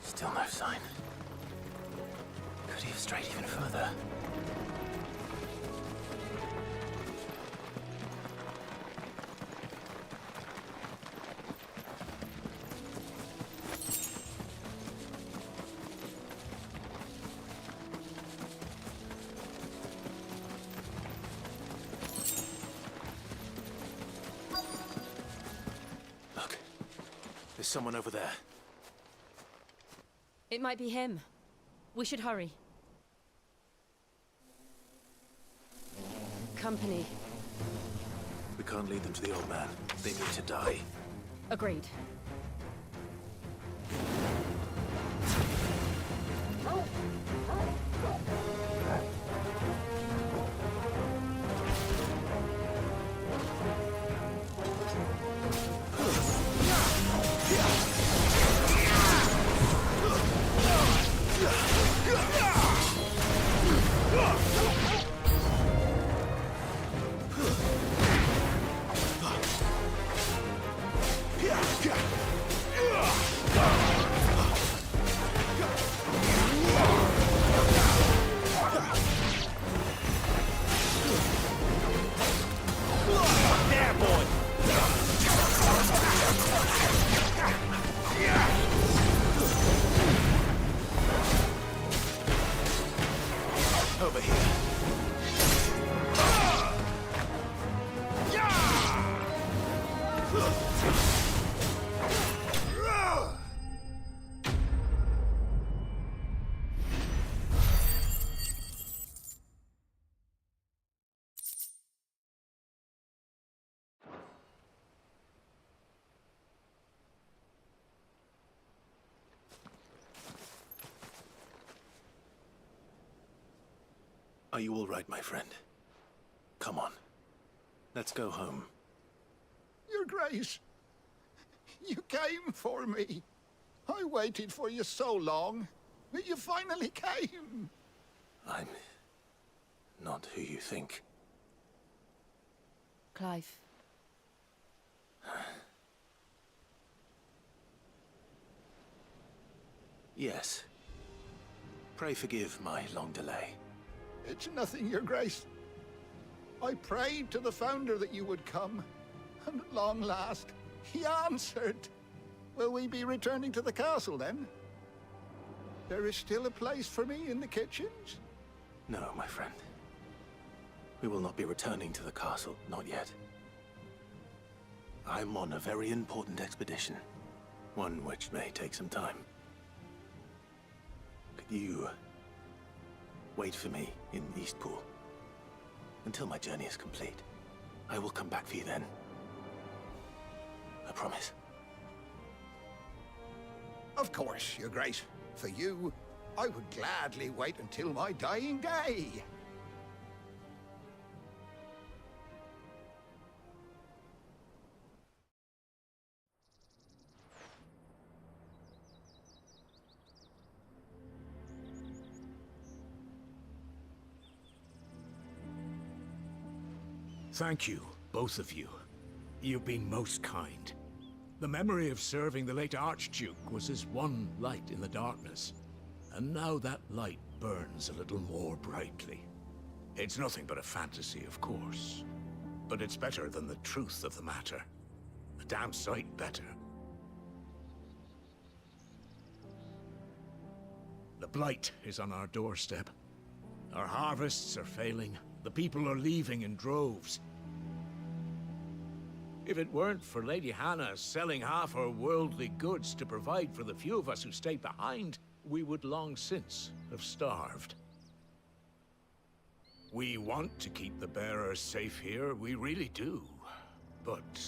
Still no sign. Could he have strayed even further? Look, there's someone over there. It might be him. We should hurry. Company. We can't lead them to the old man. They need to die. Agreed. Over here. Are you all right, my friend? Come on. Let's go home. Your Grace, you came for me. I waited for you so long, but you finally came. I'm not who you think. Clive. Yes. Pray forgive my long delay. It's nothing, Your Grace. I prayed to the Founder that you would come, and at long last, he answered. Will we be returning to the castle, then? There is still a place for me in the kitchens? No, my friend. We will not be returning to the castle, not yet. I'm on a very important expedition, one which may take some time. Could you wait for me in Eastpool until my journey is complete? I will come back for you then. I promise. Of course, Your Grace. For you, I would gladly wait until my dying day. Thank you, both of you. You've been most kind. The memory of serving the late Archduke was as one light in the darkness, and now that light burns a little more brightly. It's nothing but a fantasy, of course, but it's better than the truth of the matter. A damn sight better. The blight is on our doorstep. Our harvests are failing. The people are leaving in droves. If it weren't for Lady Hannah selling half her worldly goods to provide for the few of us who stayed behind, we would long since have starved. We want to keep the bearers safe here, we really do. But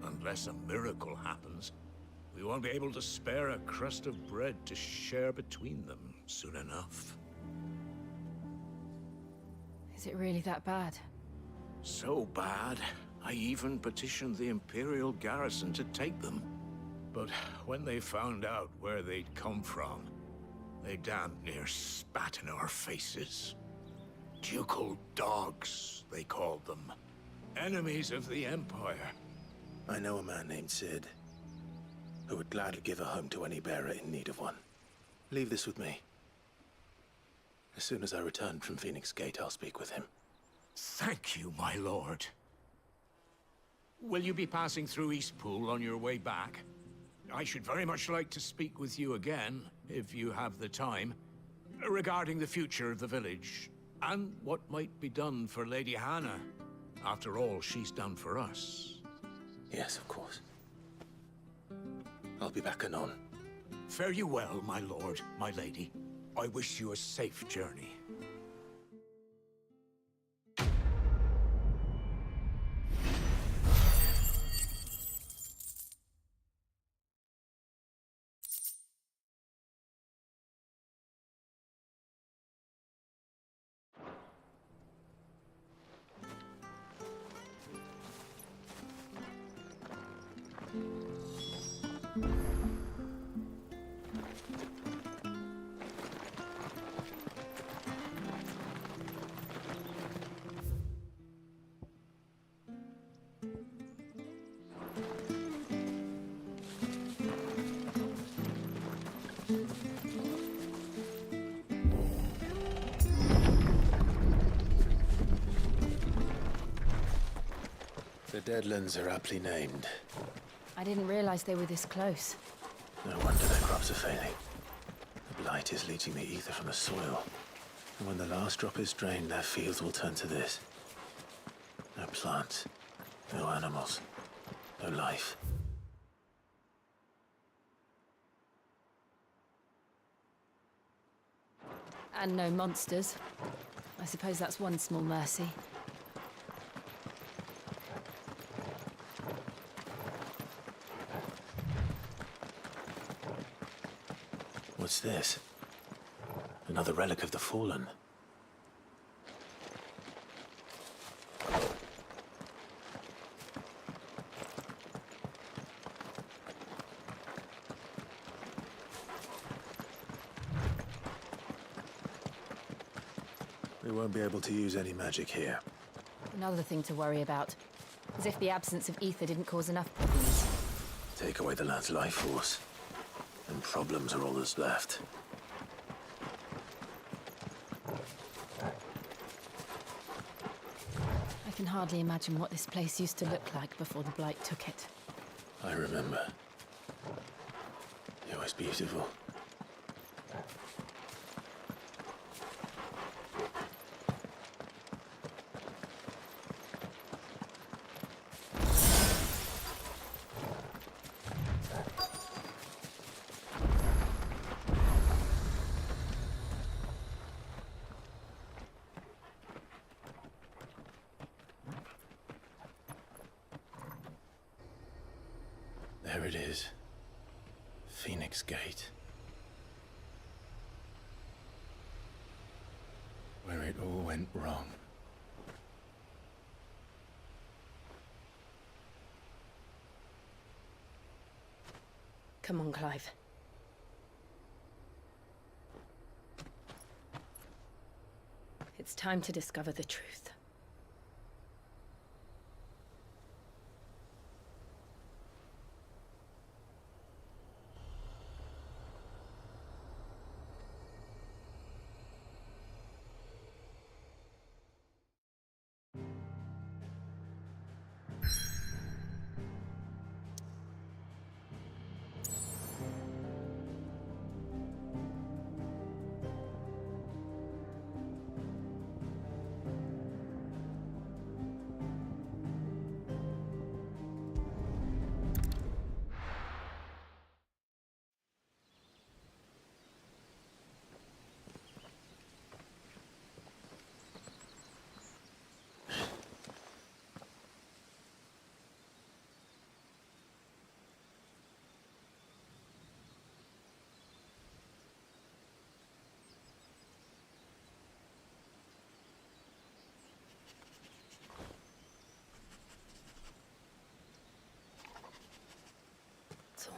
unless a miracle happens, we won't be able to spare a crust of bread to share between them soon enough. Is it really that bad? So bad, I even petitioned the Imperial garrison to take them. But when they found out where they'd come from, they damn near spat in our faces. Ducal dogs, they called them. Enemies of the Empire. I know a man named Sid, who would gladly give a home to any bearer in need of one. Leave this with me. As soon as I return from Phoenix Gate, I'll speak with him. Thank you, my lord. Will you be passing through Eastpool on your way back? I should very much like to speak with you again, if you have the time, regarding the future of the village, and what might be done for Lady Hannah, after all she's done for us. Yes, of course. I'll be back anon. Fare you well, my lord, my lady. I wish you a safe journey. The Deadlands are aptly named. I didn't realize they were this close. No wonder their crops are failing. The blight is leaching the ether from the soil. And when the last drop is drained, their fields will turn to this. No plants, no animals, no life. And no monsters. I suppose that's one small mercy. What's this? Another relic of the Fallen. We won't be able to use any magic here. Another thing to worry about. As if the absence of ether didn't cause enough problems. Take away the lad's life force, and problems are all that's left. I can hardly imagine what this place used to look like before the Blight took it. I remember. It was beautiful. There it is. Phoenix Gate. Where it all went wrong. Come on, Clive. It's time to discover the truth.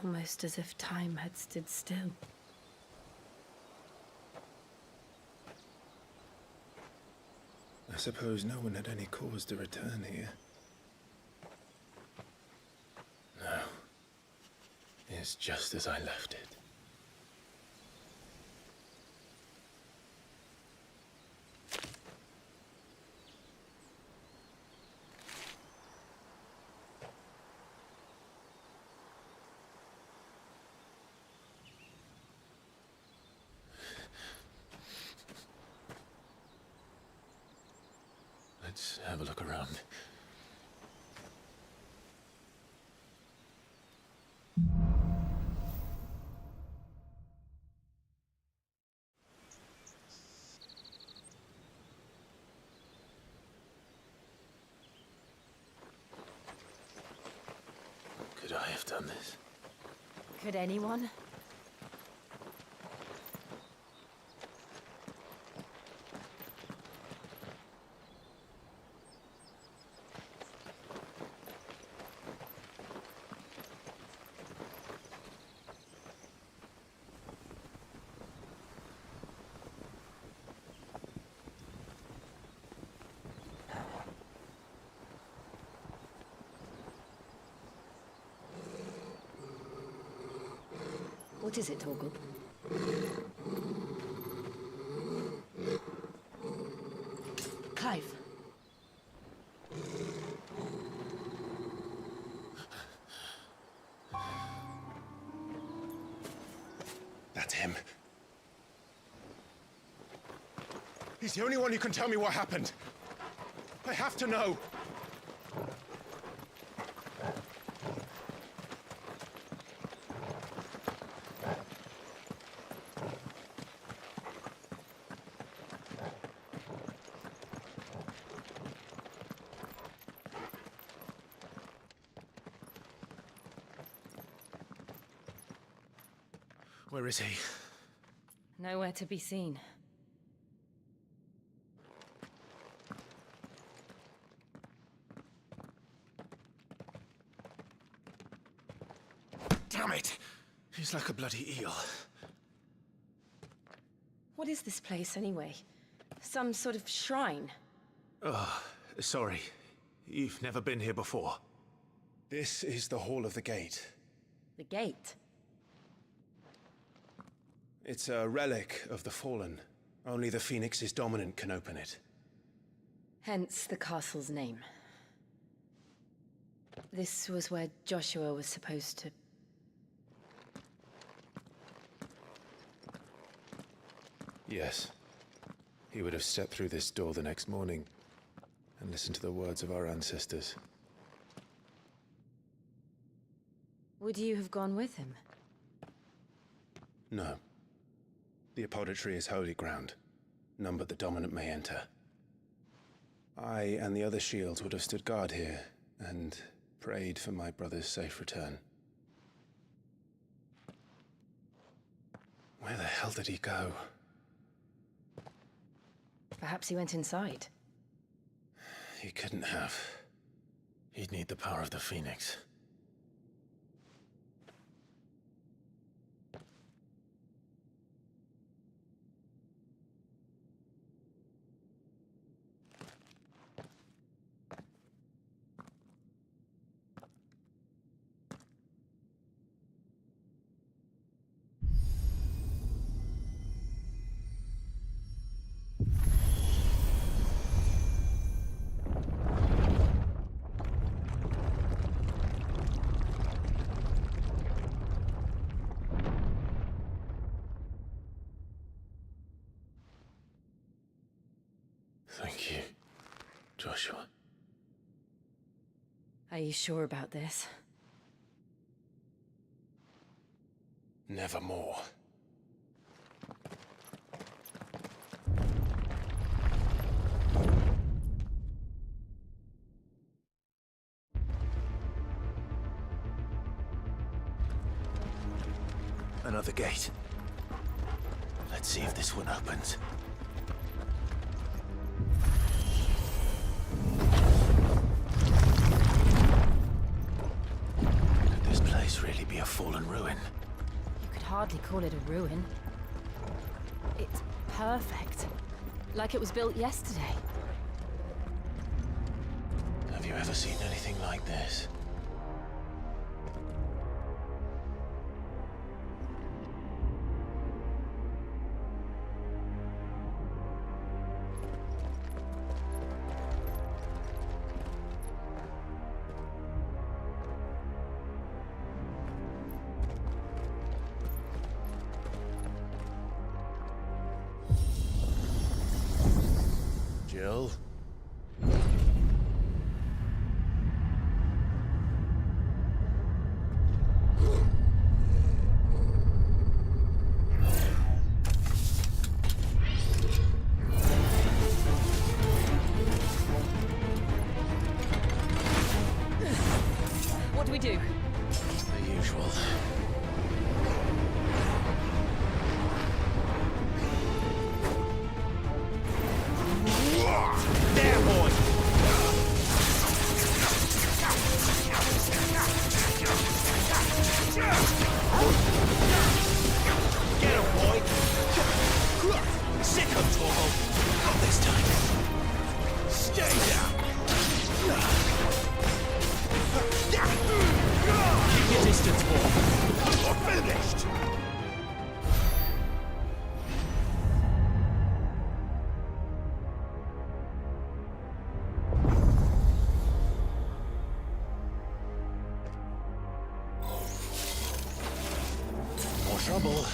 Almost as if time had stood still. I suppose no one had any cause to return here. No. It's just as I left it. Let's have a look around. Could I have done this? Could anyone? What is it, Torgub? Clive. That's him. He's the only one who can tell me what happened. I have to know. Where is he? Nowhere to be seen. Damn it! He's like a bloody eel. What is this place, anyway? Some sort of shrine? Oh, sorry. You've never been here before. This is the Hall of the Gate. The gate? It's a relic of the Fallen. Only the Phoenix's dominant can open it. Hence the castle's name. This was where Joshua was supposed to... Yes. He would have stepped through this door the next morning and listened to the words of our ancestors. Would you have gone with him? No. The apodatory is holy ground. None but the dominant may enter. I and the other shields would have stood guard here and prayed for my brother's safe return. Where the hell did he go? Perhaps he went inside. He couldn't have. He'd need the power of the Phoenix. Thank you, Joshua. Are you sure about this? Nevermore. Another gate. Let's see if this one opens. Could this place really be a fallen ruin? hardly call it a ruin. It's perfect. Like it was built yesterday. Have you ever seen anything like this? Jill? What do we do? The usual. There, boy! Get him, boy! Sick of Torval! Not this time! Stay down! Keep your distance, boy! You're finished! More trouble.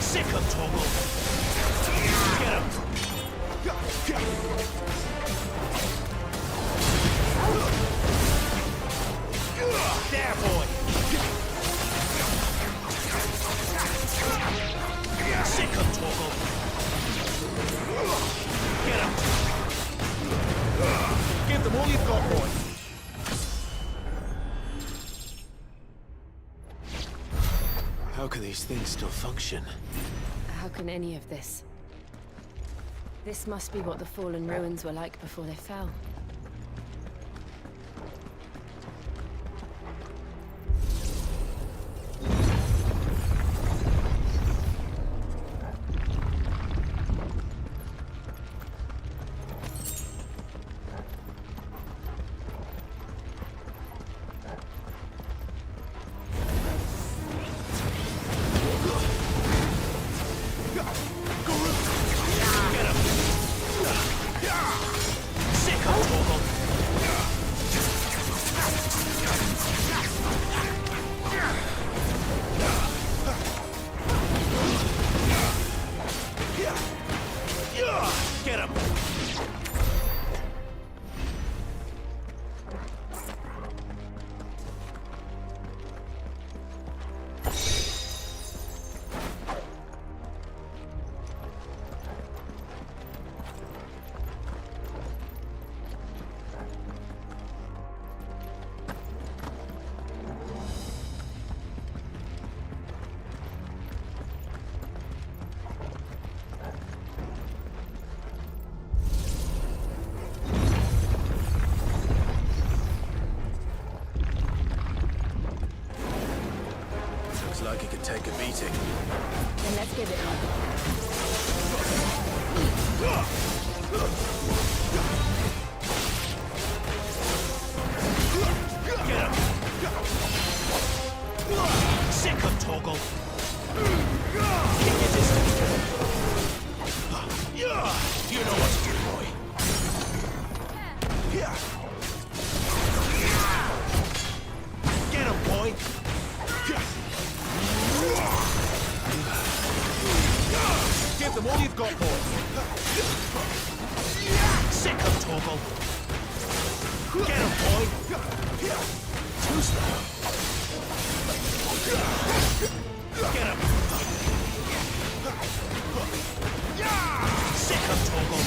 Sick of Torval. Get him. There, boy. Sick of Torval. Get him. Give them all you've got, boy. How can these things still function? How can any of this? This must be what the fallen ruins were like before they fell. Get him! Looks like it could take a beating. Then let's give it Get him! Sick of Torgal! Keep your distance. You know what to do, boy. Get him, boy! Give them all you've got, boy! Sick of Torgal! Get him, boy! Too slow. Get him! Sick of Torgal!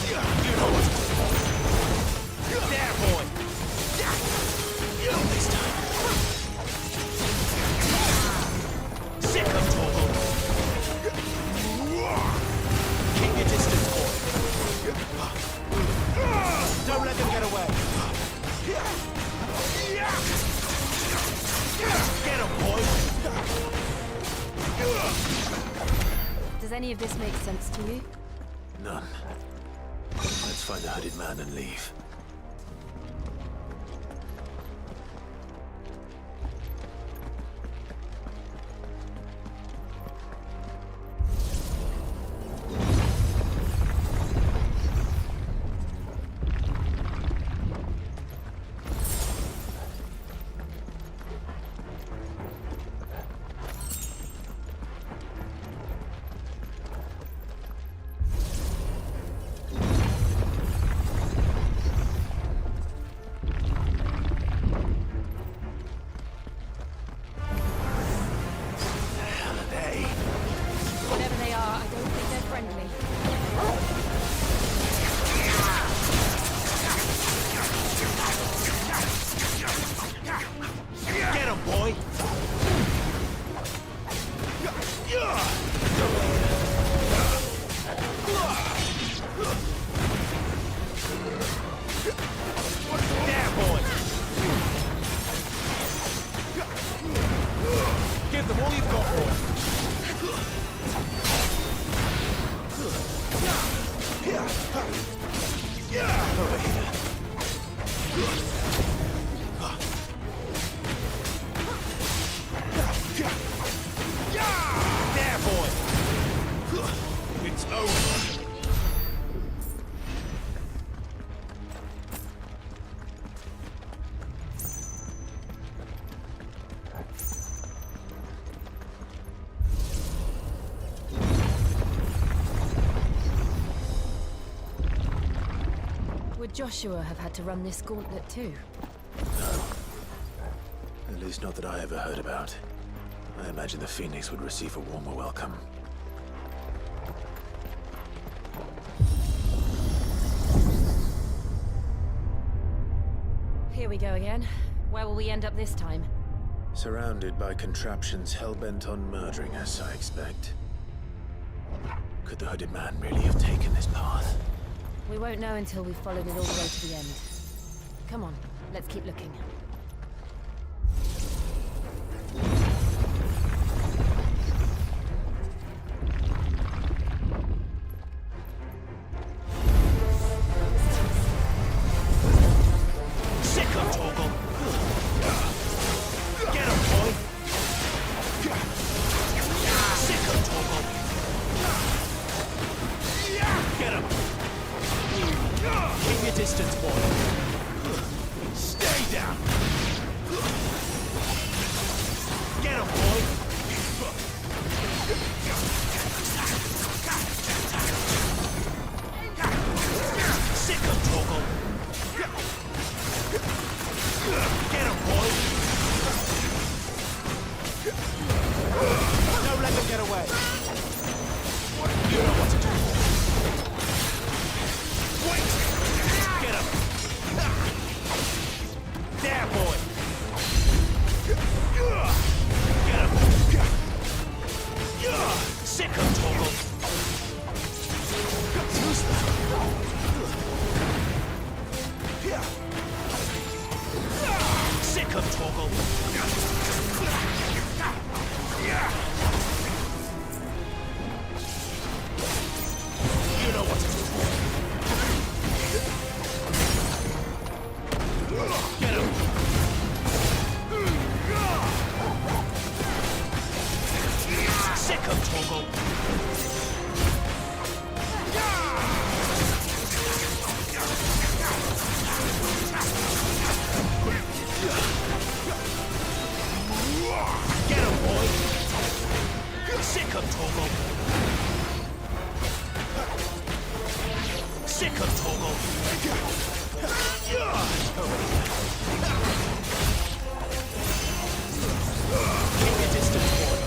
You know what to do. There, boy! Does any of this make sense to you? None. Let's find the hooded man and leave. Whatever they are, I don't think they're friendly. Get him, boy! Yeah, boy! Give them all you've got, boy! Over here. There, boy! It's over. Would Joshua have had to run this gauntlet too? At least not that I ever heard about. I imagine the Phoenix would receive a warmer welcome. Here we go again. Where will we end up this time? Surrounded by contraptions hell-bent on murdering us, I expect. Could the hooded man really have taken this path? We won't know until we've followed it all the way to the end. Come on, let's keep looking. Sick of Torgal! Get him, boy! Sick of Torgal! Get him! Keep your distance, boy! Stay down! Get him, boy! Sick of Torgal! Get him, boy! Don't let them get away! You know what to do. Wait! Get him! There, boy! Get him! Sick of Torgal! Use that! Sick of Torgal! You know what to do. Get him! Sick of Torgal! Get him, boy! Sick of Torgal! Sick of Torgal! Keep your distance, boy!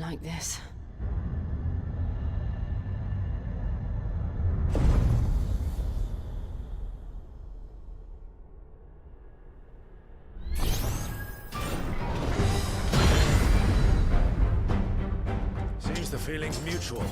like this. Seems the feeling's mutual.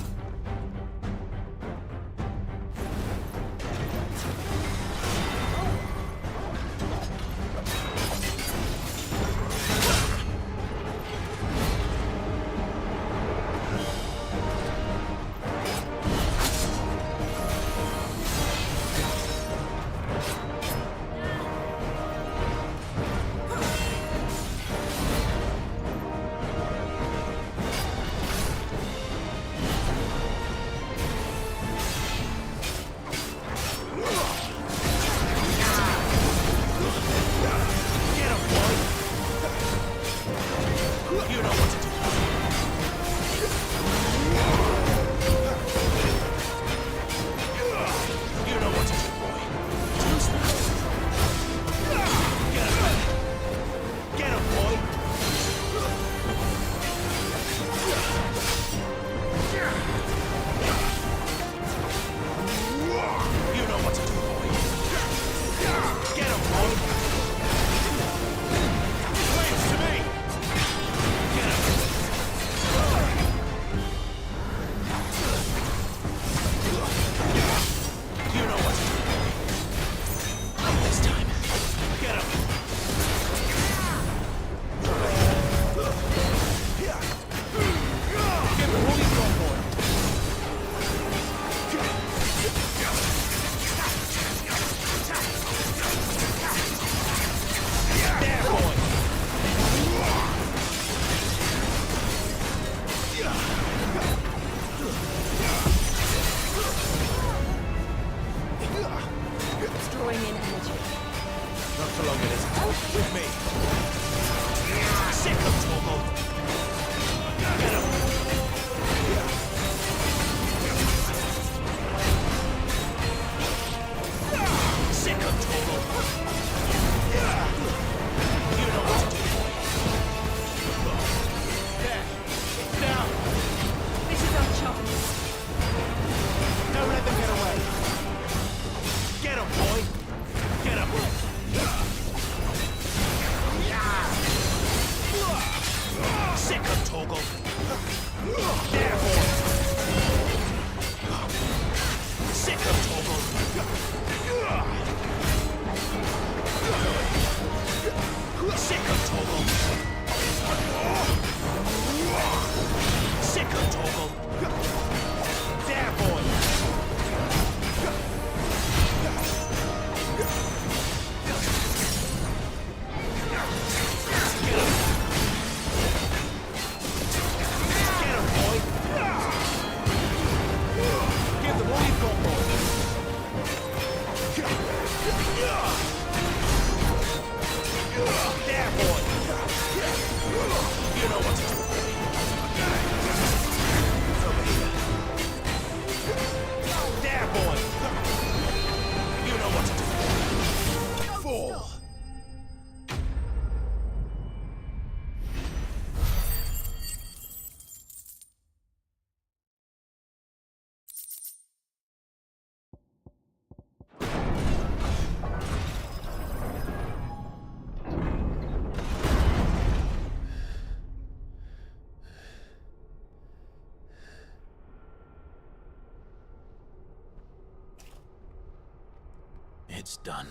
It's done.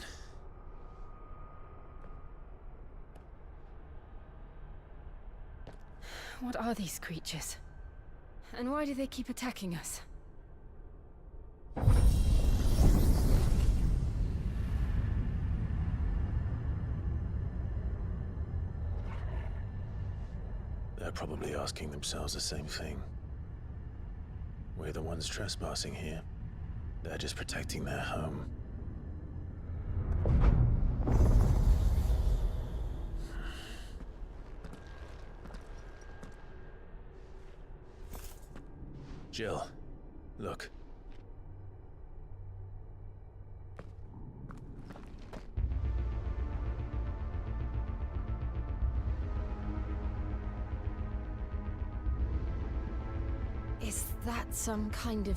What are these creatures? And why do they keep attacking us? They're probably asking themselves the same thing. We're the ones trespassing here. They're just protecting their home. Jill, look. That's some kind of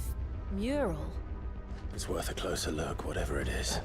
mural. It's worth a closer look, whatever it is.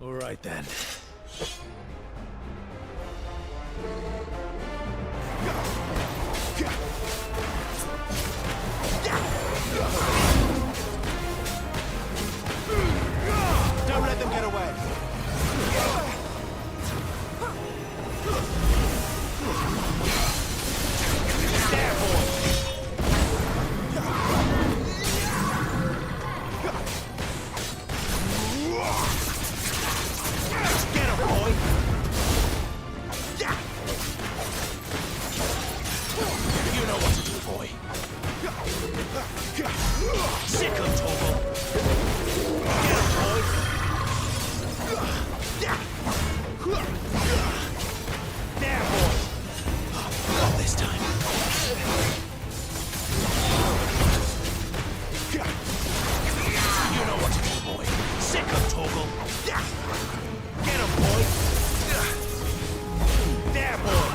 All right then. Don't let them get away. There, boy. Get him, boy. You know what to do, boy. Sick of Toggle. Get him, boy. There, boy. Not this time. You know what to do, boy. Sick of Toggle. Get him, boy. There, boy.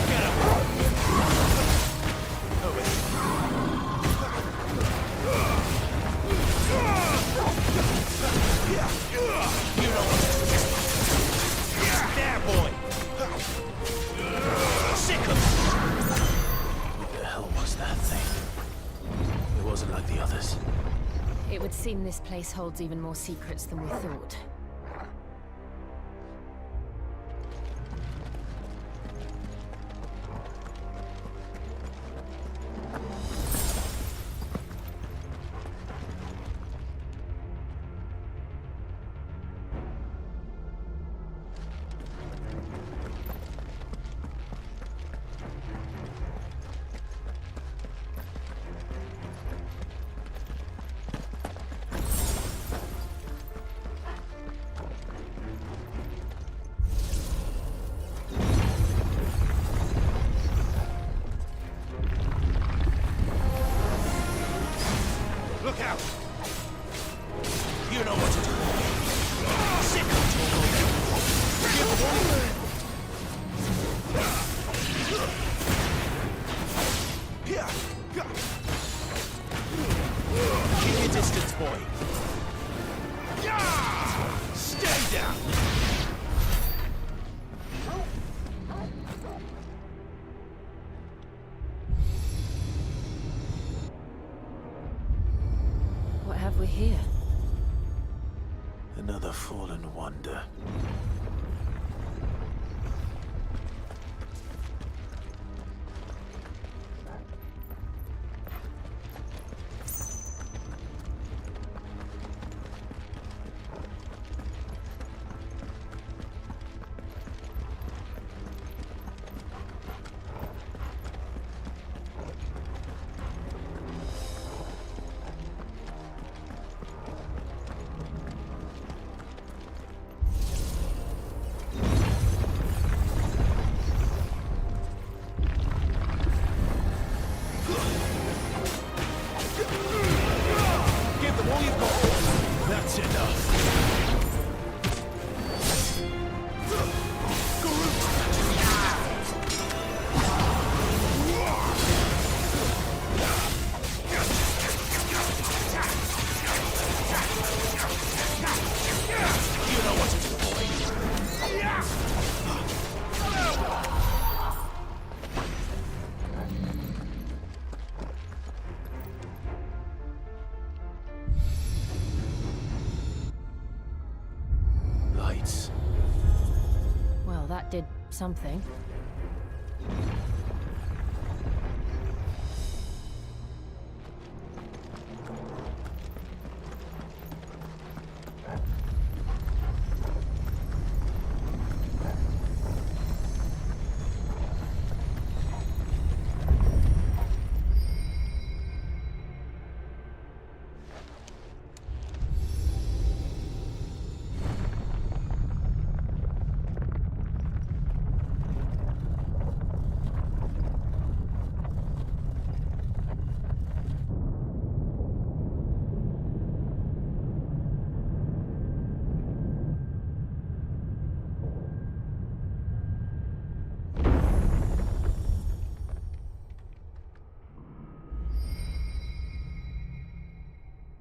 Get him. Over there. You know what to do. There, boy. Sick of it. What the hell was that thing? It wasn't like the others. It would seem this place holds even more secrets than we thought. Look out! You know what to do. Sick of Toggle. Keep your distance, boy. Stay down! What have we here? Another fallen wonder. That's enough. You know what to do, boy. Lights. Well, that did something.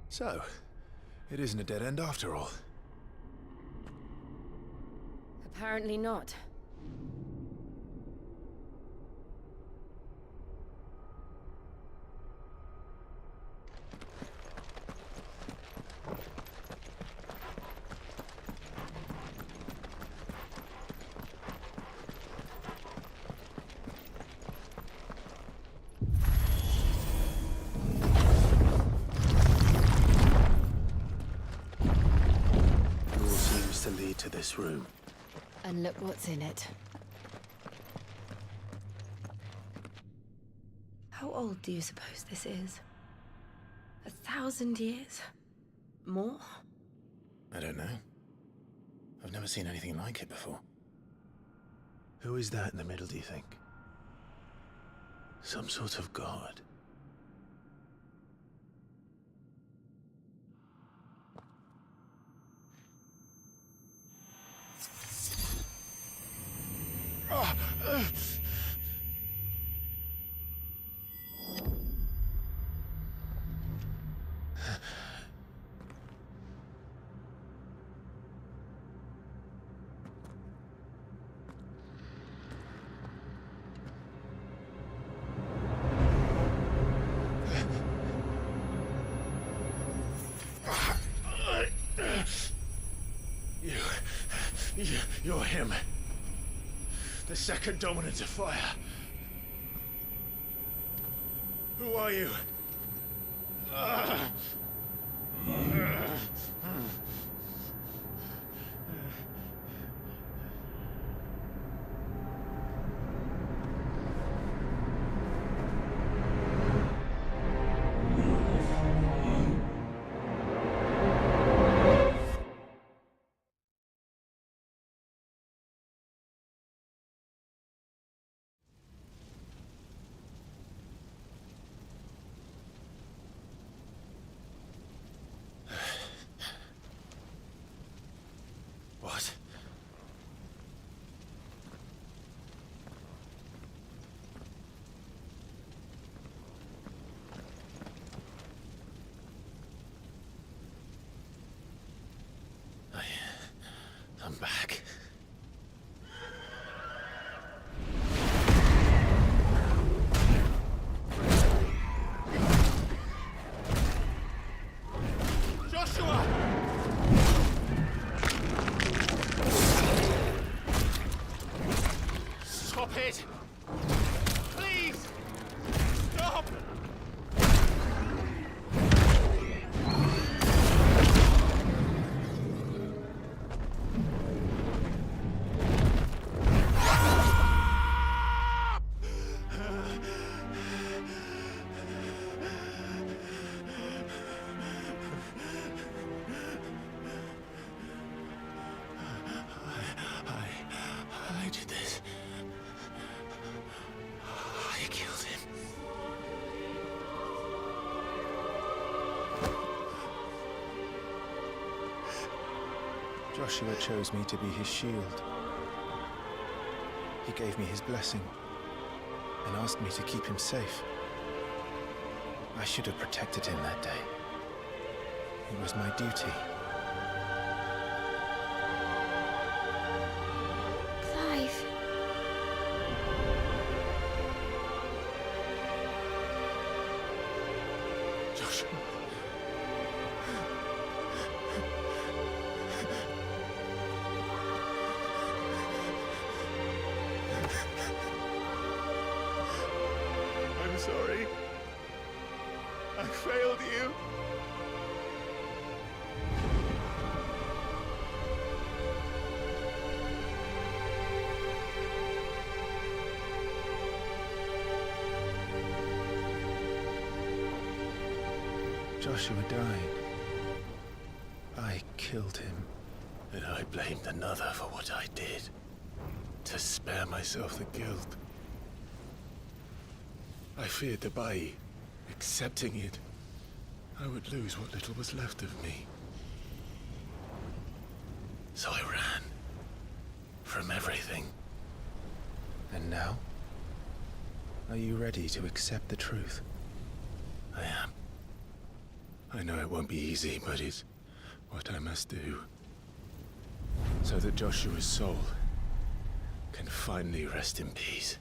So, it isn't a dead end after all. Apparently not. All seems to lead to this room. And look what's in it. How old do you suppose this is? 1,000 years? More? I don't know. I've never seen anything like it before. Who is that in the middle, do you think? Some sort of god? You're him. The second dominant of fire. Who are you? What? I'm back. Joshua! Stop it! Please! Stop! I did this. Joshua chose me to be his shield. He gave me his blessing and asked me to keep him safe. I should have protected him that day. It was my duty. Clive. Joshua. I'm sorry. I failed you. Joshua died. I killed him. And I blamed another for what I did. To spare myself the guilt. I feared that by accepting it, I would lose what little was left of me. So I ran. From everything. And now? Are you ready to accept the truth? I am. I know it won't be easy, but it's what I must do. So that Joshua's soul can finally rest in peace.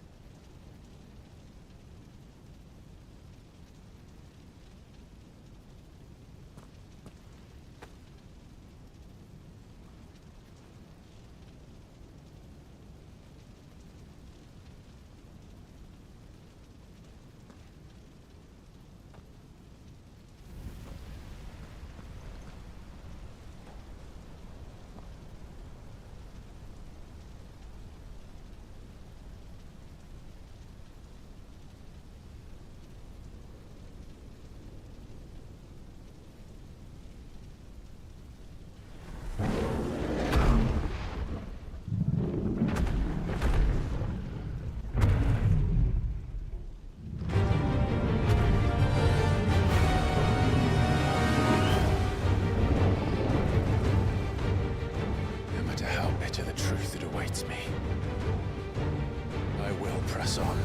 Me. I will press on.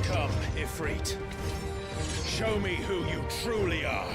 Come, Ifrit. Show me who you truly are.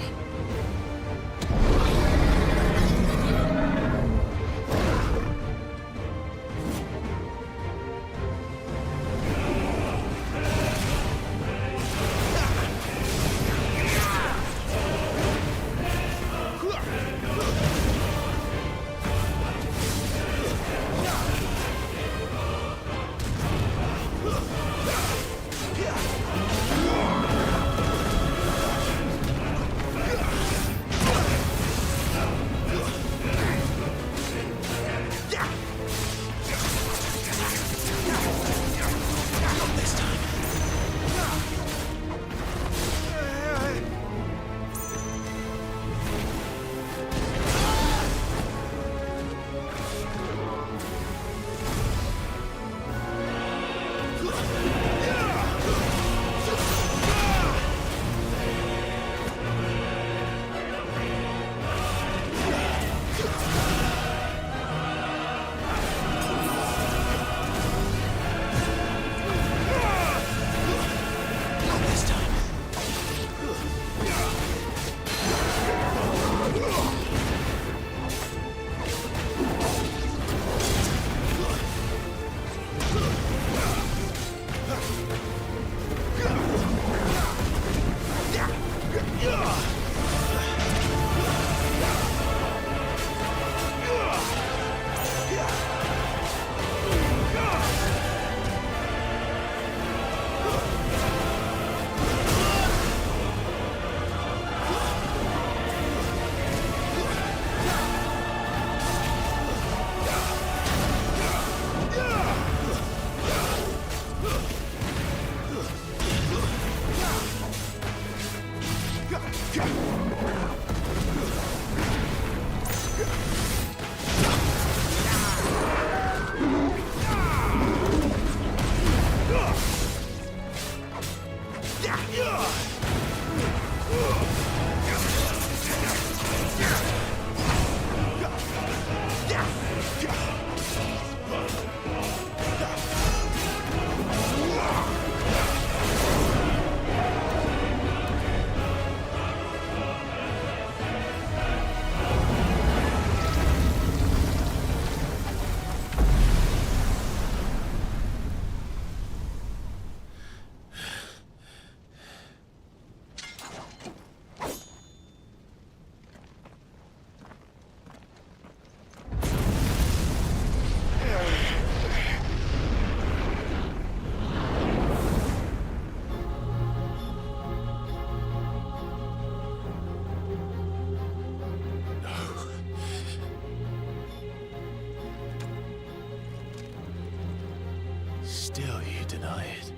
still you deny it.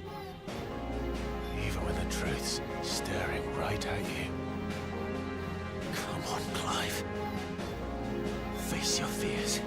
Even when the truth's staring right at you. Come on, Clive. Face your fears.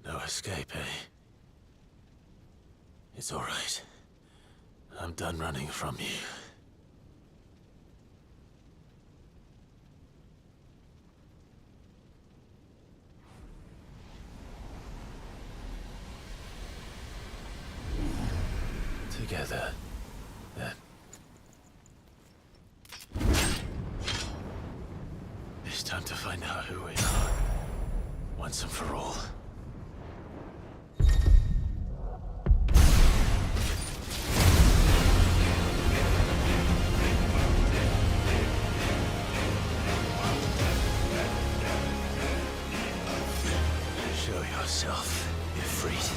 No escape, eh? It's all right. I'm done running from you. Together, then. It's time to find out who we are, once and for all. Show yourself, Ifrit.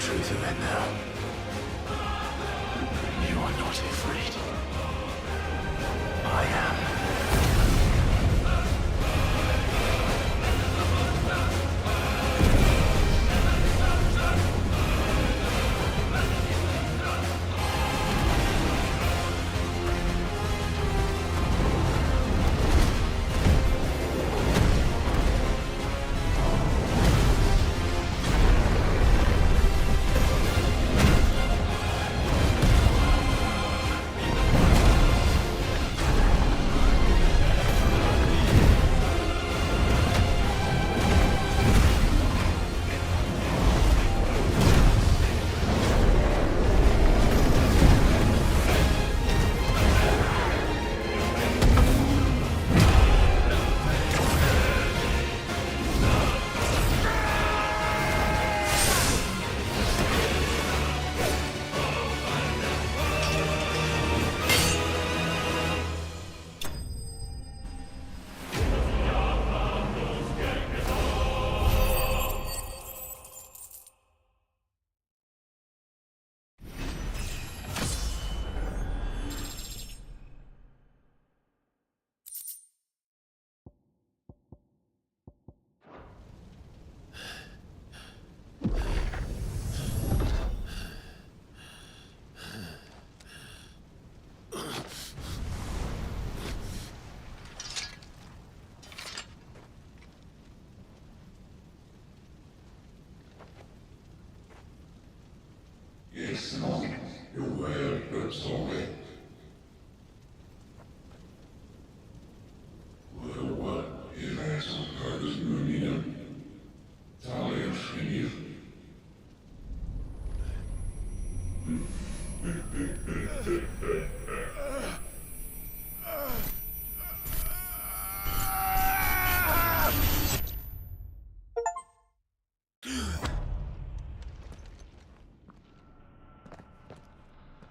Truth of it now. You are not afraid. I am.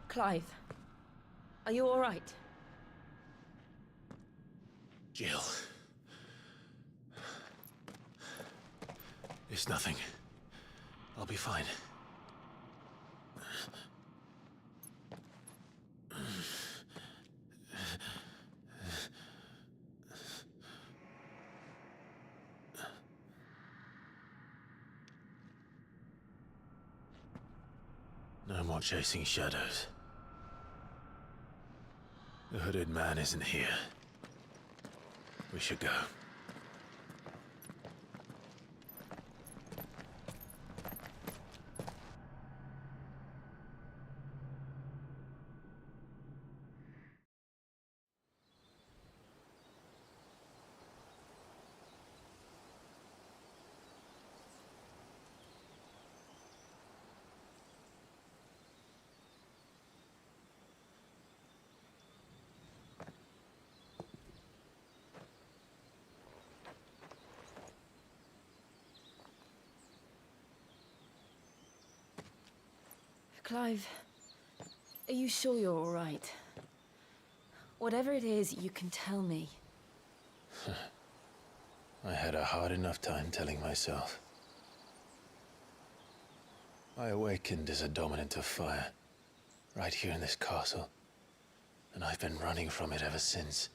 Clive, are you all right? Jill. It's nothing. I'll be fine. No more chasing shadows. The hooded man isn't here. We should go. Clive, are you sure you're all right? Whatever it is, you can tell me. I had a hard enough time telling myself. I awakened as a dominant of fire, right here in this castle, and I've been running from it ever since.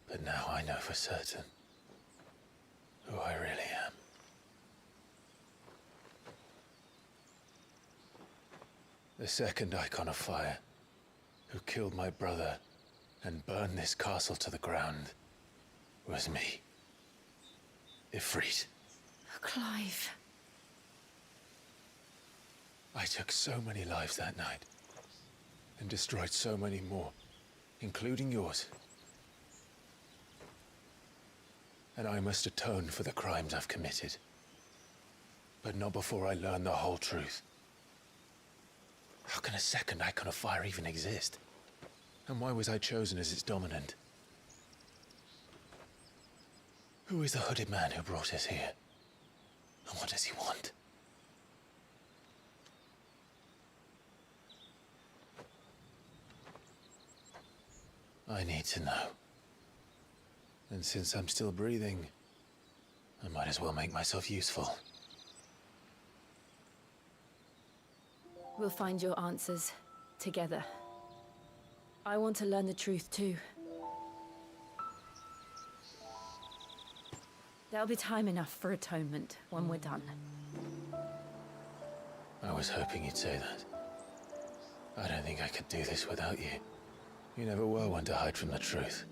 But now I know for certain who I really am. The second icon of fire, who killed my brother and burned this castle to the ground, was me. Ifrit. Clive. I took so many lives that night, and destroyed so many more, including yours. And I must atone for the crimes I've committed. But not before I learn the whole truth. How can a second icon of fire even exist? And why was I chosen as its dominant? Who is the hooded man who brought us here? And what does he want? I need to know. And since I'm still breathing, I might as well make myself useful. We'll find your answers together. I want to learn the truth too. There'll be time enough for atonement when we're done. I was hoping you'd say that. I don't think I could do this without you. You never were one to hide from the truth,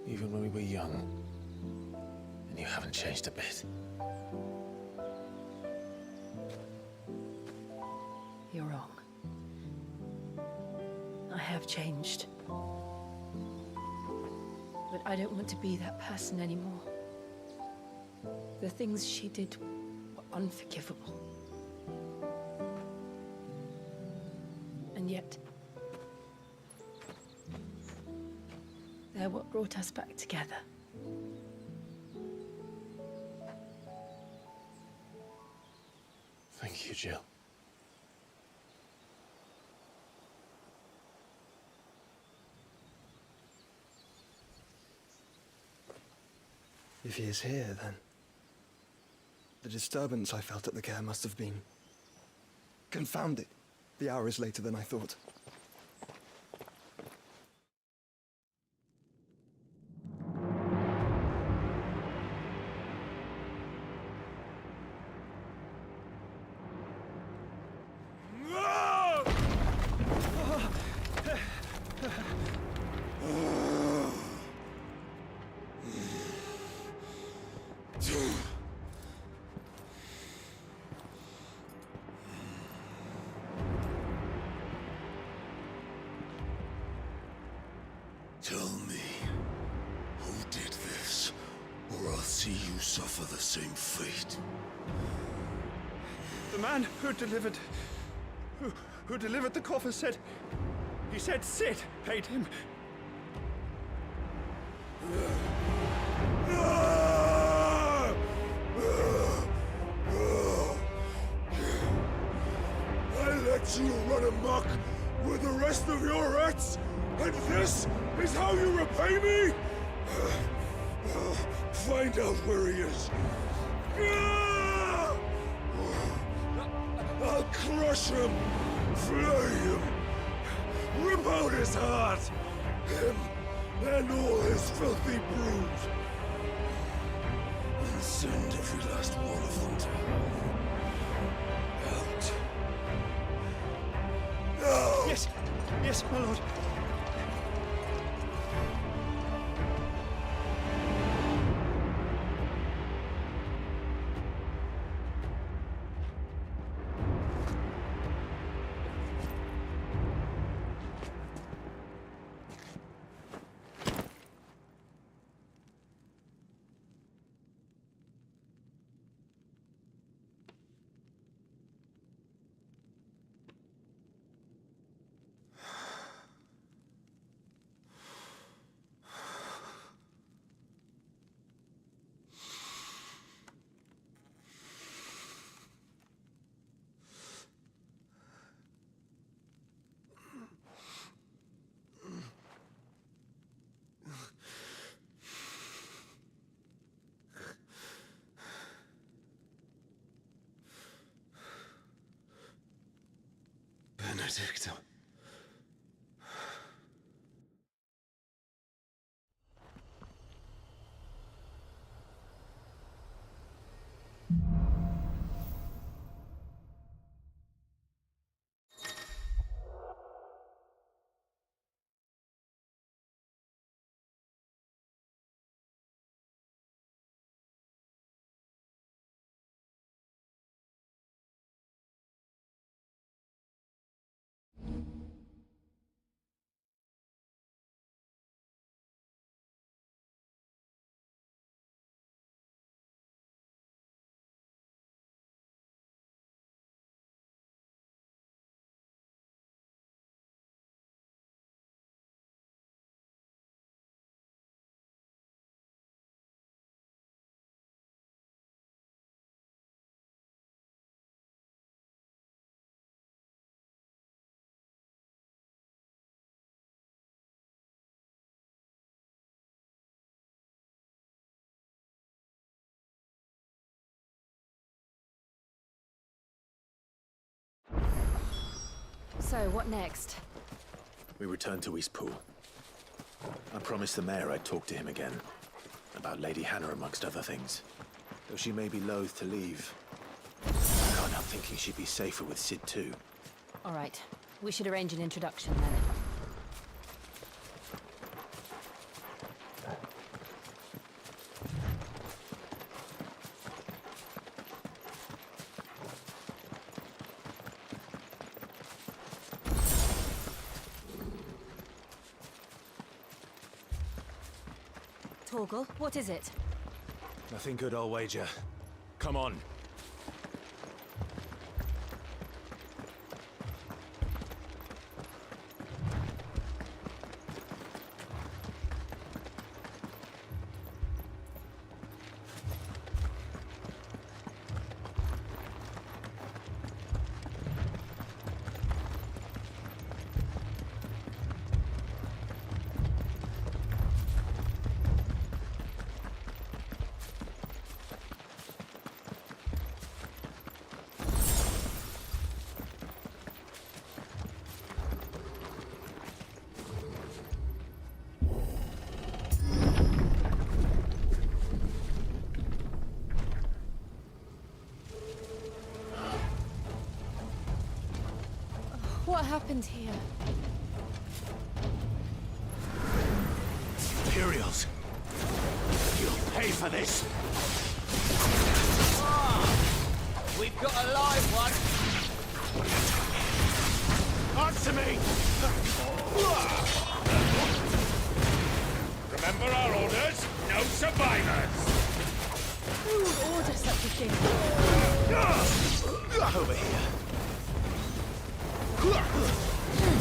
even when we were young. And you haven't changed a bit. You're wrong. I have changed. But I don't want to be that person anymore. The things she did were unforgivable. And yet, they're what brought us back together. Thank you, Jill. If he is here, then the disturbance I felt at the care must have been confounded. The hour is later than I thought. Tell me, who did this, or I'll see you suffer the same fate. The man who delivered the coffer said... He said Sid paid him. I let you run amok with the rest of your rats, and this is how you repay me? Find out where he is. I'll crush him, flay him, rip out his heart, him and all his filthy brood, and send every last one of them to hell. Out. No! Yes, yes, my lord. Benedicta. So, what next? We return to Eastpool. I promised the mayor I'd talk to him again. About Lady Hannah, amongst other things. Though she may be loath to leave. I can't help thinking she'd be safer with Sid too. All right. We should arrange an introduction then. Torgal, what is it? Nothing good, I'll wager. Come on. What happened here? Imperials! You'll pay for this! We've got a live one! Answer me! such a shame. Over here.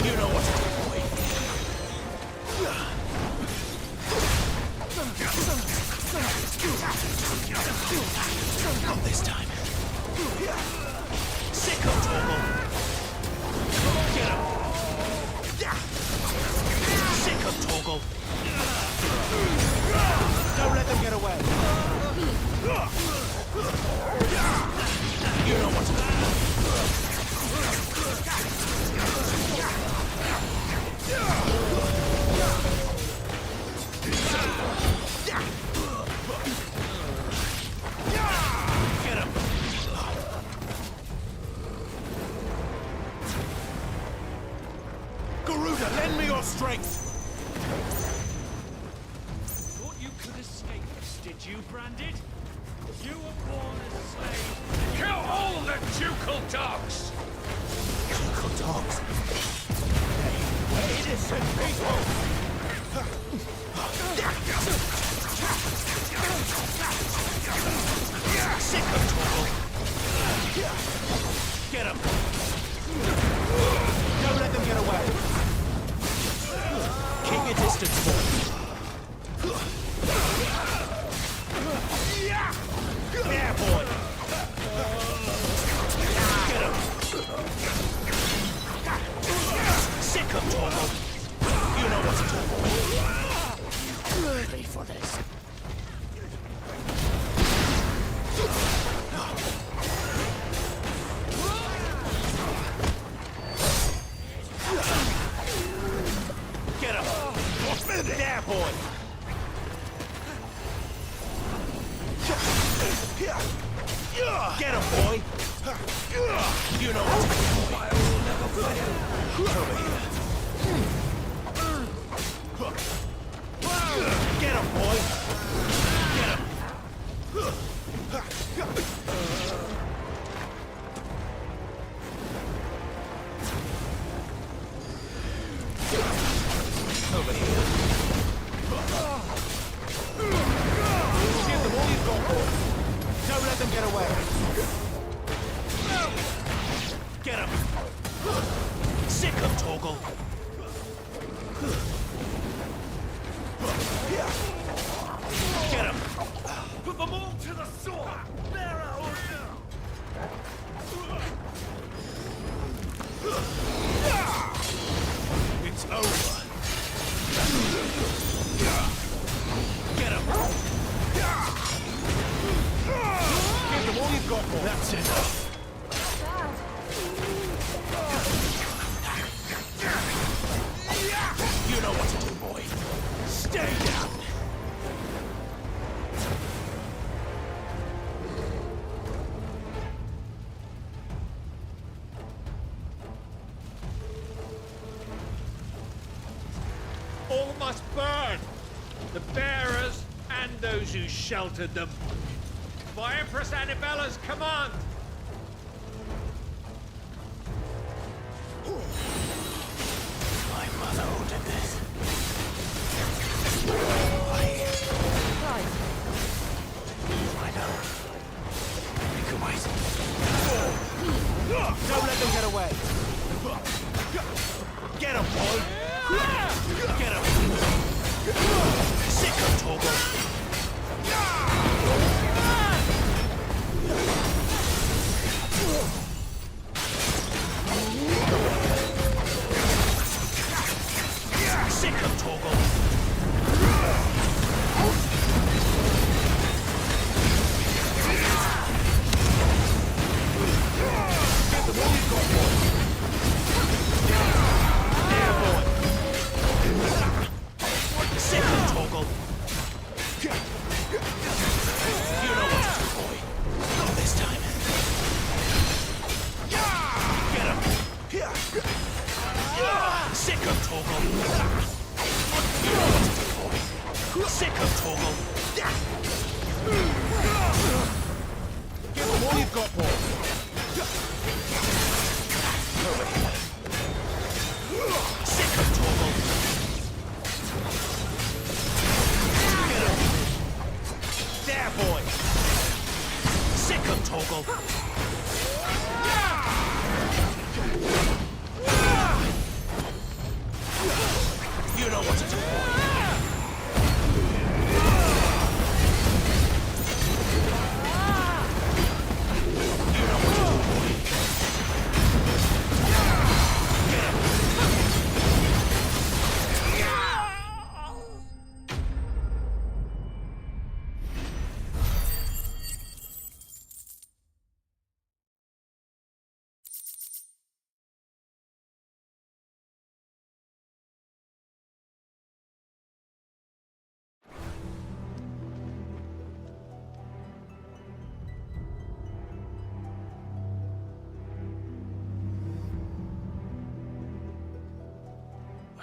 You know what to do, boy. Not this time. Sick of Torgal. Get him. Sick of Torgal. Don't let them get away. You know what to do. Get him! Garuda, lend me your strength! Thought you could escape this, did you, Branded? You were born as slaves. Kill all the ducal dogs! Ducal dogs? They innocent people! Sick of trouble! Get him! Don't let them get away! Keep your distance, boy! Yeah, boy! Get him! Sick of trouble! You know what to do, boy! Ready for this. Get him! There, boy! Get him, boy! You know what to do, boy! I will never fail! Over here! Get him, boy! Get him! Over here. Give them all you've got, boy. Don't let them get away. Get him. Sick of Torgal. Get him. Put them all to the sword! There It's over. Get him. Give them all you've got, boy. That's enough. You know what to do, boy. Stay down. all must burn! The bearers and those who sheltered them. By Empress Annabella's command! My mother ordered this. I know. Be quiet. Don't let them get away. Get him, boy. Get him. Sick of Torgal. Sick of Torgal. Get the one you've got, boy. There, boy. Sick of Torgal. You know what to do, boy. Not this time. Get him. Sick of Torgal. You know what to do, boy. Sick of Torgal. Give him all you've got, boy. Over here. Sick of Torgal. Get him. There, boy. what to avoid.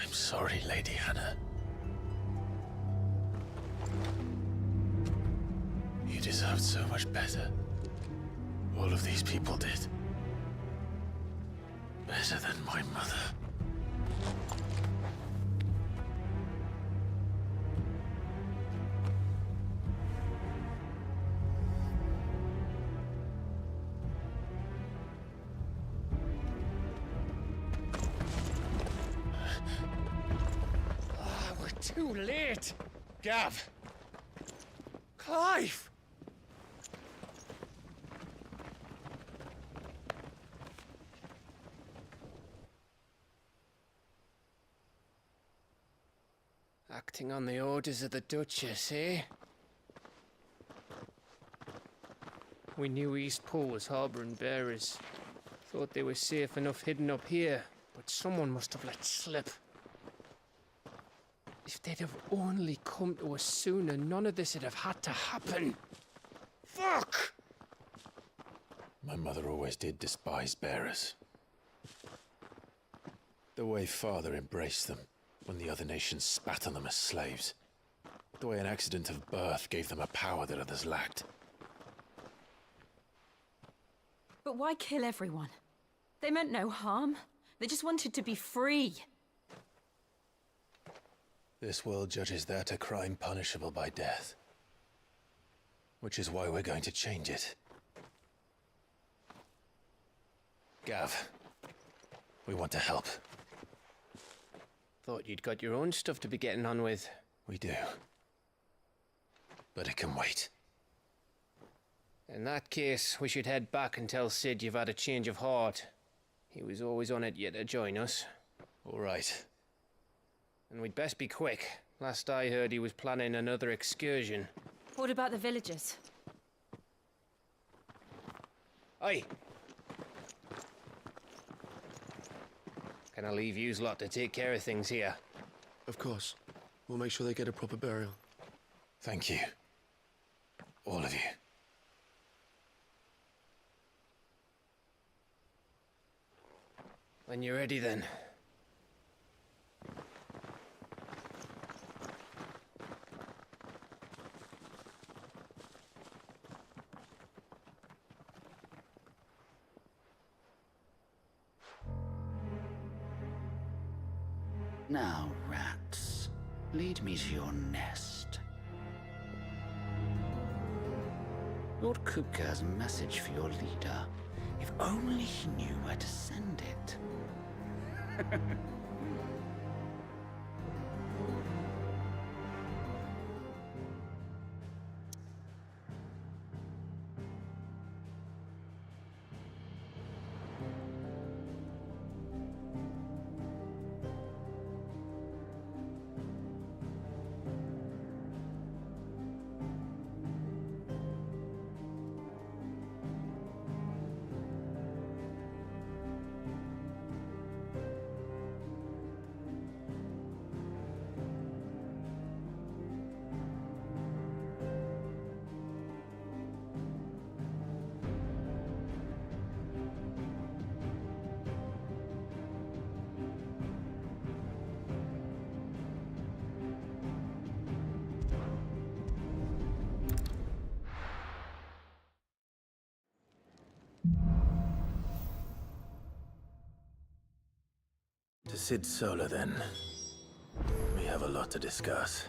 I'm sorry, Lady Hannah. You deserved so much better. All of these people did. Better than my mother. Too late! Gav! Clive! Acting on the orders of the Duchess, eh? We knew Eastpool was harbouring bearers. Thought they were safe enough hidden up here, but someone must have let slip. If they'd have only come to us sooner, none of this would have had to happen. Fuck! My mother always did despise bearers. The way Father embraced them when the other nations spat on them as slaves. The way an accident of birth gave them a power that others lacked. But why kill everyone? They meant no harm. They just wanted to be free. This world judges that a crime punishable by death. Which is why we're going to change it. Gav, we want to help. Thought you'd got your own stuff to be getting on with. We do. But it can wait. In that case, we should head back and tell Sid you've had a change of heart. He was always on it yet to join us. All right. And we'd best be quick. Last I heard, he was planning another excursion. What about the villagers? Aye. Can I leave yous lot to take care of things here? Of course. We'll make sure they get a proper burial. Thank you. All of you. When you're ready, then. Now, rats, lead me to your nest. Lord Kupka has a message for your leader. If only he knew where to send it. To Sid Solar, then. We have a lot to discuss.